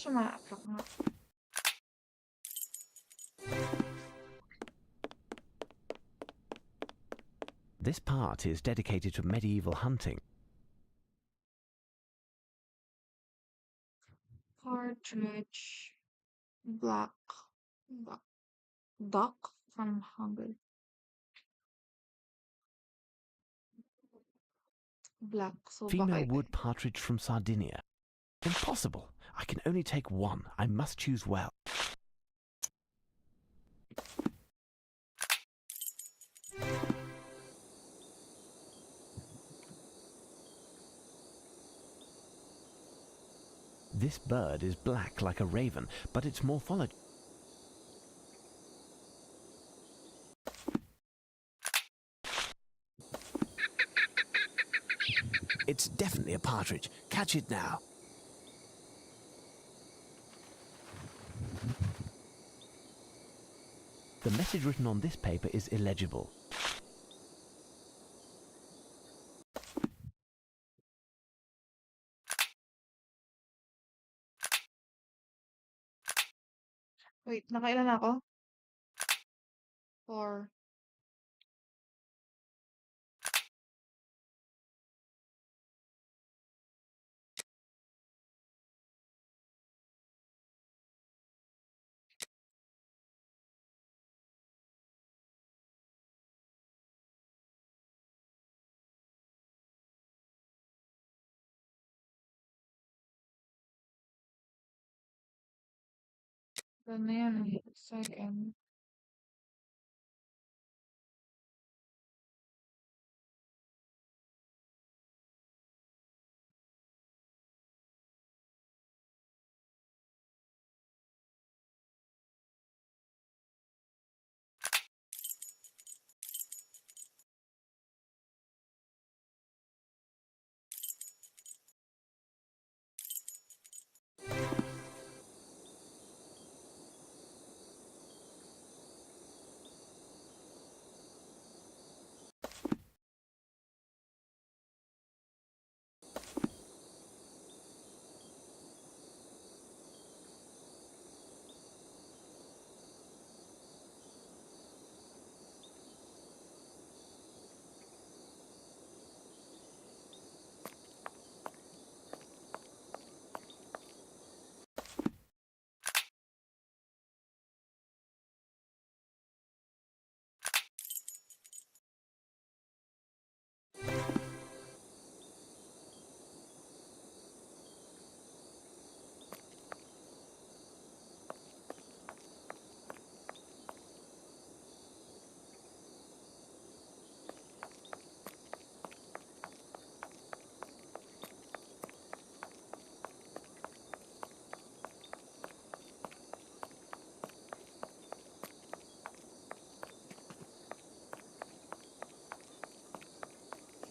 siya ma-attract nga? This part is dedicated to medieval hunting. Partridge. Black. Duck from Hungary. Black. So Female baka wood partridge from Sardinia. Impossible. I can only take one. I must choose well. This bird is black like a raven, but its morphology... It's definitely a partridge. Catch it now. The message written on this paper is illegible. Wait, nakailan ako? 4. Ano yan eh? Second.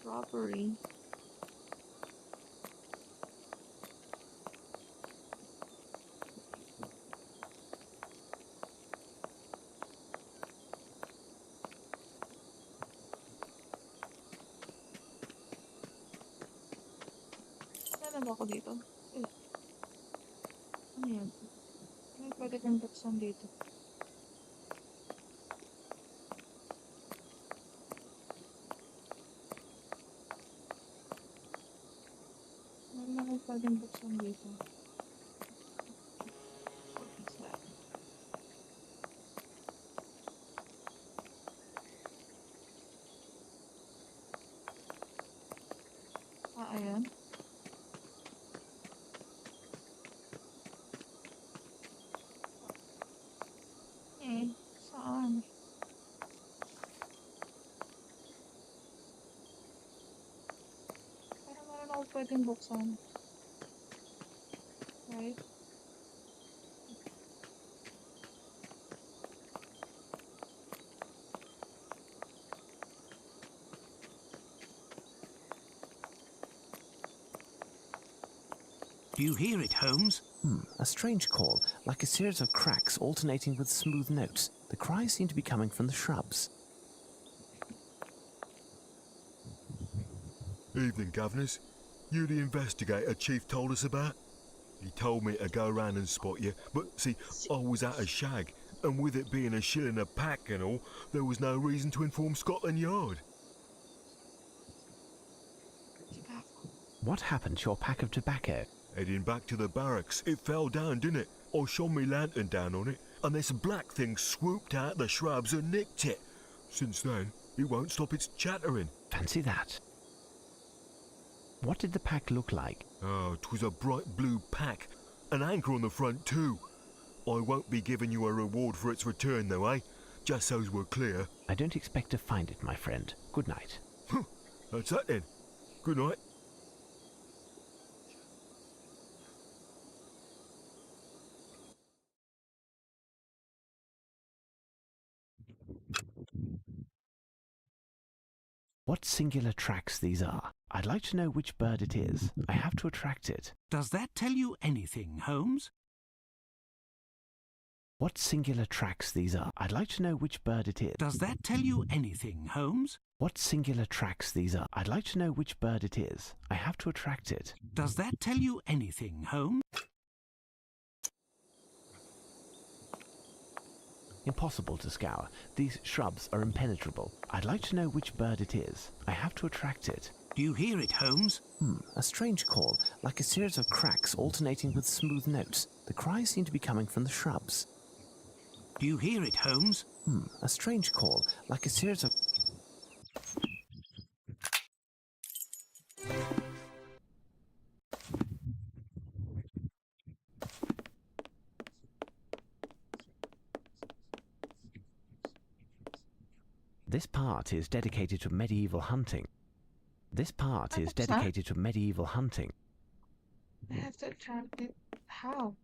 Robbery. Ano ba ako dito? Eh, ano yan? Ano pwede kong buksan dito? Ano akong pwedeng buksan dito? What's that? Ayan. Eh, saan? Parang meron ako pwedeng buksan. Right? Do you hear it, Holmes? A strange call, like a series of cracks alternating with smooth notes. The cries seem to be coming from the shrubs. Evening, Governors. You the investigator Chief told us about? He told me to go round and spot you, but see, I was at a shag, and with it being a shilling a pack and all, there was no reason to inform Scotland Yard. What happened to your pack of tobacco? Heading back to the barracks, it fell down, didn't it? I shone my lantern down on it, and this black thing swooped out the shrubs and nicked it. Since then, it won't stop its chattering. Fancy that. What did the pack look like? Oh, 'twas a bright blue pack. An anchor on the front too. I won't be giving you a reward for its return though, eh? Just so's we're clear. I don't expect to find it, my friend. Good night. That's that then. Good night. What singular tracks these are? I'd like to know which bird it is. I have to attract it. Does that tell you anything, Holmes? What singular tracks these are? I'd like to know which bird it is. Does that tell you anything, Holmes? What singular tracks these are? I'd like to know which bird it is. I have to attract it. Does that tell you anything, Holmes? Impossible to scour. These shrubs are impenetrable. I'd like to know which bird it is. I have to attract it. Do you hear it, Holmes? A strange call, like a series of cracks alternating with smooth notes. The cries seem to be coming from the shrubs. Do you hear it, Holmes? A strange call, like a series of... This part is dedicated to medieval hunting. This part is dedicated to medieval hunting. I have to attract it. How?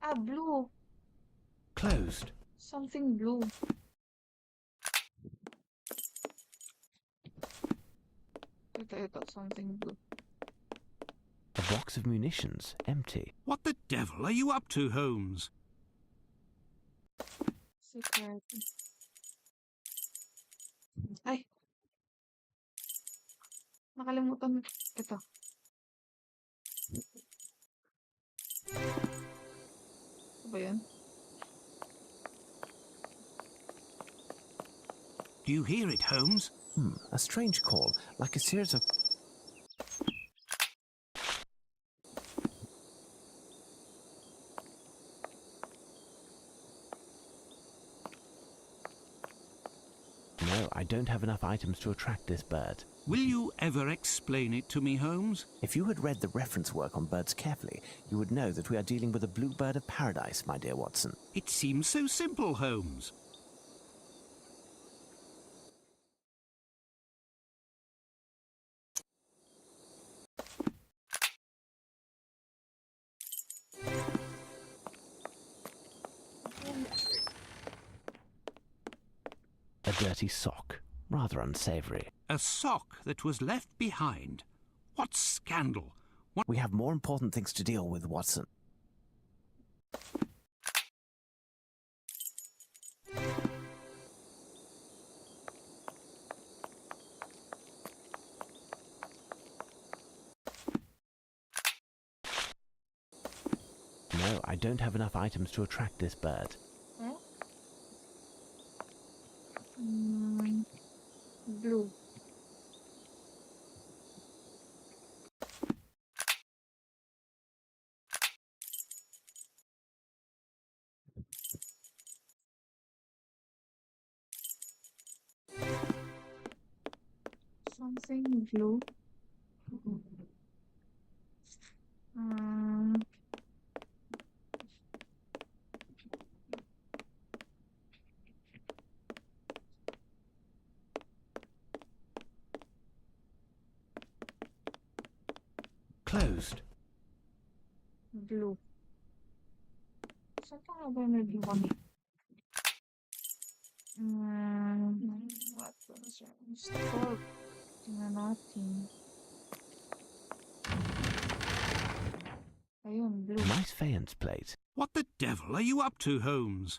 Ah, blue. Closed. Something blue. Ito, something blue. A box of munitions, empty. What the devil are you up to, Holmes? Secret. Ay! Nakalimutan. Ito. Ano ba yun? Do you hear it, Holmes? A strange call, like a series of... No, I don't have enough items to attract this bird. Will you ever explain it to me, Holmes? If you had read the reference work on birds carefully, you would know that we are dealing with a blue bird of paradise, my dear Watson. It seems so simple, Holmes. A dirty sock. Rather unsavoury. A sock that was left behind. What scandal! What... We have more important things to deal with, Watson. No, I don't have enough items to attract this bird. Huh? Blue. Something blue. Closed. Blue. Saan pa nga ba may blue kami? What was your store? Tingnan natin. Ayun, blue. Nice faience plate. What the devil are you up to, Holmes?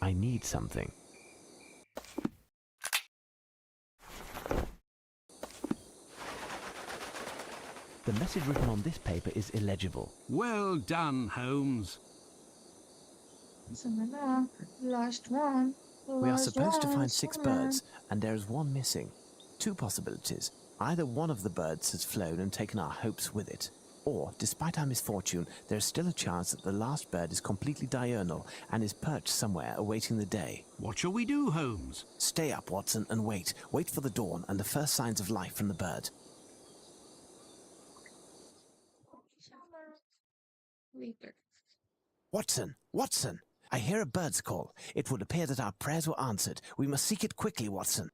I need something. The message written on this paper is illegible. Well done, Holmes. Isa na lang. Last one. We are Last supposed to one. find 6 Come birds, and there is one missing. 2 possibilities. Either one of the birds has flown and taken our hopes with it, or, despite our misfortune, there is still a chance that the last bird is completely diurnal and is perched somewhere awaiting the day. What shall we do, Holmes? Stay up, Watson, and wait. Wait for the dawn and the first signs of life from the bird. later. Watson! Watson! I hear a bird's call. It would appear that our prayers were answered. We must seek it quickly, Watson.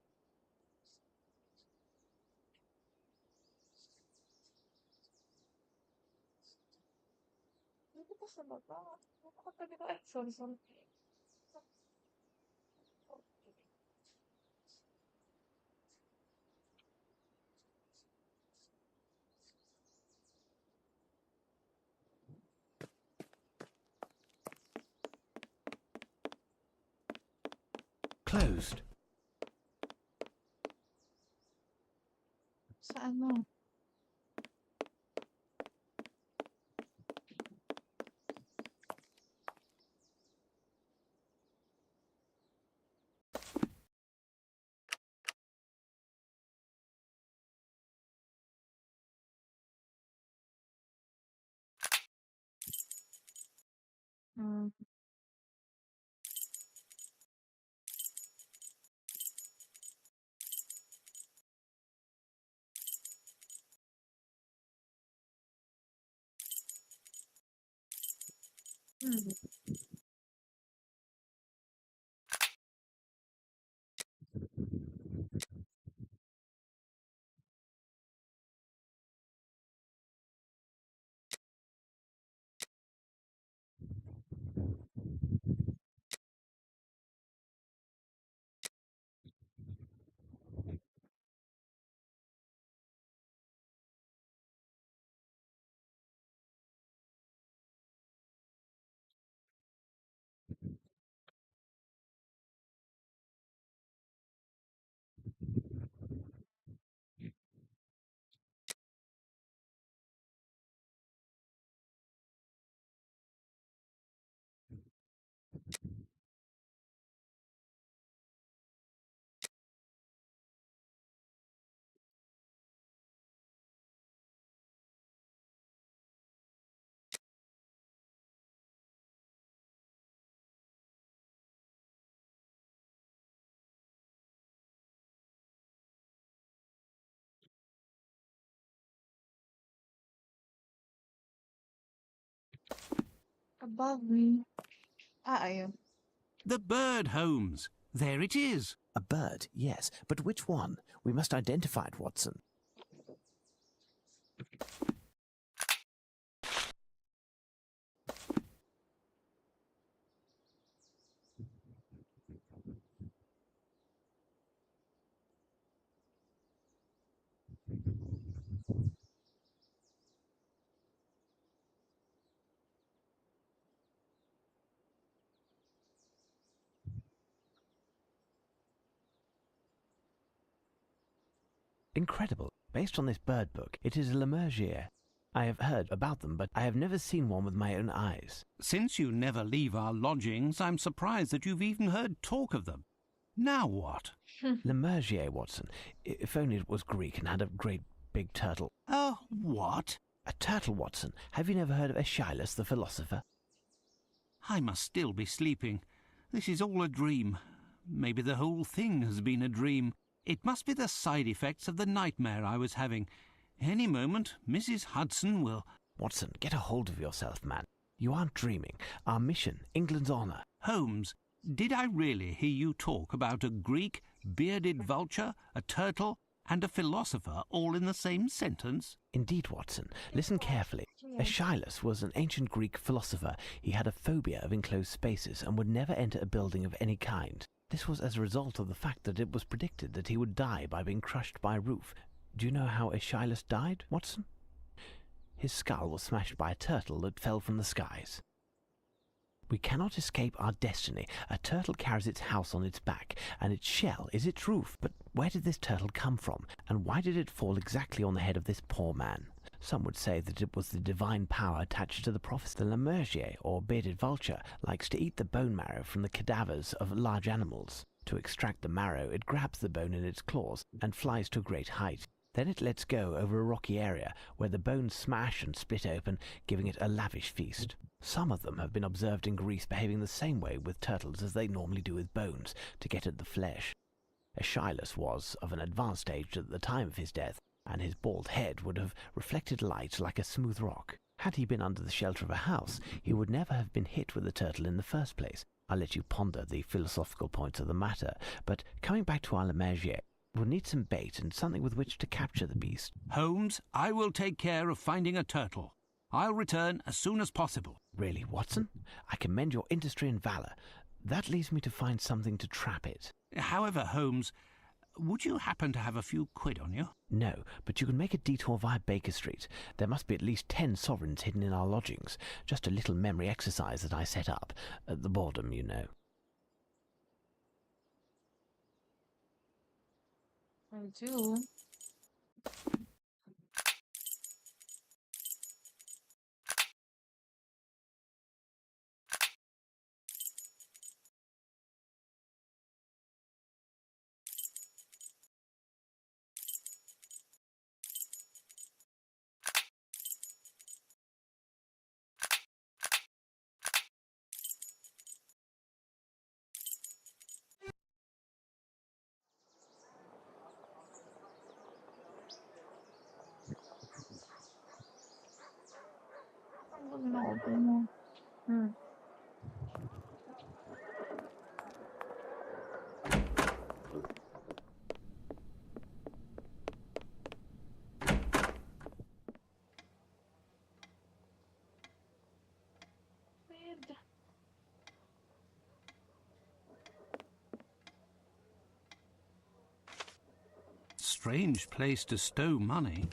Dito pa sa baba. Nakakatabi na. Sorry, sorry. Closed. Saan mo? Hmm. Hmm. Above me. Ayun. The bird, Holmes. There it is. A bird, yes, but which one? We must identify it, Watson. Incredible. Based on this bird book, it is a Lemergier. I have heard about them, but I have never seen one with my own eyes. Since you never leave our lodgings, I'm surprised that you've even heard talk of them. Now what? Lemergier, Watson. If only it was Greek and had a great big turtle. What? A turtle, Watson. Have you never heard of Aeschylus the philosopher? I must still be sleeping. This is all a dream. Maybe the whole thing has been a dream. It must be the side effects of the nightmare I was having. Any moment, Mrs. Hudson will... Watson, get a hold of yourself, man. You aren't dreaming. Our mission, England's honour. Holmes, did I really hear you talk about a Greek, bearded vulture, a turtle, and a philosopher all in the same sentence? Indeed, Watson. Listen carefully. Aeschylus was an ancient Greek philosopher. He had a phobia of enclosed spaces and would never enter a building of any kind. This was as a result of the fact that it was predicted that he would die by being crushed by a roof. Do you know how Aeschylus died, Watson? His skull was smashed by a turtle that fell from the skies. We cannot escape our destiny. A turtle carries its house on its back, and its shell is its roof. But where did this turtle come from, and why did it fall exactly on the head of this poor man? Some would say that it was the divine power attached to the prophecy. The Lemurgier, or bearded vulture, likes to eat the bone marrow from the cadavers of large animals. To extract the marrow, it grabs the bone in its claws and flies to a great height. Then it lets go over a rocky area where the bones smash and split open, giving it a lavish feast. Some of them have been observed in Greece behaving the same way with turtles as they normally do with bones, to get at the flesh. Aeschylus was of an advanced age at the time of his death, and his bald head would have reflected light like a smooth rock. Had he been under the shelter of a house, he would never have been hit with a turtle in the first place. I'll let you ponder the philosophical points of the matter, but coming back to our Lemurgier, we'll need some bait and something with which to capture the beast. Holmes, I will take care of finding a turtle. I'll return as soon as possible. Really, Watson? I commend your industry and valour. That leaves me to find something to trap it. However, Holmes, would you happen to have a few quid on you? No, but you can make a detour via Baker Street. There must be at least 10 sovereigns hidden in our lodgings. Just a little memory exercise that I set up. At the boredom, you know. I do. Ang na-open mo. Weird. Strange place to stow money.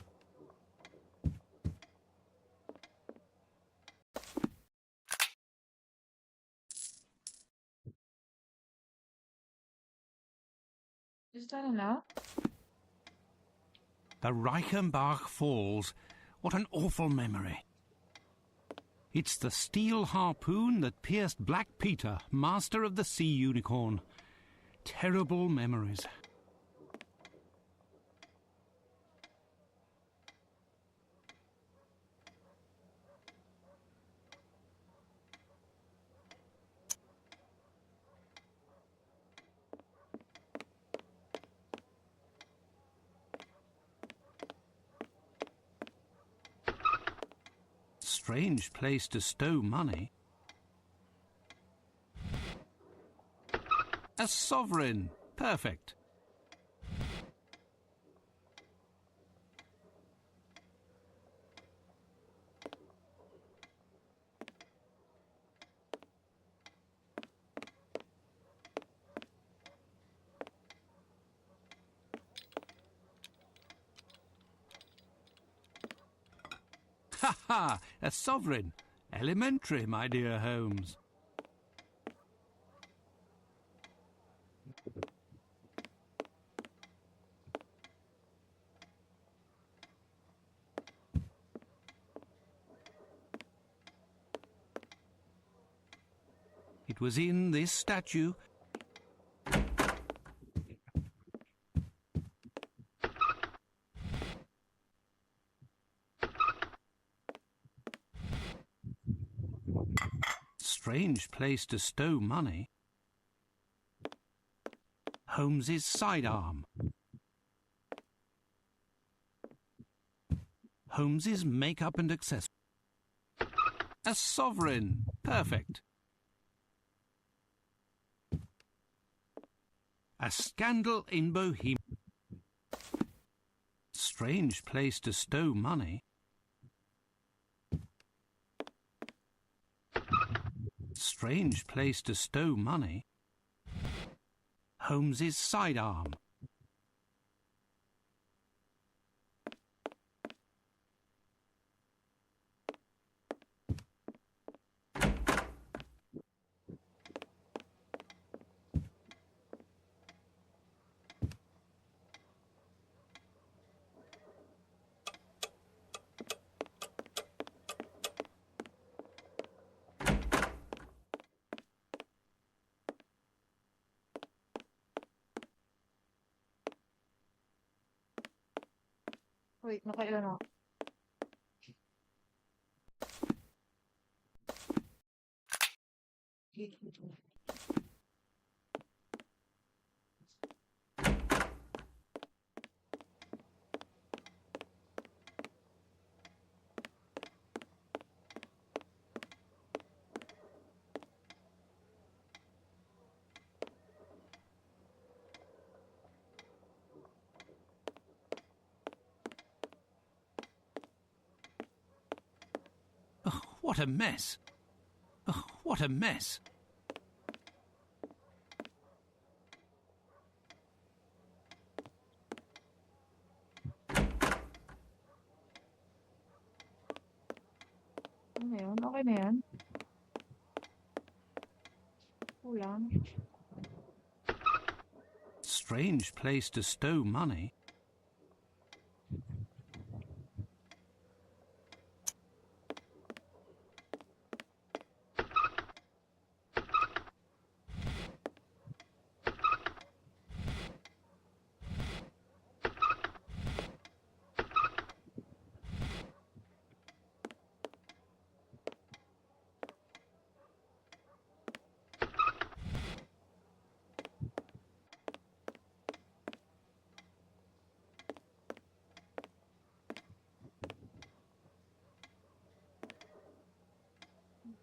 Is that enough? The Reichenbach Falls. What an awful memory. It's the steel harpoon that pierced Black Peter, master of the sea unicorn. Terrible memories. Strange place to stow money. A sovereign. Perfect. Ha ha! A sovereign. Elementary, my dear Holmes. It was in this statue. Strange place to stow money. Holmes's sidearm. Holmes's makeup and accessories. A sovereign. Perfect. A scandal in Bohemia. Strange place to stow money. Strange place to stow money. Holmes's sidearm. Wait, nakailan ako. Oh, what a mess. Oh, what a mess. Ano yun? Okay na yan? Kulang. Strange place to stow money.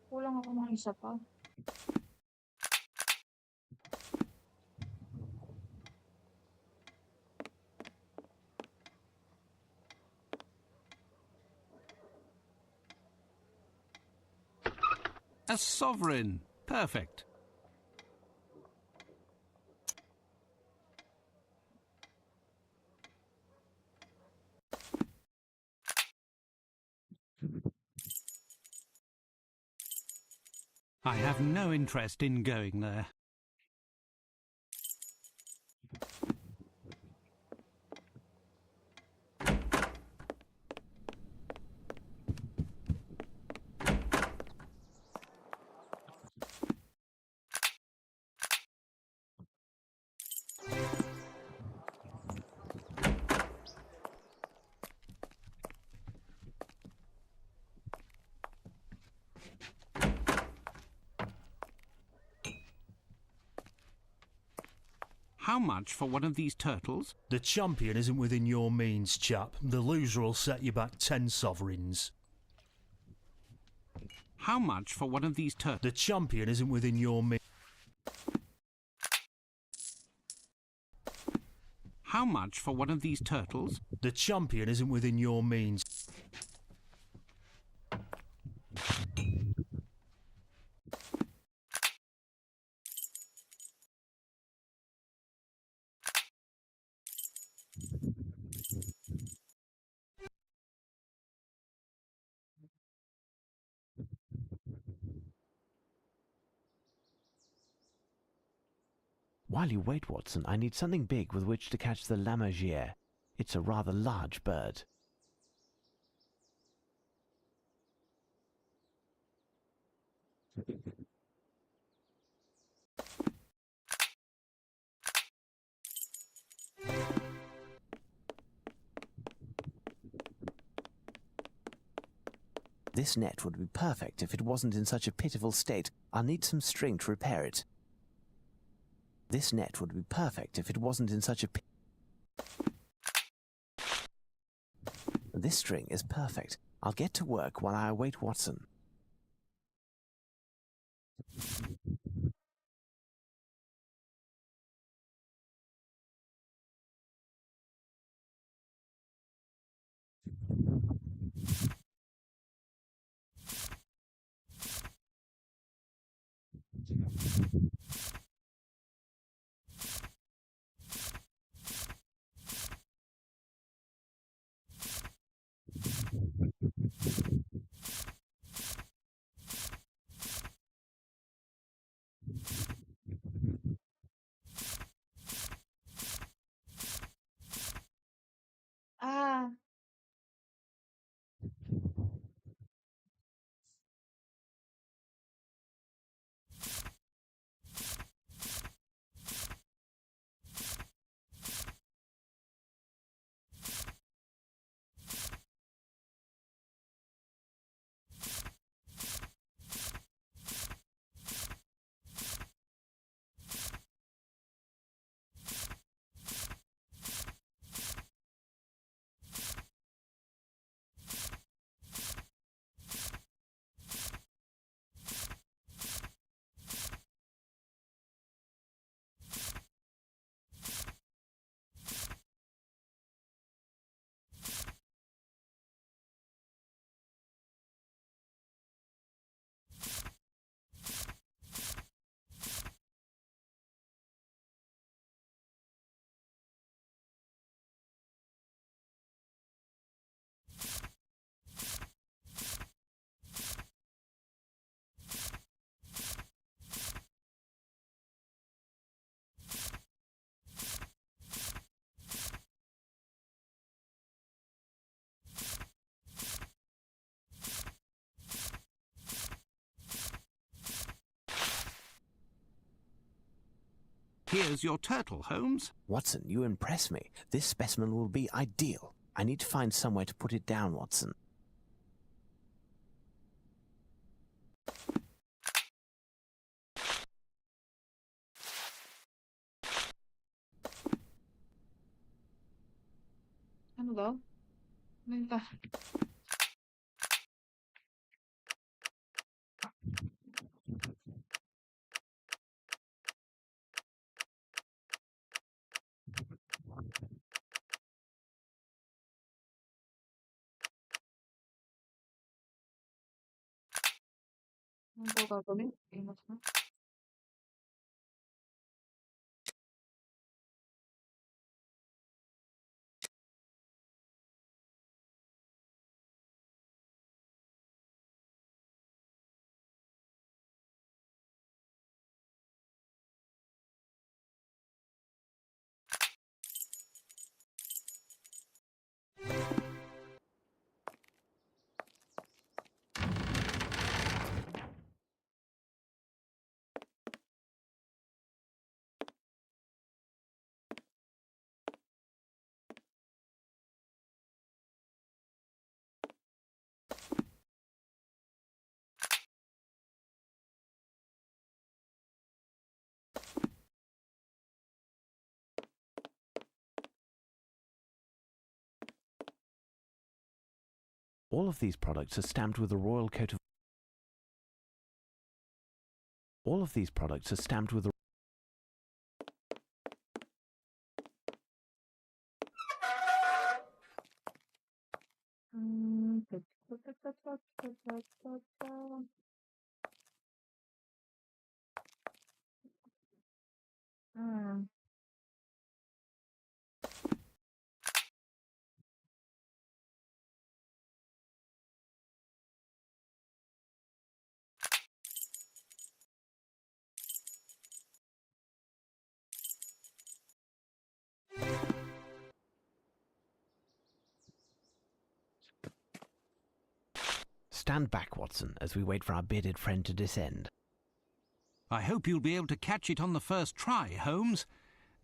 Kulang ako ng isa pa. A sovereign. Perfect. I have no interest in going there. How much for one of these turtles? The champion isn't within your means, chap. The loser will set you back 10 sovereigns. How much for one of these turtles? The champion isn't within your means. How much for one of these turtles? The champion isn't within your means. While you wait, Watson, I need something big with which to catch the lammergeier. It's a rather large bird. This net would be perfect if it wasn't in such a pitiful state. I'll need some string to repair it. This net would be perfect if it wasn't in such a This string is perfect. I'll get to work while I await Watson. Ah, Here's your turtle, Holmes. Watson, you impress me. This specimen will be ideal. I need to find somewhere to put it down, Watson. Ano daw? Minta. Ano po gagawin? Ingat na. All of these products are stamped with a royal coat of... All of these products are stamped with a... Hmm. Stand back, Watson, as we wait for our bearded friend to descend. I hope you'll be able to catch it on the first try, Holmes.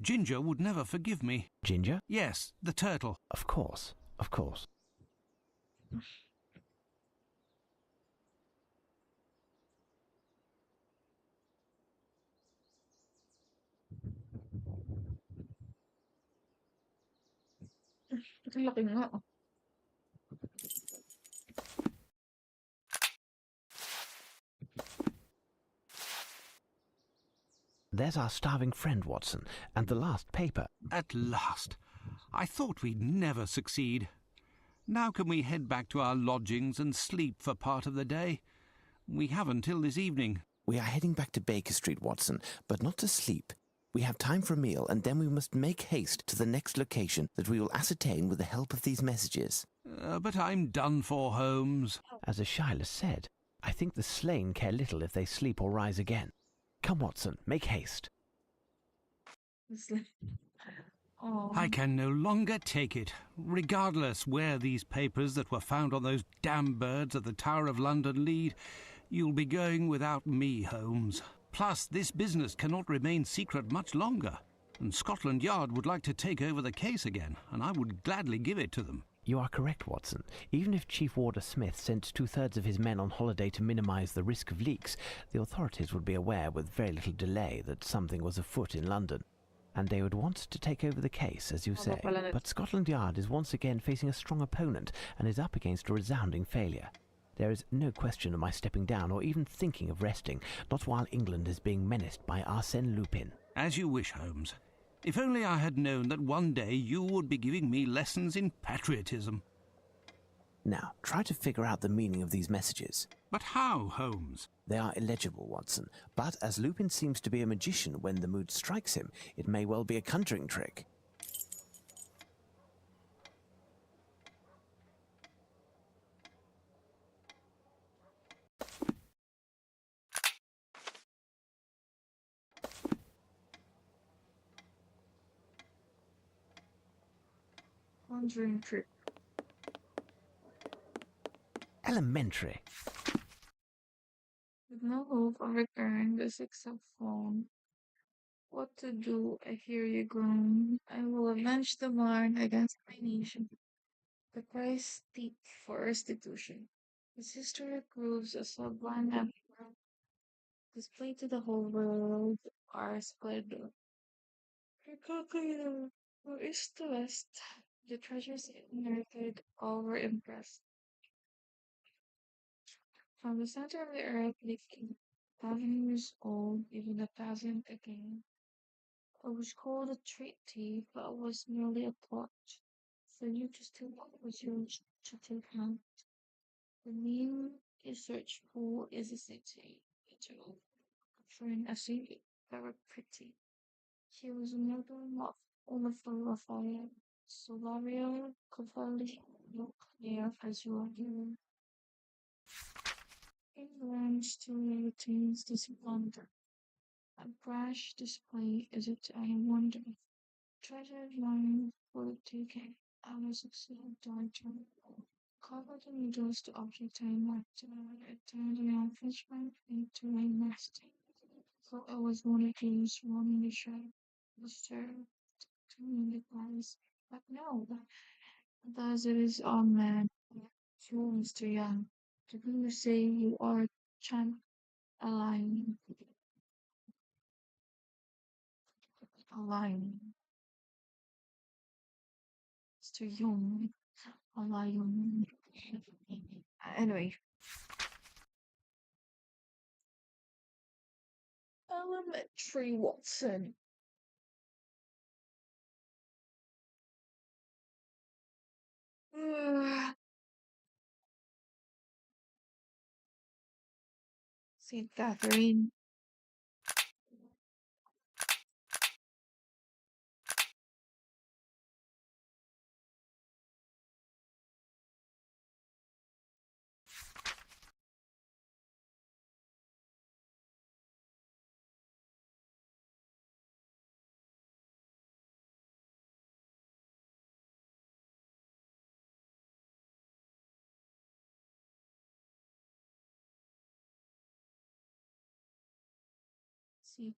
Ginger would never forgive me. Ginger? Yes, the turtle. Of course, of course. Ang laki nga. There's our starving friend, Watson, and the last paper. At last. I thought we'd never succeed. Now can we head back to our lodgings and sleep for part of the day? We have until this evening. We are heading back to Baker Street, Watson, but not to sleep. We have time for a meal, and then we must make haste to the next location that we will ascertain with the help of these messages. But I'm done for, Holmes. As Ashyla said, I think the slain care little if they sleep or rise again. Come, Watson, make haste. It's like... Oh. I can no longer take it, regardless where these papers that were found on those damn birds at the Tower of London lead. You'll be going without me, Holmes. Plus, this business cannot remain secret much longer, and Scotland Yard would like to take over the case again, and I would gladly give it to them. You are correct, Watson. Even if Chief Warder Smith sent 2/3 of his men on holiday to minimize the risk of leaks, the authorities would be aware with very little delay that something was afoot in London, and they would want to take over the case, as you say. But Scotland Yard is once again facing a strong opponent and is up against a resounding failure. There is no question of my stepping down or even thinking of resting, not while England is being menaced by Arsène Lupin. As you wish, Holmes. If only I had known that one day you would be giving me lessons in patriotism. Now, try to figure out the meaning of these messages. But how, Holmes? They are illegible, Watson, but as Lupin seems to be a magician when the mood strikes him, it may well be a conjuring trick. Conjuring trick. Elementary. With no hope of recurring the saxophone What to do? I hear you groan. I will avenge the Marn against my nation. The price steep for restitution. Its historic proves a sublime emperor displayed to the whole world our splendor. Her calculator from east to west, the treasures it inherited, all were impressed. From the center of the earth they came, 1,000 years old, even 1,000 again. It was called a treaty, but it was merely a plot. For you to steal what was yours to take note. The name you search for is a city, Italy, offering a city very pretty. She was a model of Olafur Raphael, Solario Cavalli, look near as you are here. England still retains this wonder. A brash display is it any wonder? Treasured mine for the taking, I was succeeded daughter. Cover the needles to obtain nectar, it turned the young Frenchman into a master. So I was one of those running the show, disturbed, turning the glass. But no, thus it is all man. You, Mr. Young, to whom you say you are champ a lion, a lion, Mr. Young, a lion. Anyway, elementary Watson. St. Catherine. City.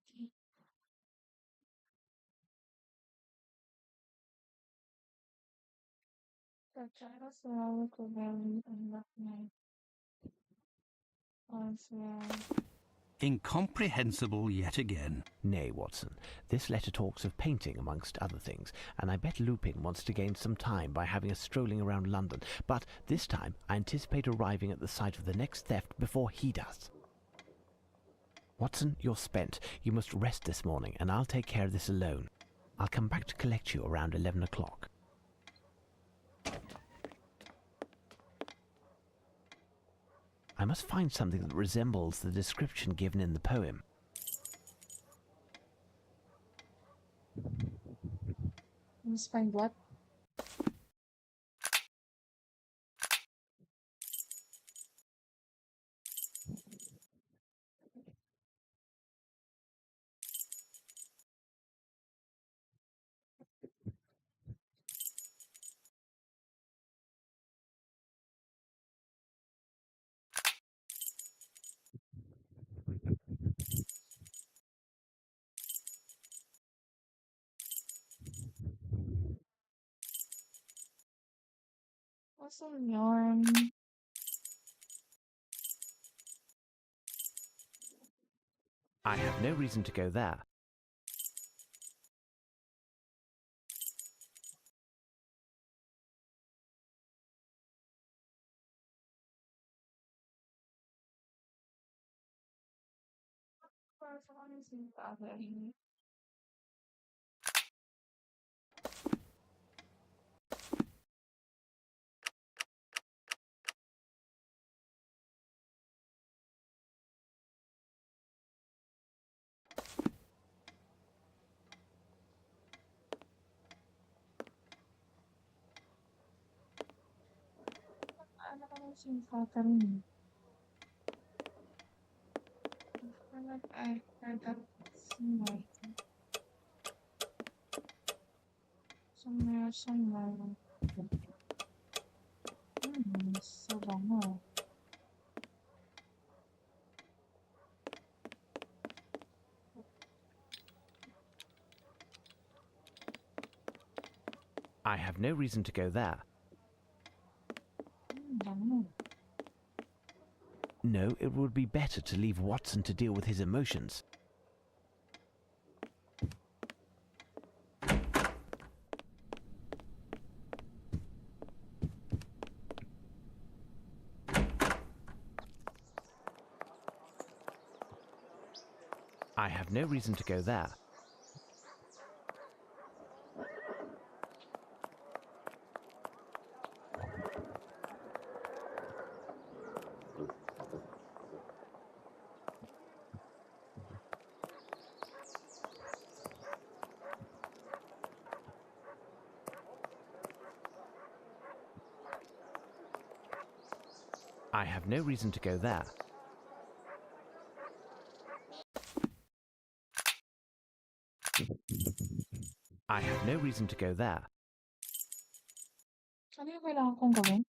The child surrounded the valley and left night. Was Incomprehensible yet again. Nay, Watson, this letter talks of painting amongst other things, and I bet Lupin wants to gain some time by having us strolling around London, but this time I anticipate arriving at the site of the next theft before he does. Watson, you're spent. You must rest this morning, and I'll take care of this alone. I'll come back to collect you around 11 o'clock. I must find something that resembles the description given in the poem. must find what? What's some yarn? I have no reason to go there. Ano ka nang Catherine? I heard that somewhere. Somewhere. So bango. I have no reason to go there. No, it would be better to leave Watson to deal with his emotions. I have no reason to go there. I have no reason to go there. I have no reason to go there. Ano yung kailangan kong gawin?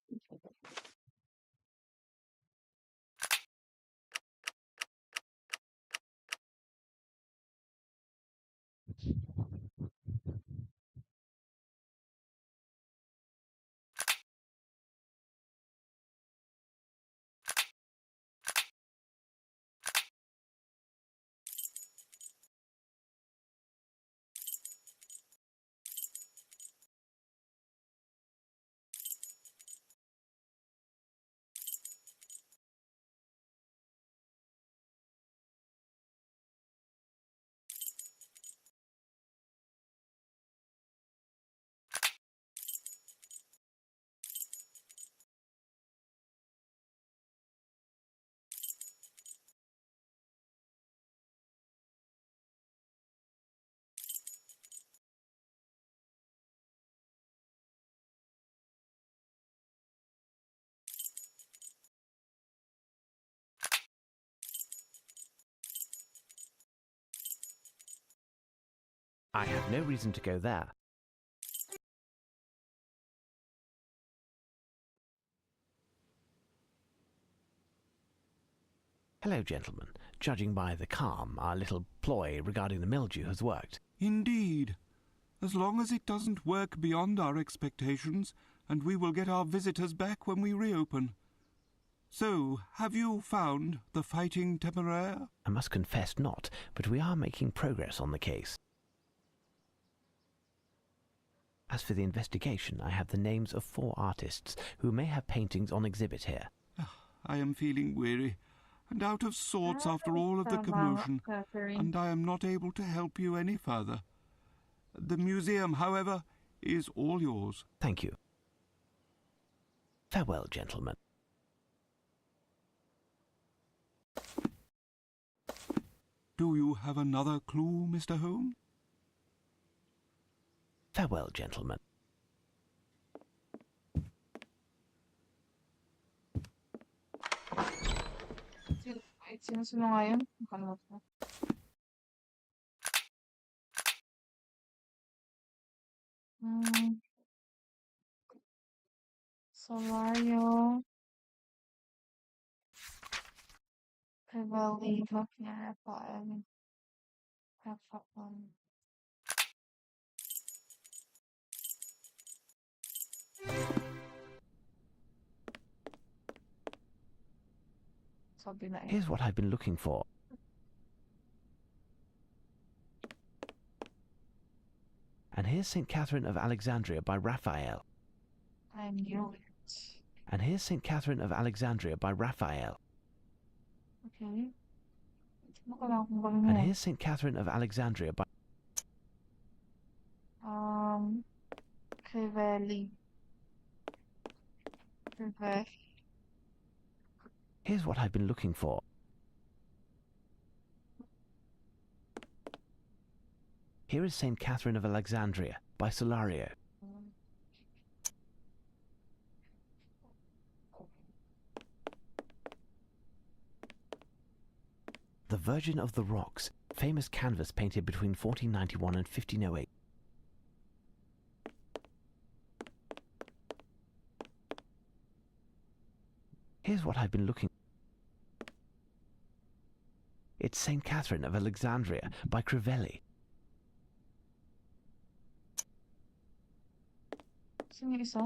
I have no reason to go there. Hello, gentlemen. Judging by the calm, our little ploy regarding the mildew has worked. Indeed. As long as it doesn't work beyond our expectations, and we will get our visitors back when we reopen. So, have you found the Fighting Temeraire? I must confess not, but we are making progress on the case. As for the investigation, I have the names of 4 artists who may have paintings on exhibit here. I am feeling weary and out of sorts after all of the commotion, and I am not able to help you any further. The museum, however, is all yours. Thank you. Farewell, gentlemen. Do you have another clue, Mr. Holmes? Farewell, gentlemen. Sino nga yun? Nakalimutan ko. Solario. Cavalli. Looking at that. Have fun. Here's what I've been looking for. And here's St. Catherine of Alexandria by Raphael. I knew it. And here's St. Catherine of Alexandria by Raphael. Okay. Ano And here's St. Catherine of Alexandria by... Crivelli. Here's what I've been looking for. Here is St. Catherine of Alexandria by Solario. The Virgin of the Rocks, famous canvas painted between 1491 and 1508. Here's what I've been looking for. It's St. Catherine of Alexandria by Crivelli. Saan yung isa?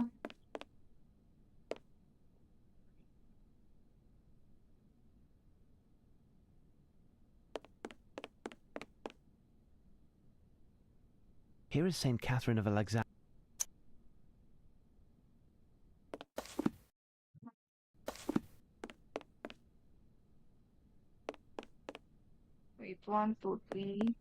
Here is St. Catherine of Alexandria. Wait, 1, 2, 3.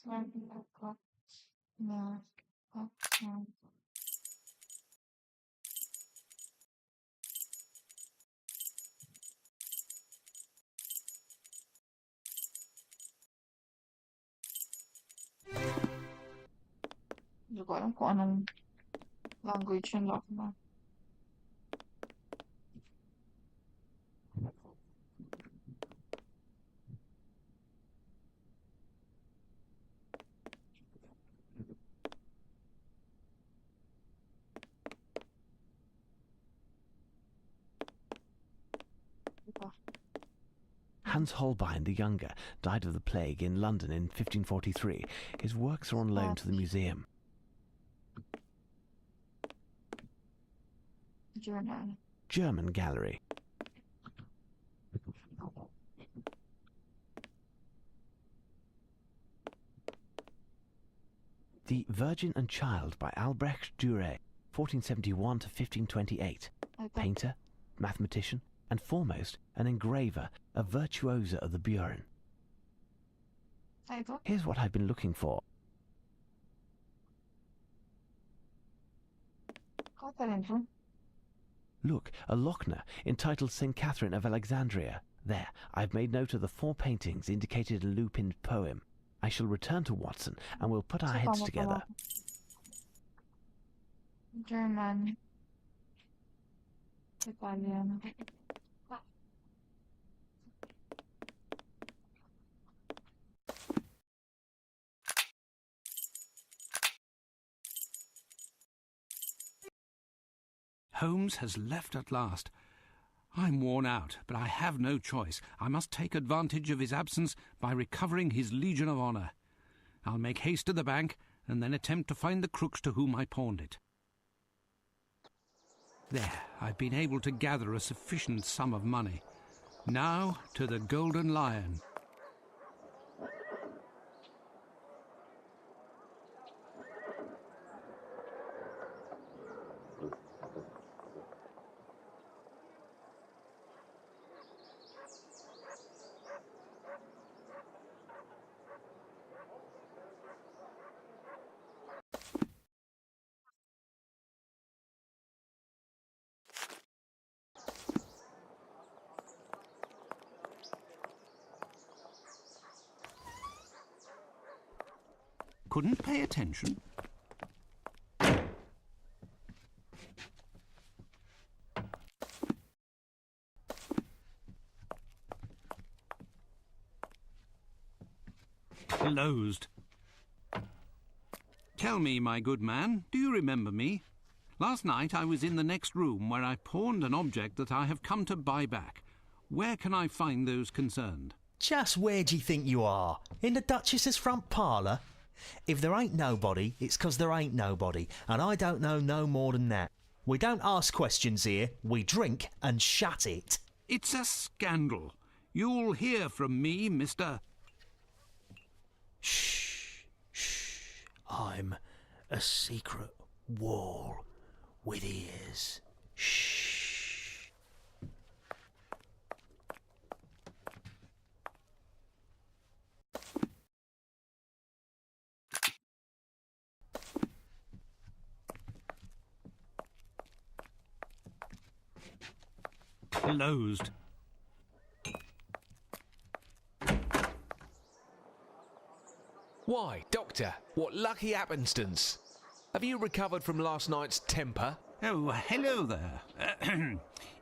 Saan ako? Na. Okay. Hindi ko alam kung anong language yung lock na. Hans Holbein the Younger died of the plague in London in 1543. His works are on loan to the museum. German. German gallery. The Virgin and Child by Albrecht Dürer, 1471 to 1528. Painter, mathematician, and foremost an engraver, a virtuoso of the Buren. Here's what I've been looking for. Look, a Lochner entitled St. Catherine of Alexandria. There, I've made note of the 4 paintings indicated in Lupin's poem. I shall return to Watson and we'll put our heads together. German. Italian. Holmes has left at last. I'm worn out, but I have no choice. I must take advantage of his absence by recovering his Legion of Honour. I'll make haste to the bank and then attempt to find the crooks to whom I pawned it. There, I've been able to gather a sufficient sum of money. Now to the Golden Lion. Couldn't pay attention. Closed. Tell me, my good man, do you remember me? Last night I was in the next room where I pawned an object that I have come to buy back. Where can I find those concerned? Just where do you think you are? In the Duchess's front parlour? If there ain't nobody, it's 'cause there ain't nobody, and I don't know no more than that. We don't ask questions here, we drink and shut it. It's a scandal. You'll hear from me, Mr. Shh, shh. I'm a secret wall with ears. Shh. Closed. Why, Doctor, what lucky happenstance. Have you recovered from last night's temper? Oh, hello there.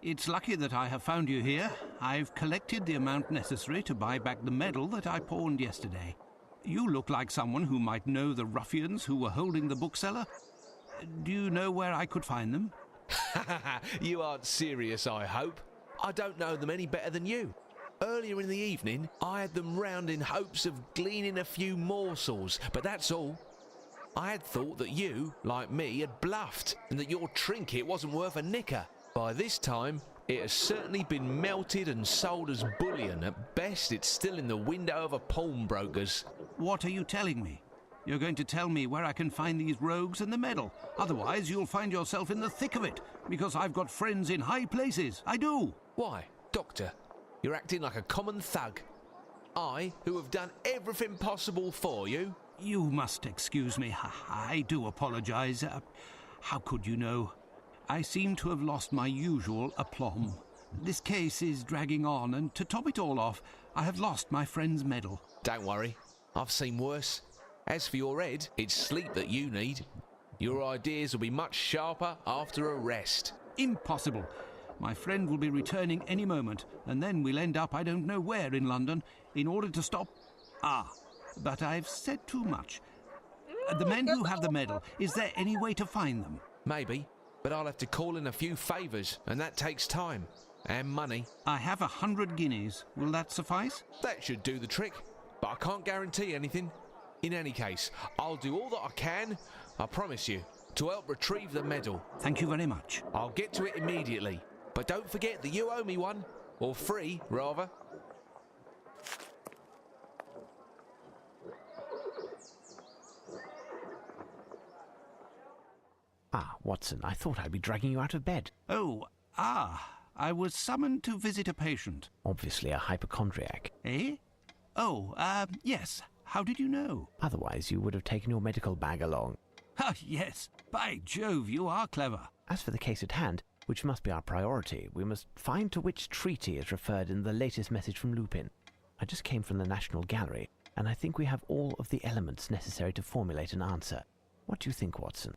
It's lucky that I have found you here. I've collected the amount necessary to buy back the medal that I pawned yesterday. You look like someone who might know the ruffians who were holding the bookseller. Do you know where I could find them? You aren't serious, I hope. I don't know them any better than you. Earlier in the evening, I had them round in hopes of gleaning a few morsels, but that's all. I had thought that you, like me, had bluffed, and that your trinket wasn't worth a nicker. By this time, it has certainly been melted and sold as bullion. At best, it's still in the window of a pawnbroker's. What are you telling me? You're going to tell me where I can find these rogues and the medal. Otherwise, you'll find yourself in the thick of it, because I've got friends in high places. I do. Why, Doctor, you're acting like a common thug. I, who have done everything possible for you. You must excuse me. I do apologise. How could you know? I seem to have lost my usual aplomb. This case is dragging on, and to top it all off, I have lost my friend's medal. Don't worry, I've seen worse. As for your head, it's sleep that you need. Your ideas will be much sharper after a rest. Impossible. My friend will be returning any moment, and then we'll end up I don't know where in London in order to stop... but I've said too much. The men who have the medal, is there any way to find them? Maybe, but I'll have to call in a few favours, and that takes time. And money. I have 100 guineas. Will that suffice? That should do the trick, but I can't guarantee anything. In any case, I'll do all that I can, I promise you, to help retrieve the medal. Thank you very much. I'll get to it immediately, but don't forget that you owe me one. Or 3, rather. Watson, I thought I'd be dragging you out of bed. I was summoned to visit a patient. Obviously a hypochondriac. Eh? Yes. How did you know? Otherwise, you would have taken your medical bag along. Yes. By Jove, you are clever. As for the case at hand, which must be our priority, we must find to which treaty is referred in the latest message from Lupin. I just came from the National Gallery, and I think we have all of the elements necessary to formulate an answer. What do you think, Watson?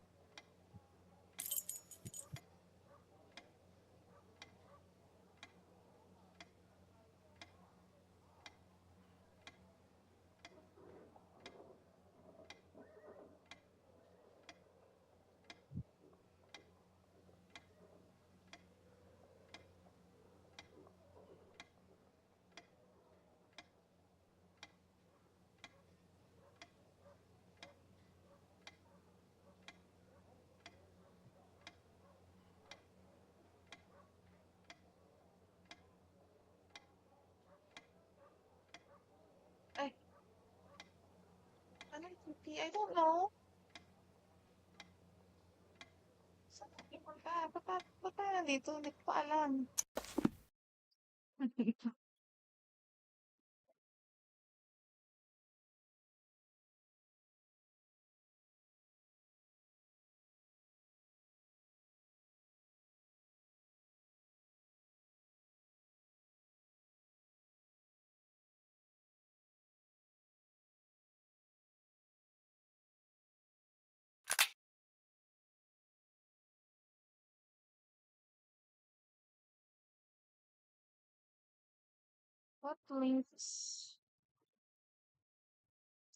I don't know. Saan pupunta? Ba't tayo nandito? Hindi ko pa alam. What links?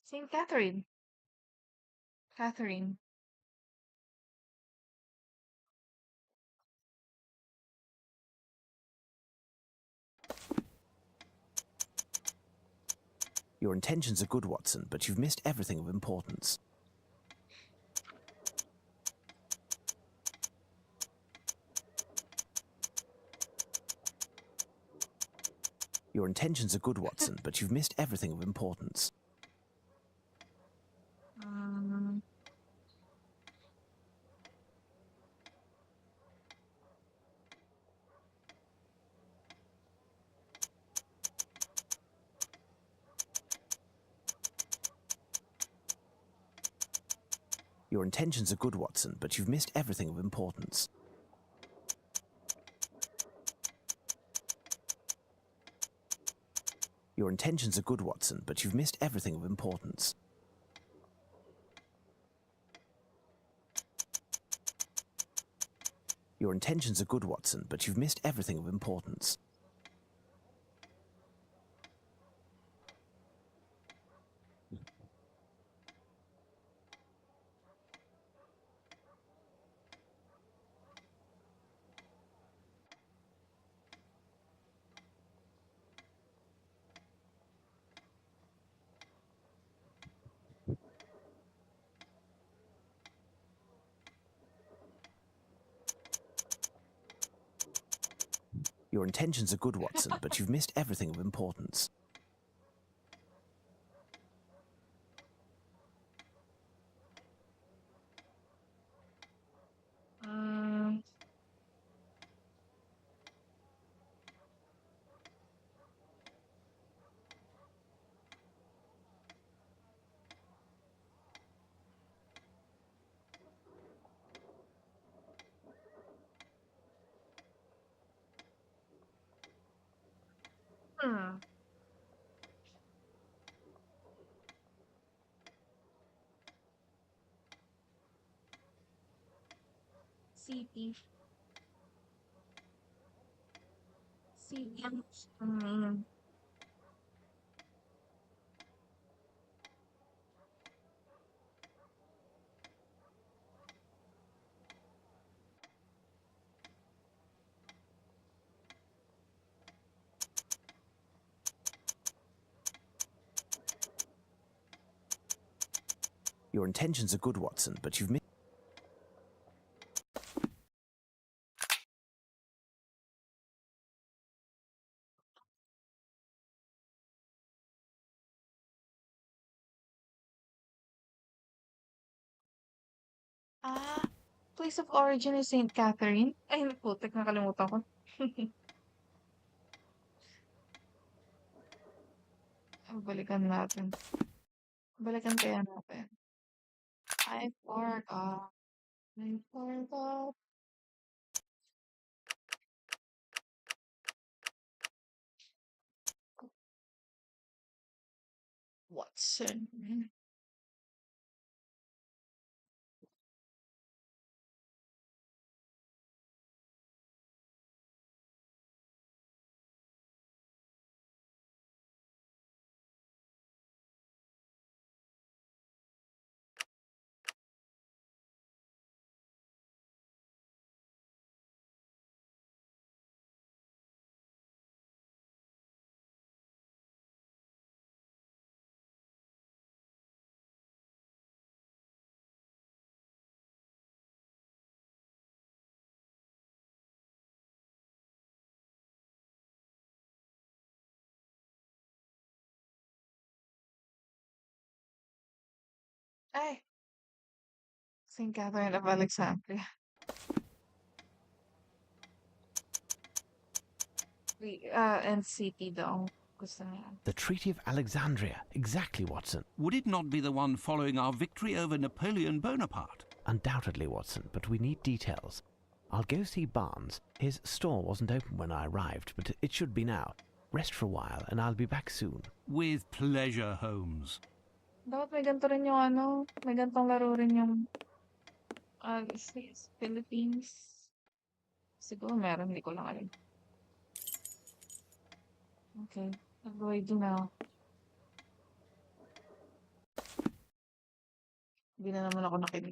St. Catherine. Catherine. Your intentions are good, Watson, but you've missed everything of importance. Your intentions are good, Watson, but you've missed everything of importance. Your intentions are good, Watson, but you've missed everything of importance. Your intentions are good, Watson, but you've missed everything of importance. Your intentions are good, Watson, but you've missed everything of importance. Your intentions are good, Watson, but you've missed everything of importance. Hmm. City. City. Hmm. Your intentions are good, Watson, but you've missed... Ah, place of origin is Saint Catherine. Ay, putik, nakalimutan ko. Balikan natin. Balikan kaya natin. I forgot. I forgot. Watson. Ay, Saint Catherine of Alexandria. And city daw. Gusto niya. The Treaty of Alexandria. Exactly, Watson. Would it not be the one following our victory over Napoleon Bonaparte? Undoubtedly, Watson, but we need details. I'll go see Barnes. His store wasn't open when I arrived, but it should be now. Rest for a while, and I'll be back soon. With pleasure, Holmes. Dapat may ganito rin yung ano, may gantong laro rin yung Philippines. Siguro meron, hindi ko lang alam. Okay, what do I do now? Hindi na naman ako nakinig.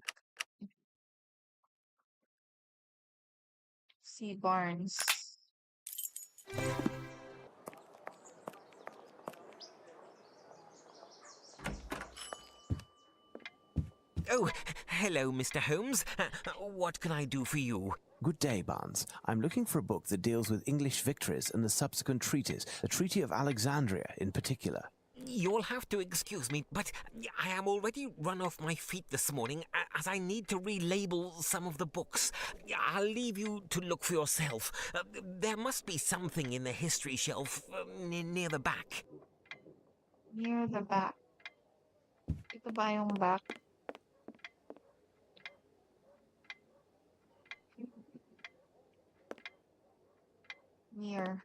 Si Barnes. Oh, hello, Mr. Holmes. What can I do for you? Good day, Barnes. I'm looking for a book that deals with English victories and the subsequent treaties, the Treaty of Alexandria in particular. You'll have to excuse me, but I am already run off my feet this morning as I need to relabel some of the books. I'll leave you to look for yourself. There must be something in the history shelf near the back. Near the back. Ito ba yung back? Near.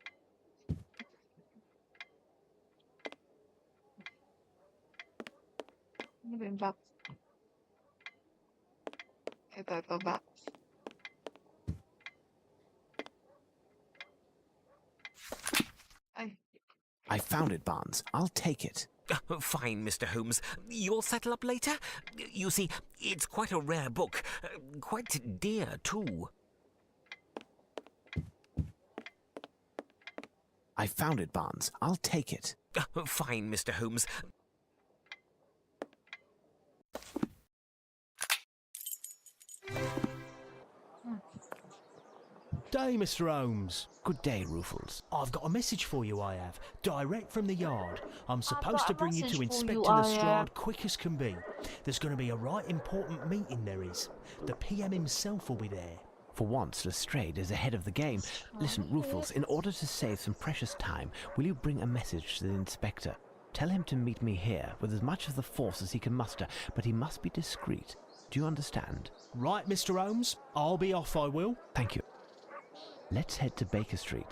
Ano ba yung back? Ito back. Ay. I found it, Barnes. I'll take it. Fine, Mr. Holmes. You'll settle up later? You see, it's quite a rare book. Quite dear, too. I found it, Barnes. I'll take it. Fine, Mr. Holmes. day, Mr. Holmes. Good day, Ruffles. I've got a message for you, I have. Direct from the yard. I'm supposed got to a bring you to message for Inspector you, I have. Lestrade quick as can be. There's going to be a right important meeting, there is. The PM himself will be there. For once, Lestrade is ahead of the game. Listen, Ruffles, in order to save some precious time, will you bring a message to the inspector? Tell him to meet me here with as much of the force as he can muster, but he must be discreet. Do you understand? Right, Mr. Holmes. I'll be off, I will. Thank you. Let's head to Baker Street.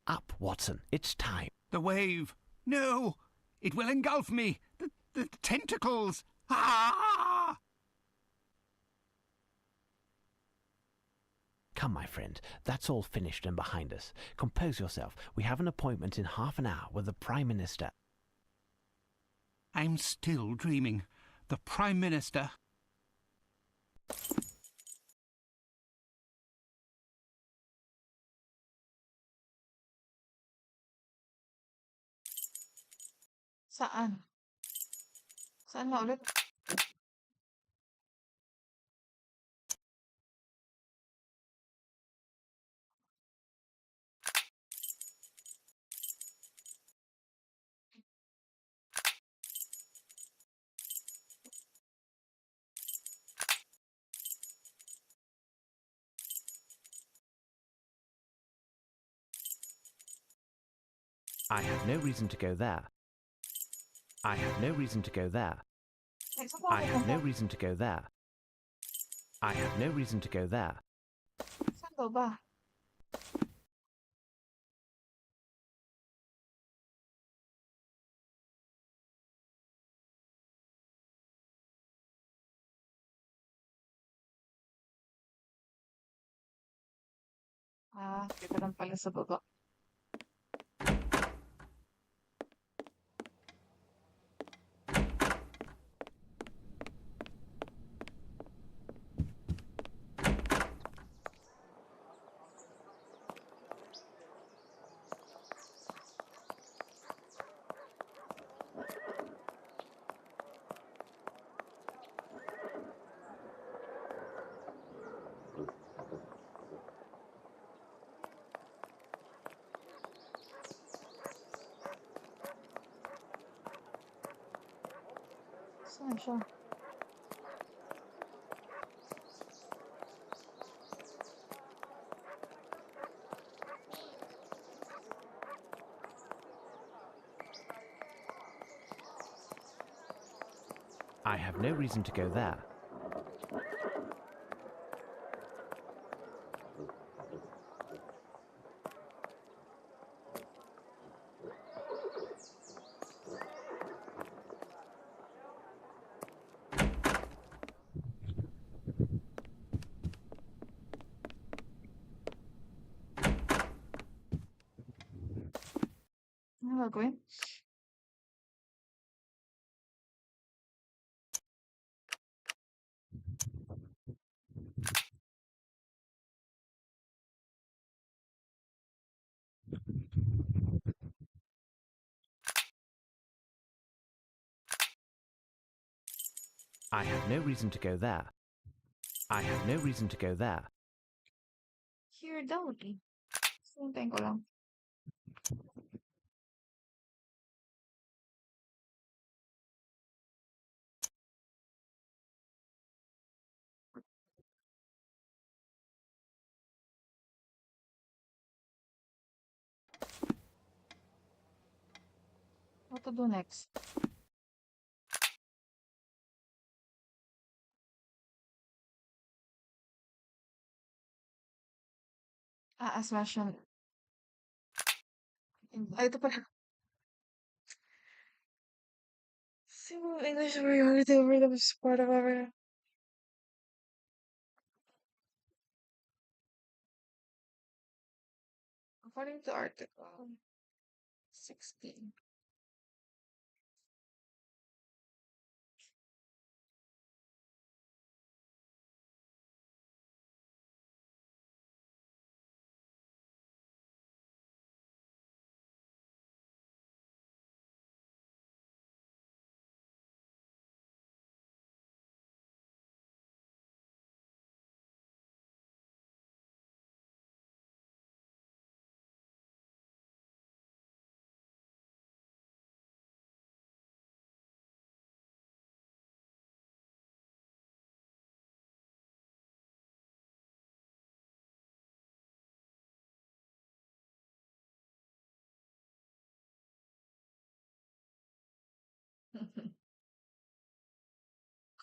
Up, Watson. It's time. The wave! No! It will engulf me! The tentacles! Ah! Come, my friend. That's all finished and behind us. Compose yourself. We have an appointment in half an hour with the Prime Minister. I'm still dreaming. The Prime Minister. Saan? Saan nga ulit? I have no reason to go there. I have no reason to go there. I have no reason to go there. I have no reason to go there. Saan daw ba? Dito lang pala sa baba. Saan siya? I have no reason to go there. Ano gagawin? I have no reason to go there. I have no reason to go there. Here daw eh. Suntayin ko lang. What to do next? Smash yun. Ito pala. Simple English superiority over the part of our... According to Article 16.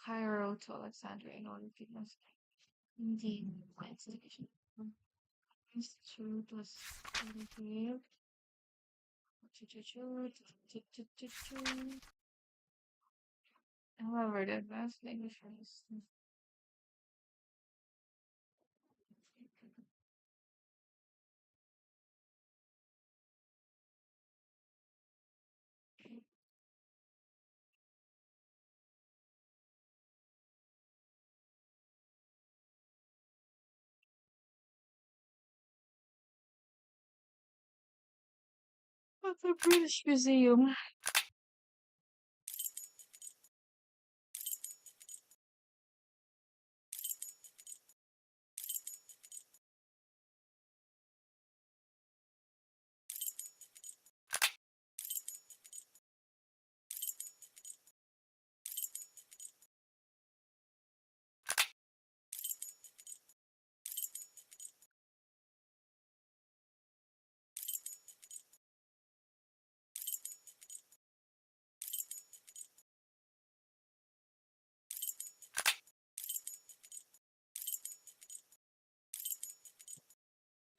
Cairo to Alexandria in order to most indeed my execution. Institute was created. However, the advanced language is at the British Museum.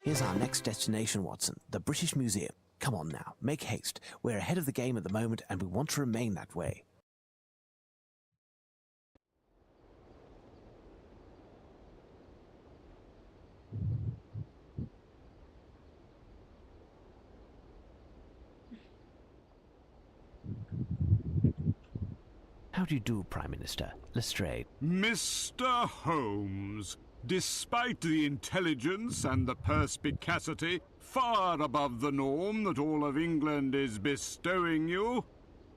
Here's our next destination, Watson, the British Museum. Come on now, make haste. We're ahead of the game at the moment and we want to remain that way. How do you do, Prime Minister? Lestrade. Mr. Holmes, despite the intelligence and the perspicacity far above the norm that all of England is bestowing you,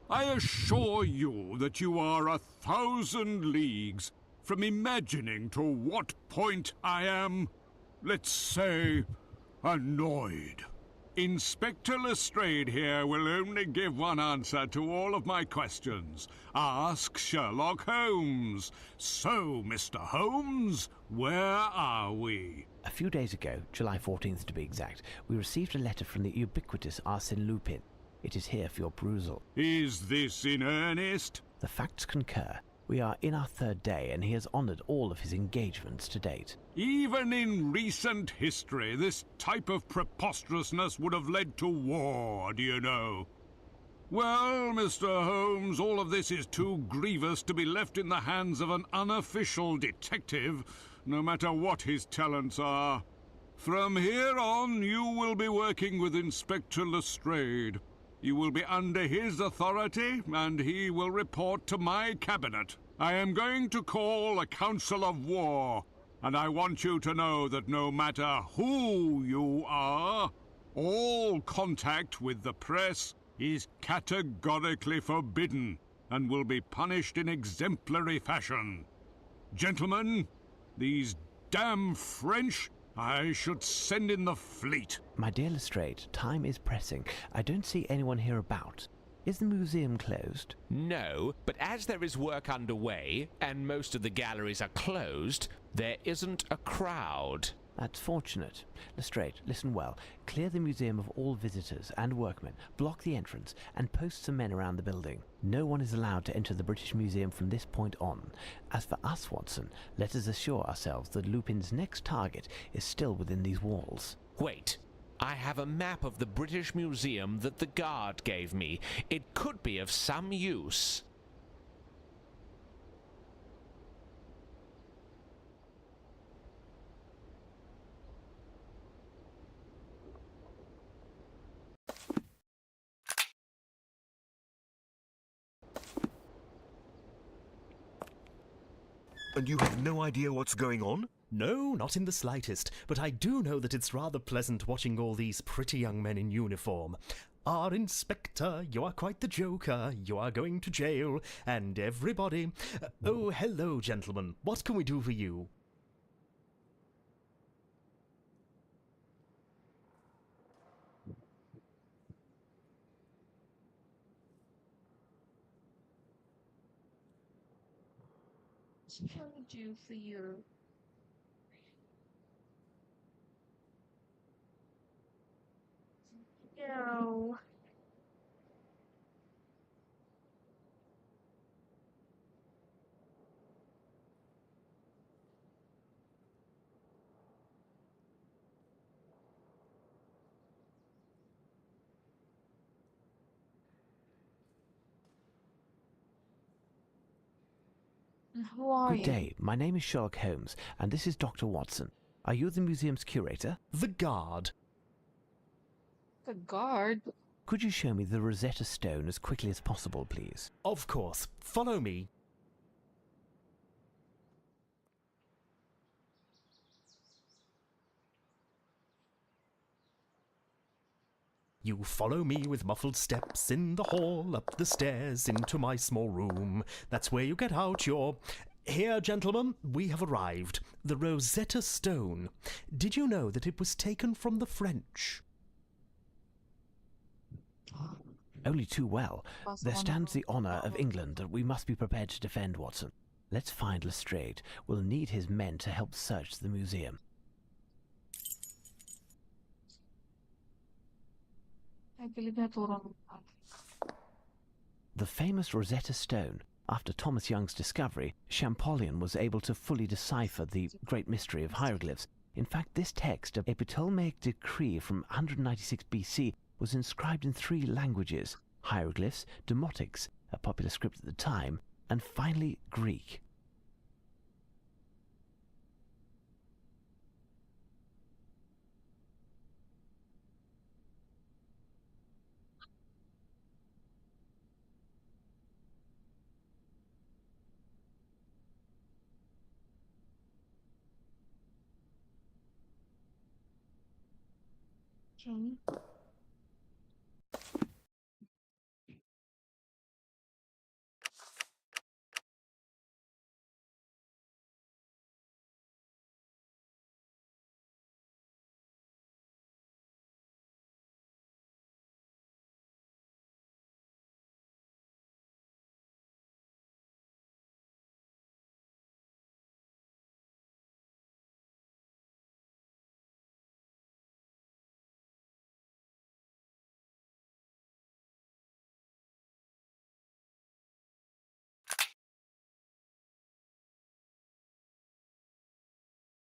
I assure you that you are 1,000 leagues from imagining to what point I am, let's say, annoyed. Inspector Lestrade here will only give one answer to all of my questions. Ask Sherlock Holmes. So, Mr. Holmes, where are we? A few days ago, July 14th to be exact, we received a letter from the ubiquitous Arsène Lupin. It is here for your perusal. Is this in earnest? The facts concur. We are in our third day, and he has honoured all of his engagements to date. Even in recent history, this type of preposterousness would have led to war, do you know? Well, Mr. Holmes, all of this is too grievous to be left in the hands of an unofficial detective, no matter what his talents are. From here on, you will be working with Inspector Lestrade. You will be under his authority, and he will report to my cabinet. I am going to call a council of war, and I want you to know that no matter who you are, all contact with the press is categorically forbidden and will be punished in exemplary fashion. Gentlemen, these damn French, I should send in the fleet. My dear Lestrade, time is pressing. I don't see anyone here about. Is the museum closed? No, but as there is work underway, and most of the galleries are closed, there isn't a crowd. That's fortunate. Lestrade, listen well. Clear the museum of all visitors and workmen, block the entrance, and post some men around the building. No one is allowed to enter the British Museum from this point on. As for us, Watson, let us assure ourselves that Lupin's next target is still within these walls. Wait. I have a map of the British Museum that the guard gave me. It could be of some use. And you have no idea what's going on? No, not in the slightest, but I do know that it's rather pleasant watching all these pretty young men in uniform. Our inspector, you are quite the joker, you are going to jail, and everybody... Oh, hello, gentlemen. What can we do for you? What can we do for you? You know, Who are Good you? day. My name is Sherlock Holmes, and this is Dr. Watson. Are you the museum's curator? The guard. The guard? Could you show me the Rosetta Stone as quickly as possible, please? Of course. Follow me. You follow me with muffled steps in the hall, up the stairs, into my small room. That's where you get out your... Here, gentlemen, we have arrived. The Rosetta Stone. Did you know that it was taken from the French? Only too well. Pass There on. stands the honour of England that we must be prepared to defend, Watson. Let's find Lestrade. We'll need his men to help search the museum. I believe naturo. The famous Rosetta Stone. After Thomas Young's discovery, Champollion was able to fully decipher the great mystery of hieroglyphs. In fact, this text, a Ptolemaic decree from 196 BC, was inscribed in 3 languages: hieroglyphs, demotics, a popular script at the time, and finally Greek. Okay.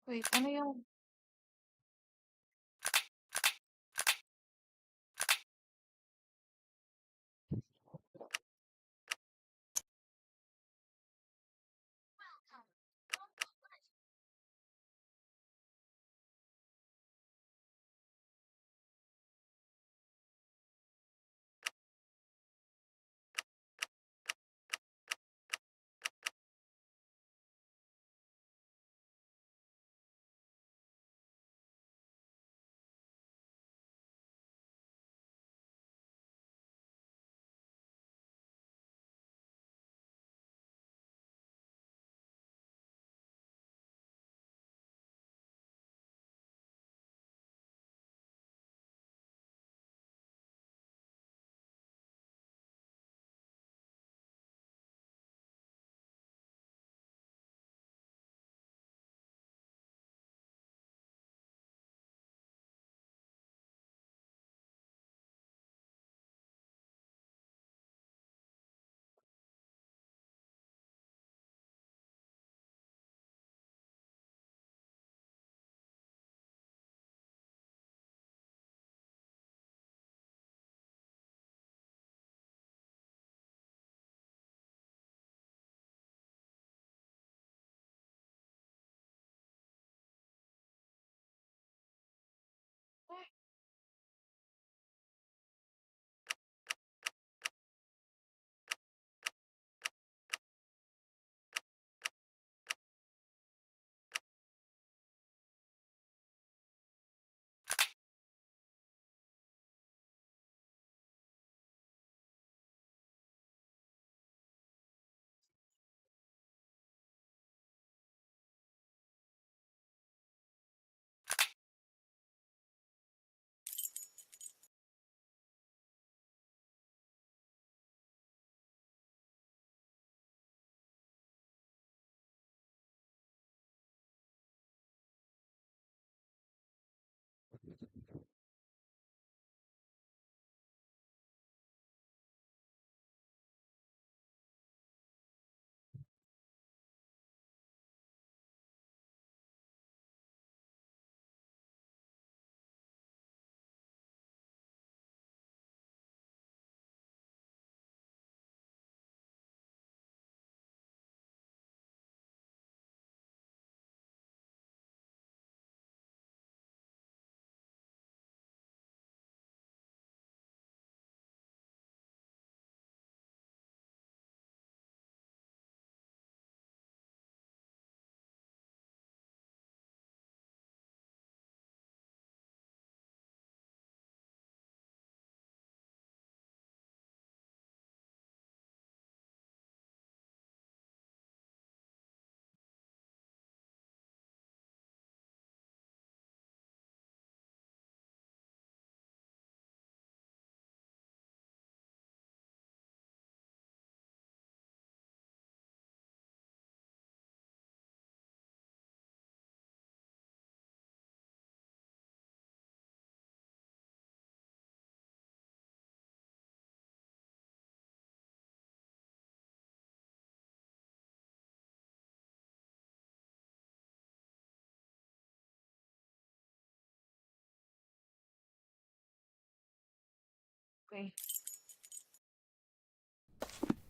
Wait, ano yung... Okay.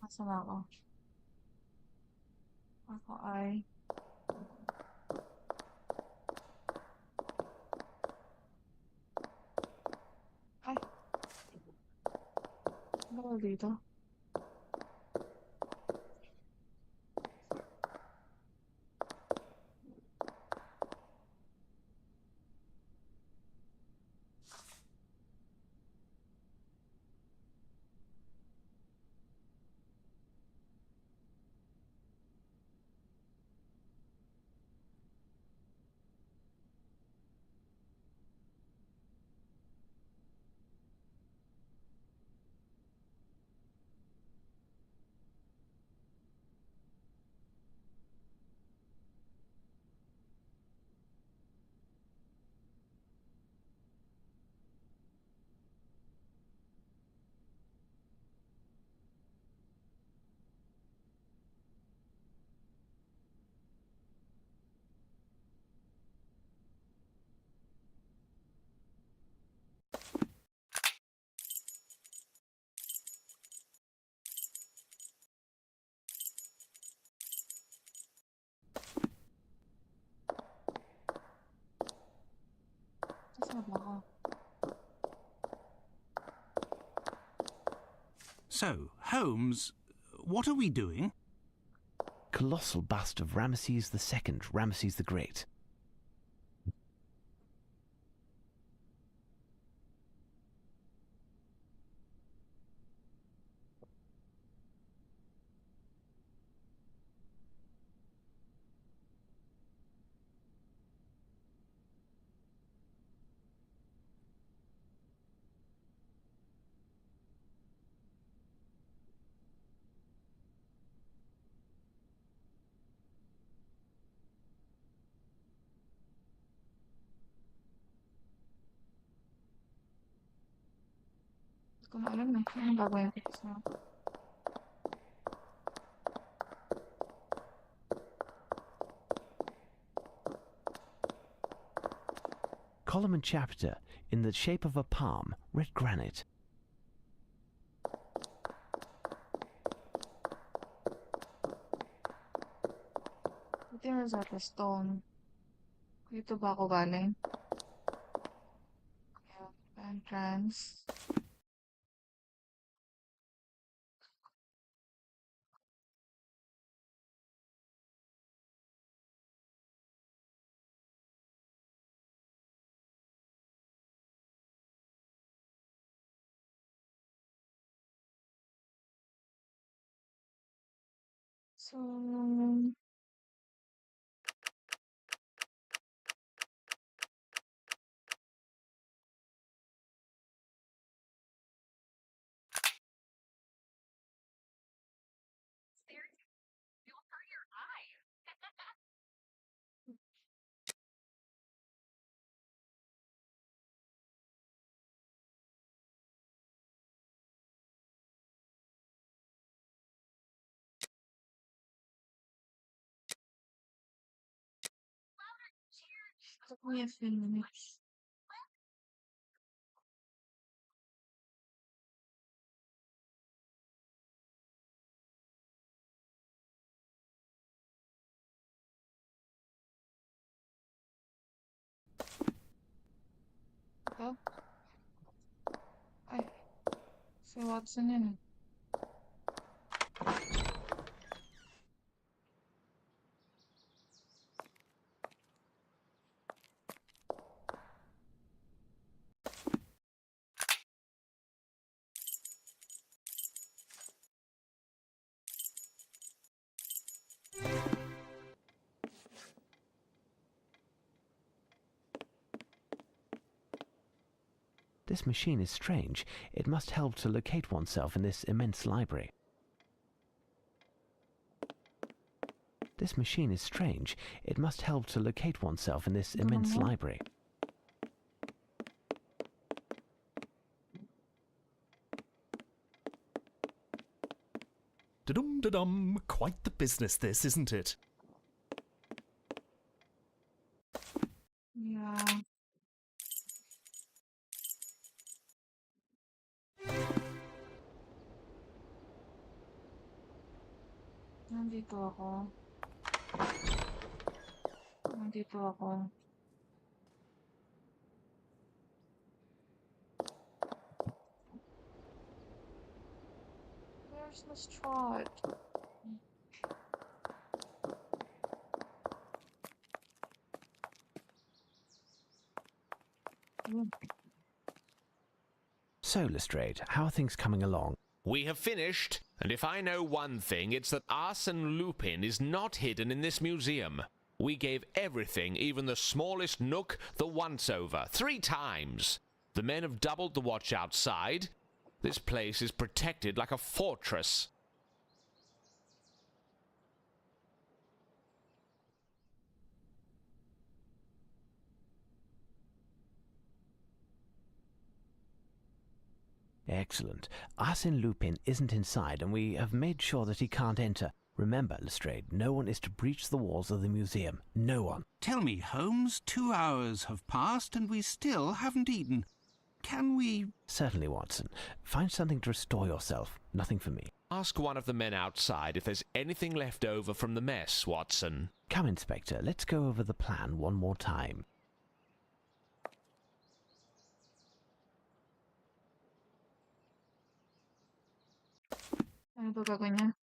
Asan ako? Ako ay... Ay! Ano ba dito? Saan ba ako? So, Holmes, what are we doing? Colossal bust of Ramesses II, Ramesses the Great. Hindi ko na alam eh. Anong gagawin ko sa... Column and chapter in the shape of a palm, red granite. Ito yung Rosetta Stone. Dito ba ako galing? Yeah, entrance. So... Took me a few minutes. Ito? Ay. Si Watson yun eh. This machine is strange. It must help to locate oneself in this immense library. This machine is strange. It must help to locate oneself in this immense library. Da-dum-da-dum. Quite the business this, isn't it? Yeah. Nandito ako. Nandito ako. Where's Lestrade? So, Lestrade, how are things coming along? We have finished, and if I know one thing, it's that Arsène Lupin is not hidden in this museum. We gave everything, even the smallest nook, the once-over, 3 times. The men have doubled the watch outside. This place is protected like a fortress. Excellent. Arsène Lupin isn't inside, and we have made sure that he can't enter. Remember, Lestrade, no one is to breach the walls of the museum. No one. Tell me, Holmes, 2 hours have passed and we still haven't eaten. Can we... Certainly, Watson. Find something to restore yourself. Nothing for me. Ask one of the men outside if there's anything left over from the mess, Watson. Come, Inspector. Let's go over the plan one more time. Ano ba gagawin niya?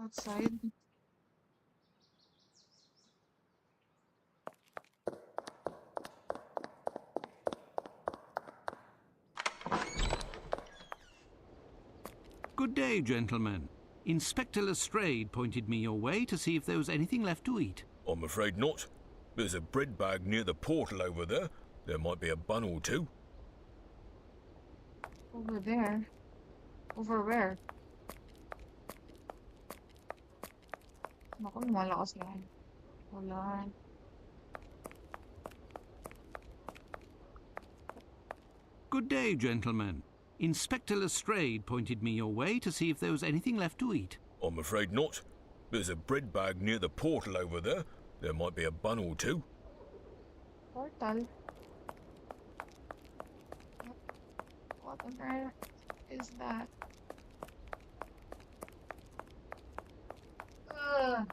Outside? Good day, gentlemen. Inspector Lestrade pointed me your way to see if there was anything left to eat. I'm afraid not. There's a bread bag near the portal over there. There might be a bun or two. Over there? Over where? Naku, malakas yan. Wala. Good day, gentlemen. Inspector Lestrade pointed me your way to see if there was anything left to eat. I'm afraid not. There's a bread bag near the portal over there. There might be a bun or two. Portal? What on earth is that? Ugh.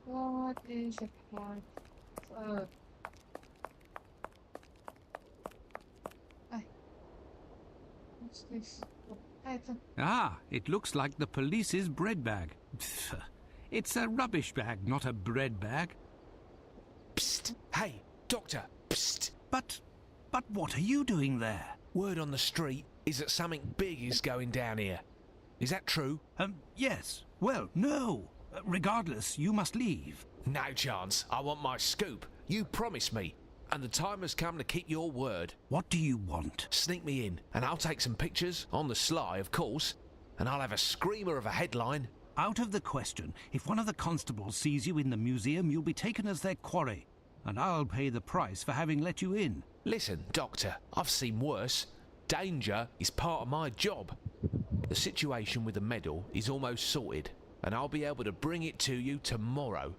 What is it for? Ay. What's this? Ah, it looks like the police's bread bag. It's a rubbish bag, not a bread bag. Psst! Hey, Doctor! Psst! But what are you doing there? Word on the street is that something big is going down here. Is that true? Yes. Well, no. Regardless, you must leave. No chance. I want my scoop. You promised me. And the time has come to keep your word. What do you want? Sneak me in, and I'll take some pictures, on the sly, of course, and I'll have a screamer of a headline. Out of the question. If one of the constables sees you in the museum, you'll be taken as their quarry, and I'll pay the price for having let you in. Listen, Doctor, I've seen worse. Danger is part of my job. The situation with the medal is almost sorted, and I'll be able to bring it to you tomorrow.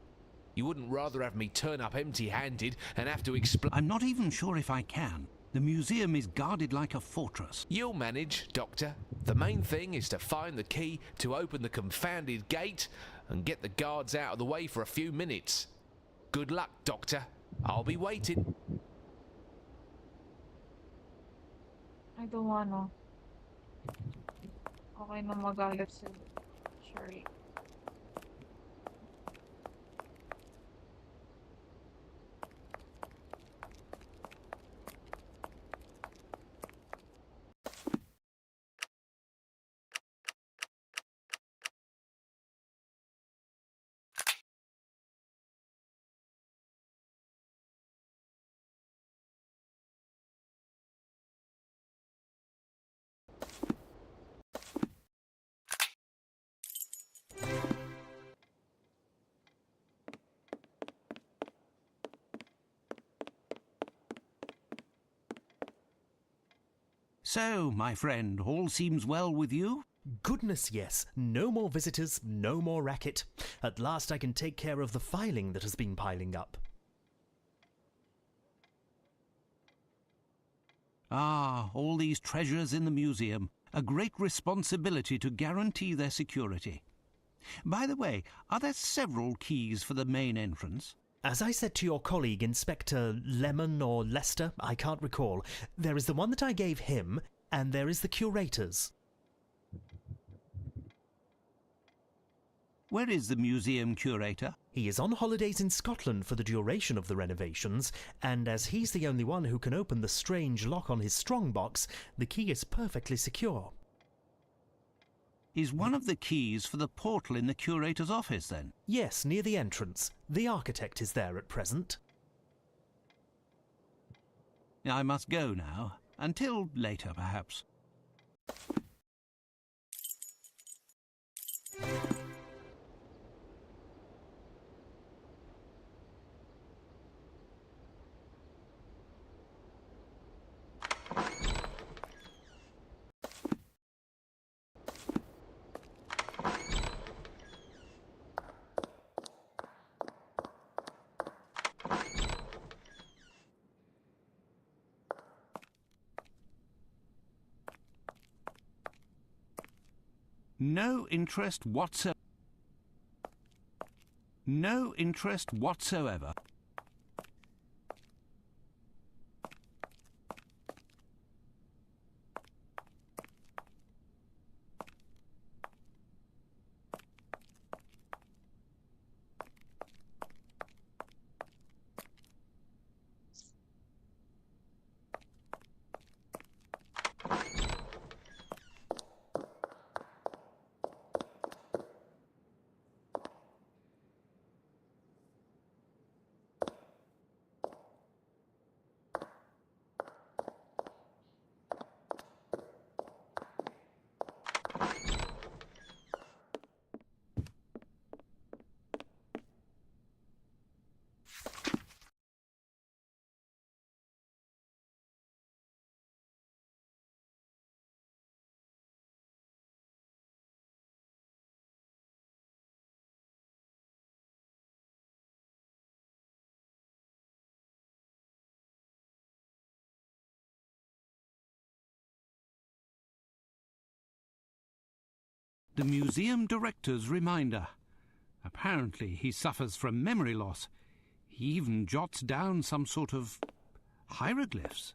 You wouldn't rather have me turn up empty-handed and have to explain... I'm not even sure if I can. The museum is guarded like a fortress. You'll manage, Doctor. The main thing is to find the key to open the confounded gate and get the guards out of the way for a few minutes. Good luck, Doctor. I'll be waiting. I don't wanna. Okay na magalit si Sherry. So, my friend, all seems well with you? Goodness, yes. No more visitors, no more racket. At last I can take care of the filing that has been piling up. Ah, all these treasures in the museum. A great responsibility to guarantee their security. By the way, are there several keys for the main entrance? As I said to your colleague, Inspector Lemon or Lester, I can't recall, there is the one that I gave him, and there is the curator's. Where is the museum curator? He is on holidays in Scotland for the duration of the renovations, and as he's the only one who can open the strange lock on his strongbox, the key is perfectly secure. Is one of the keys for the portal in the curator's office, then? Yes, near the entrance. The architect is there at present. I must go now. Until later, perhaps. No interest whatsoever. No interest whatsoever. The museum director's reminder. Apparently he suffers from memory loss. He even jots down some sort of hieroglyphs.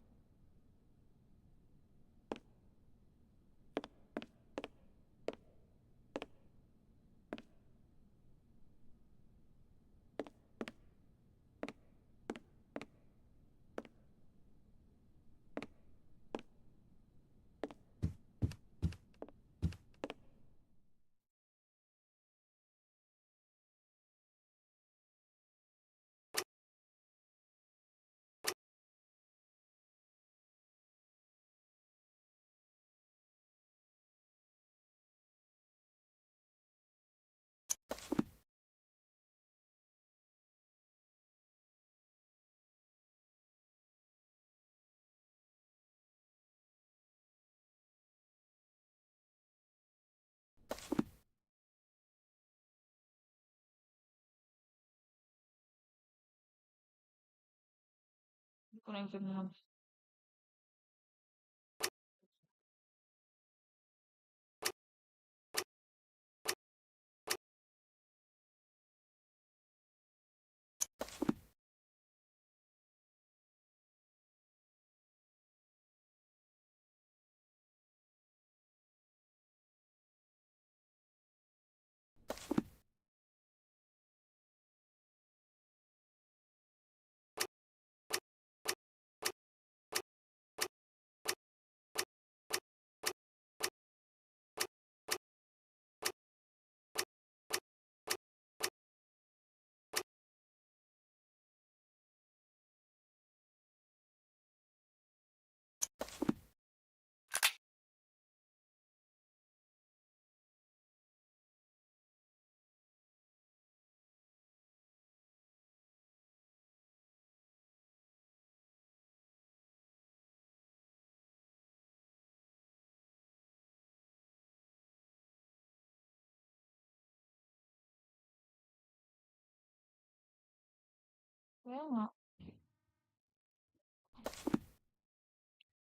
Kaya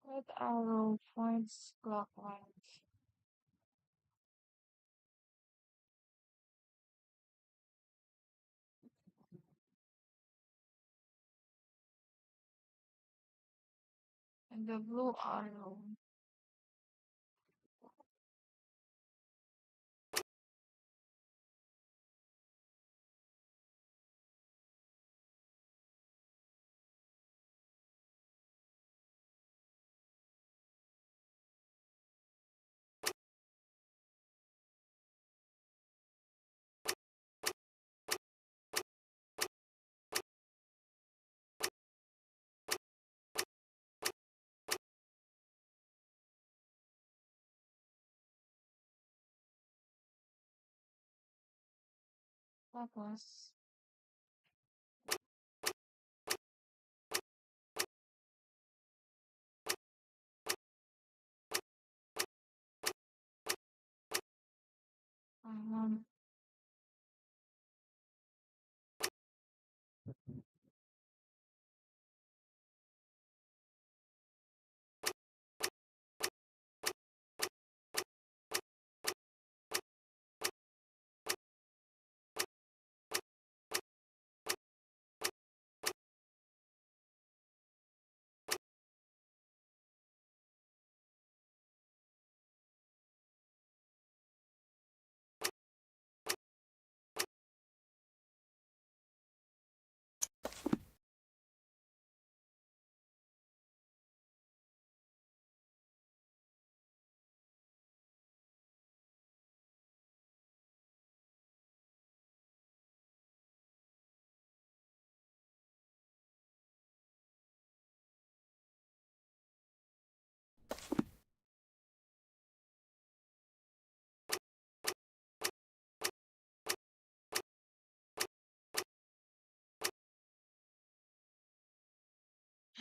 red arrow points clockwise. And the blue arrow tapos um,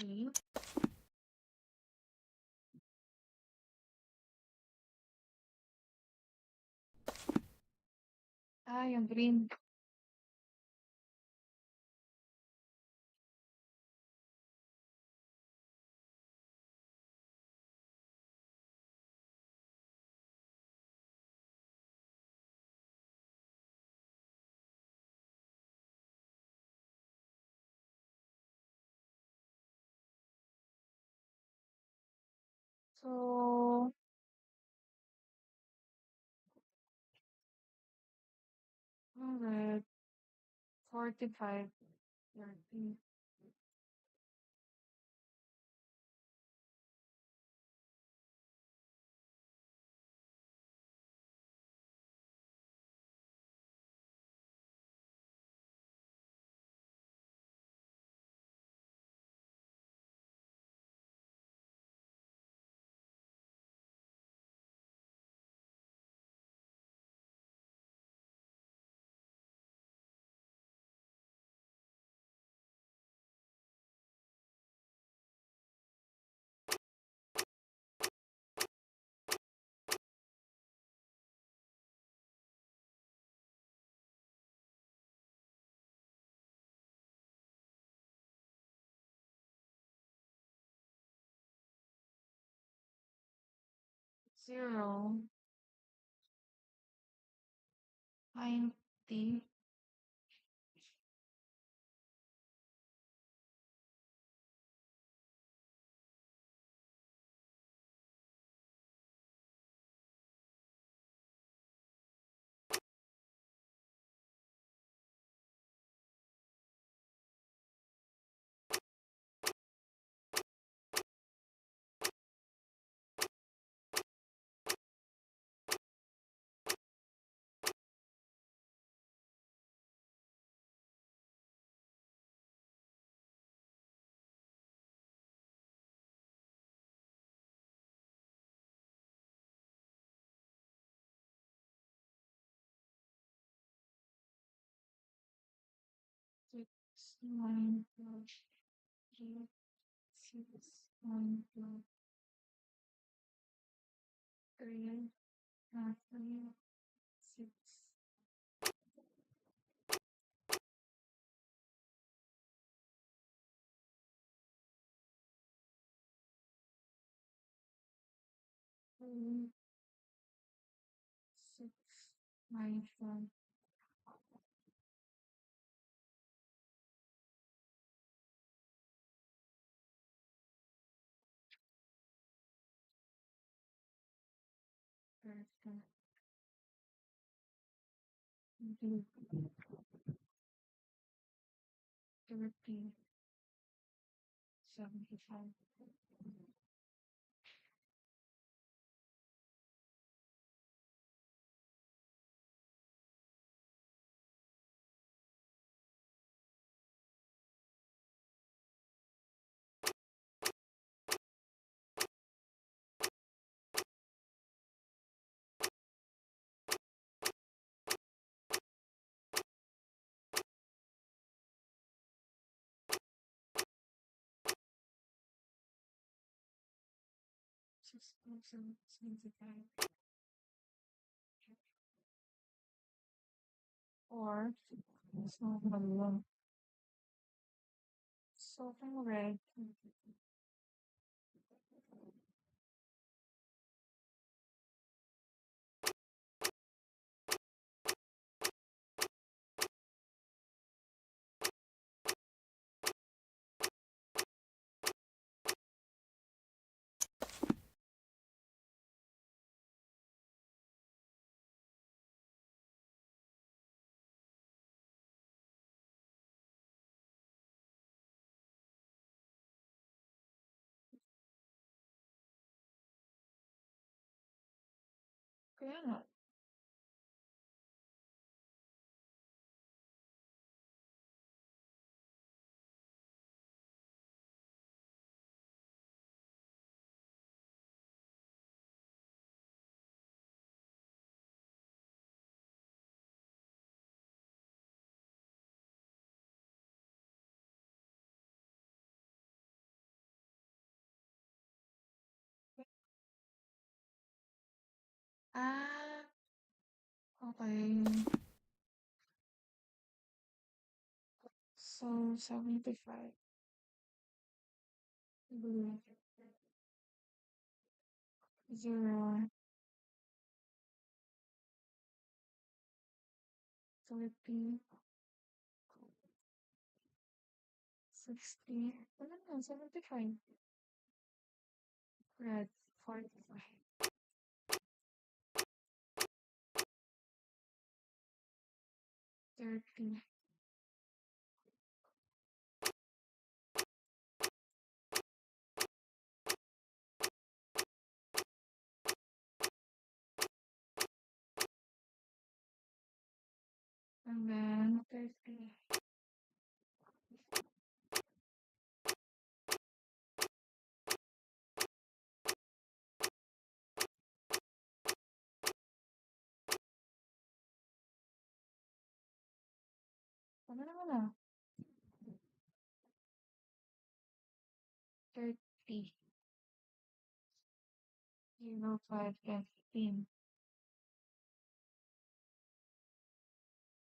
3. Yung green. So, 145, 30. Zero, 90, six, 9, 3, 6, 9, 3, 3, 6. 2, 6, 9, 1. Perfect. 30, 75. Just 75. Or something red. Kaya nga. Ah, okay. So, 75. Blue. 0, 30, 60. Ano na, 75. Red, 45. 30. And then 30. Ano naman ah? 30. 0, 5, 10, 15.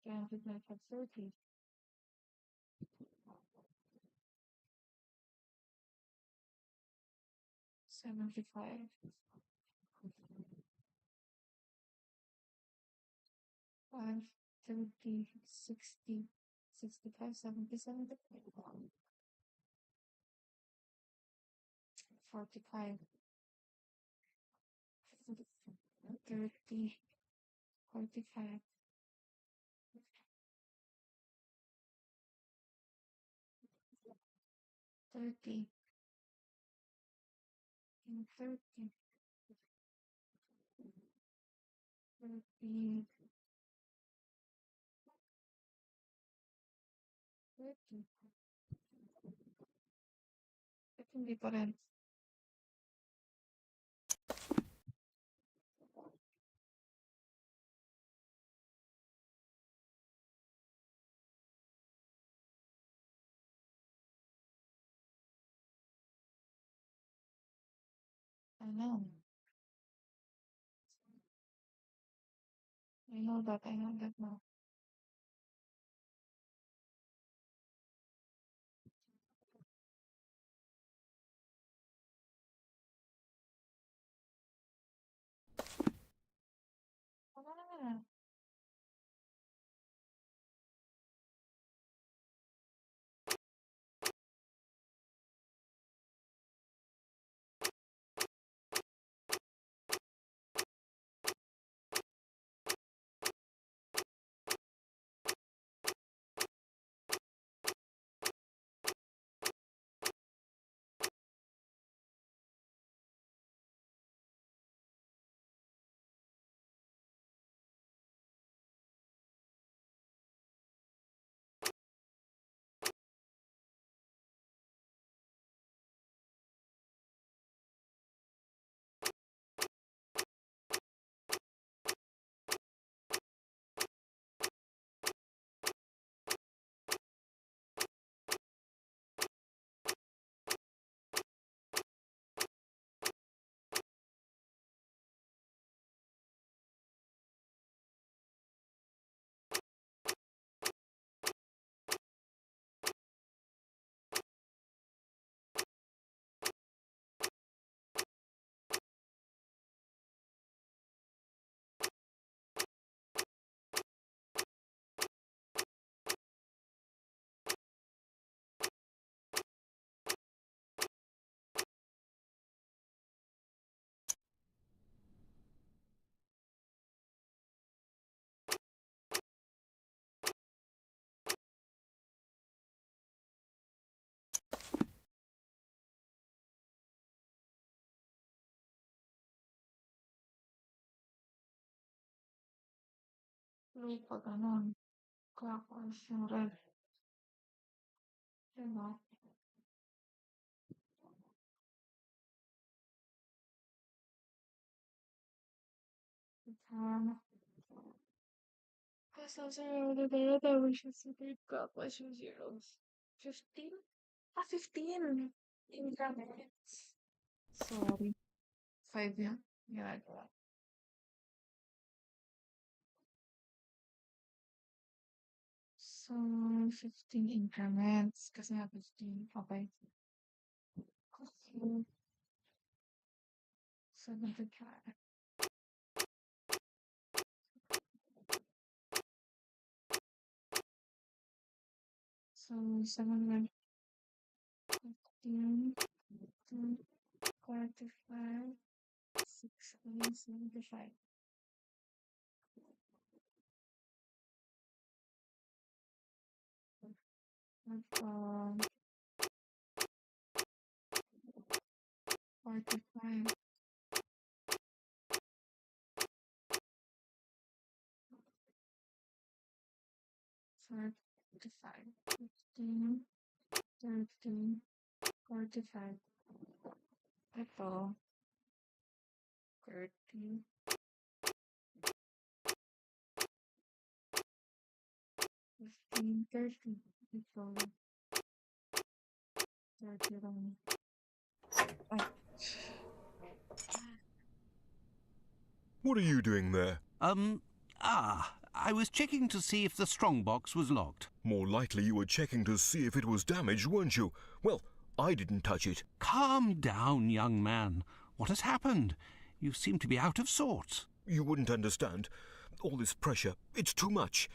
10, 25, 30. 75. 5, 30, 60, 65, 70, 75. 45. 30, 45. 30. 30. 30. 30. Ba't hindi pa rin? I know. I know that. I know that now. Yeah. Pero pag ganun, clockwise yung red. Diba? Kasi zero, diba? We should see clockwise yung zeros. 15? 15! Increments. Sorry. 5 yan. Ginagawa. So, 15 increments. Kasi nga 15. Okay. Okay. 75. So, 715, 45, 16, 75. Um, 45. Five, 45, 15, 13, 45. Ito, 30, 15, 30. Ito, 30 lang. Ay. What are you doing there? I was checking to see if the strong box was locked. More likely you were checking to see if it was damaged, weren't you? Well, I didn't touch it. Calm down, young man. What has happened? You seem to be out of sorts. You wouldn't understand. All this pressure, it's too much.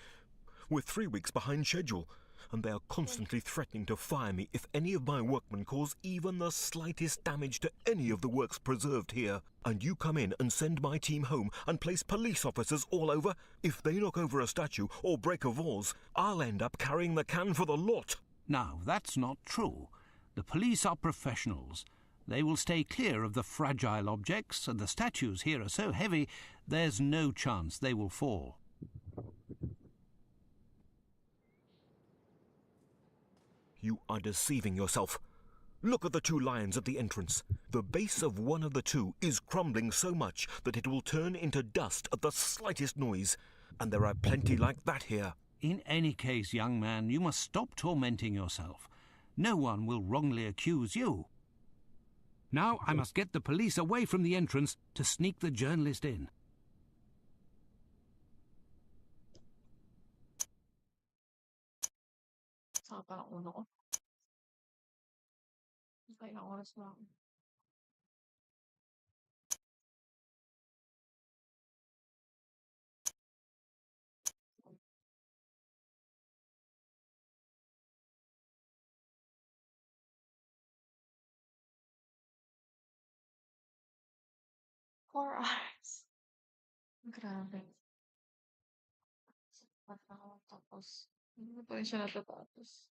We're 3 weeks behind schedule, and they are constantly threatening to fire me if any of my workmen cause even the slightest damage to any of the works preserved here. And you come in and send my team home and place police officers all over? If they knock over a statue or break a vase, I'll end up carrying the can for the lot. Now, that's not true. The police are professionals. They will stay clear of the fragile objects, and the statues here are so heavy, there's no chance they will fall. You are deceiving yourself. Look at the 2 lions at the entrance. The base of one of the 2 is crumbling so much that it will turn into dust at the slightest noise. And there are plenty like that here. In any case, young man, you must stop tormenting yourself. No one will wrongly accuse you. Now I must get the police away from the entrance to sneak the journalist in. Saka ang ulo ko. Kailang oras lang. 4 hours. Grabe. Sapat na ako tapos. Hindi pa rin siya natatapos.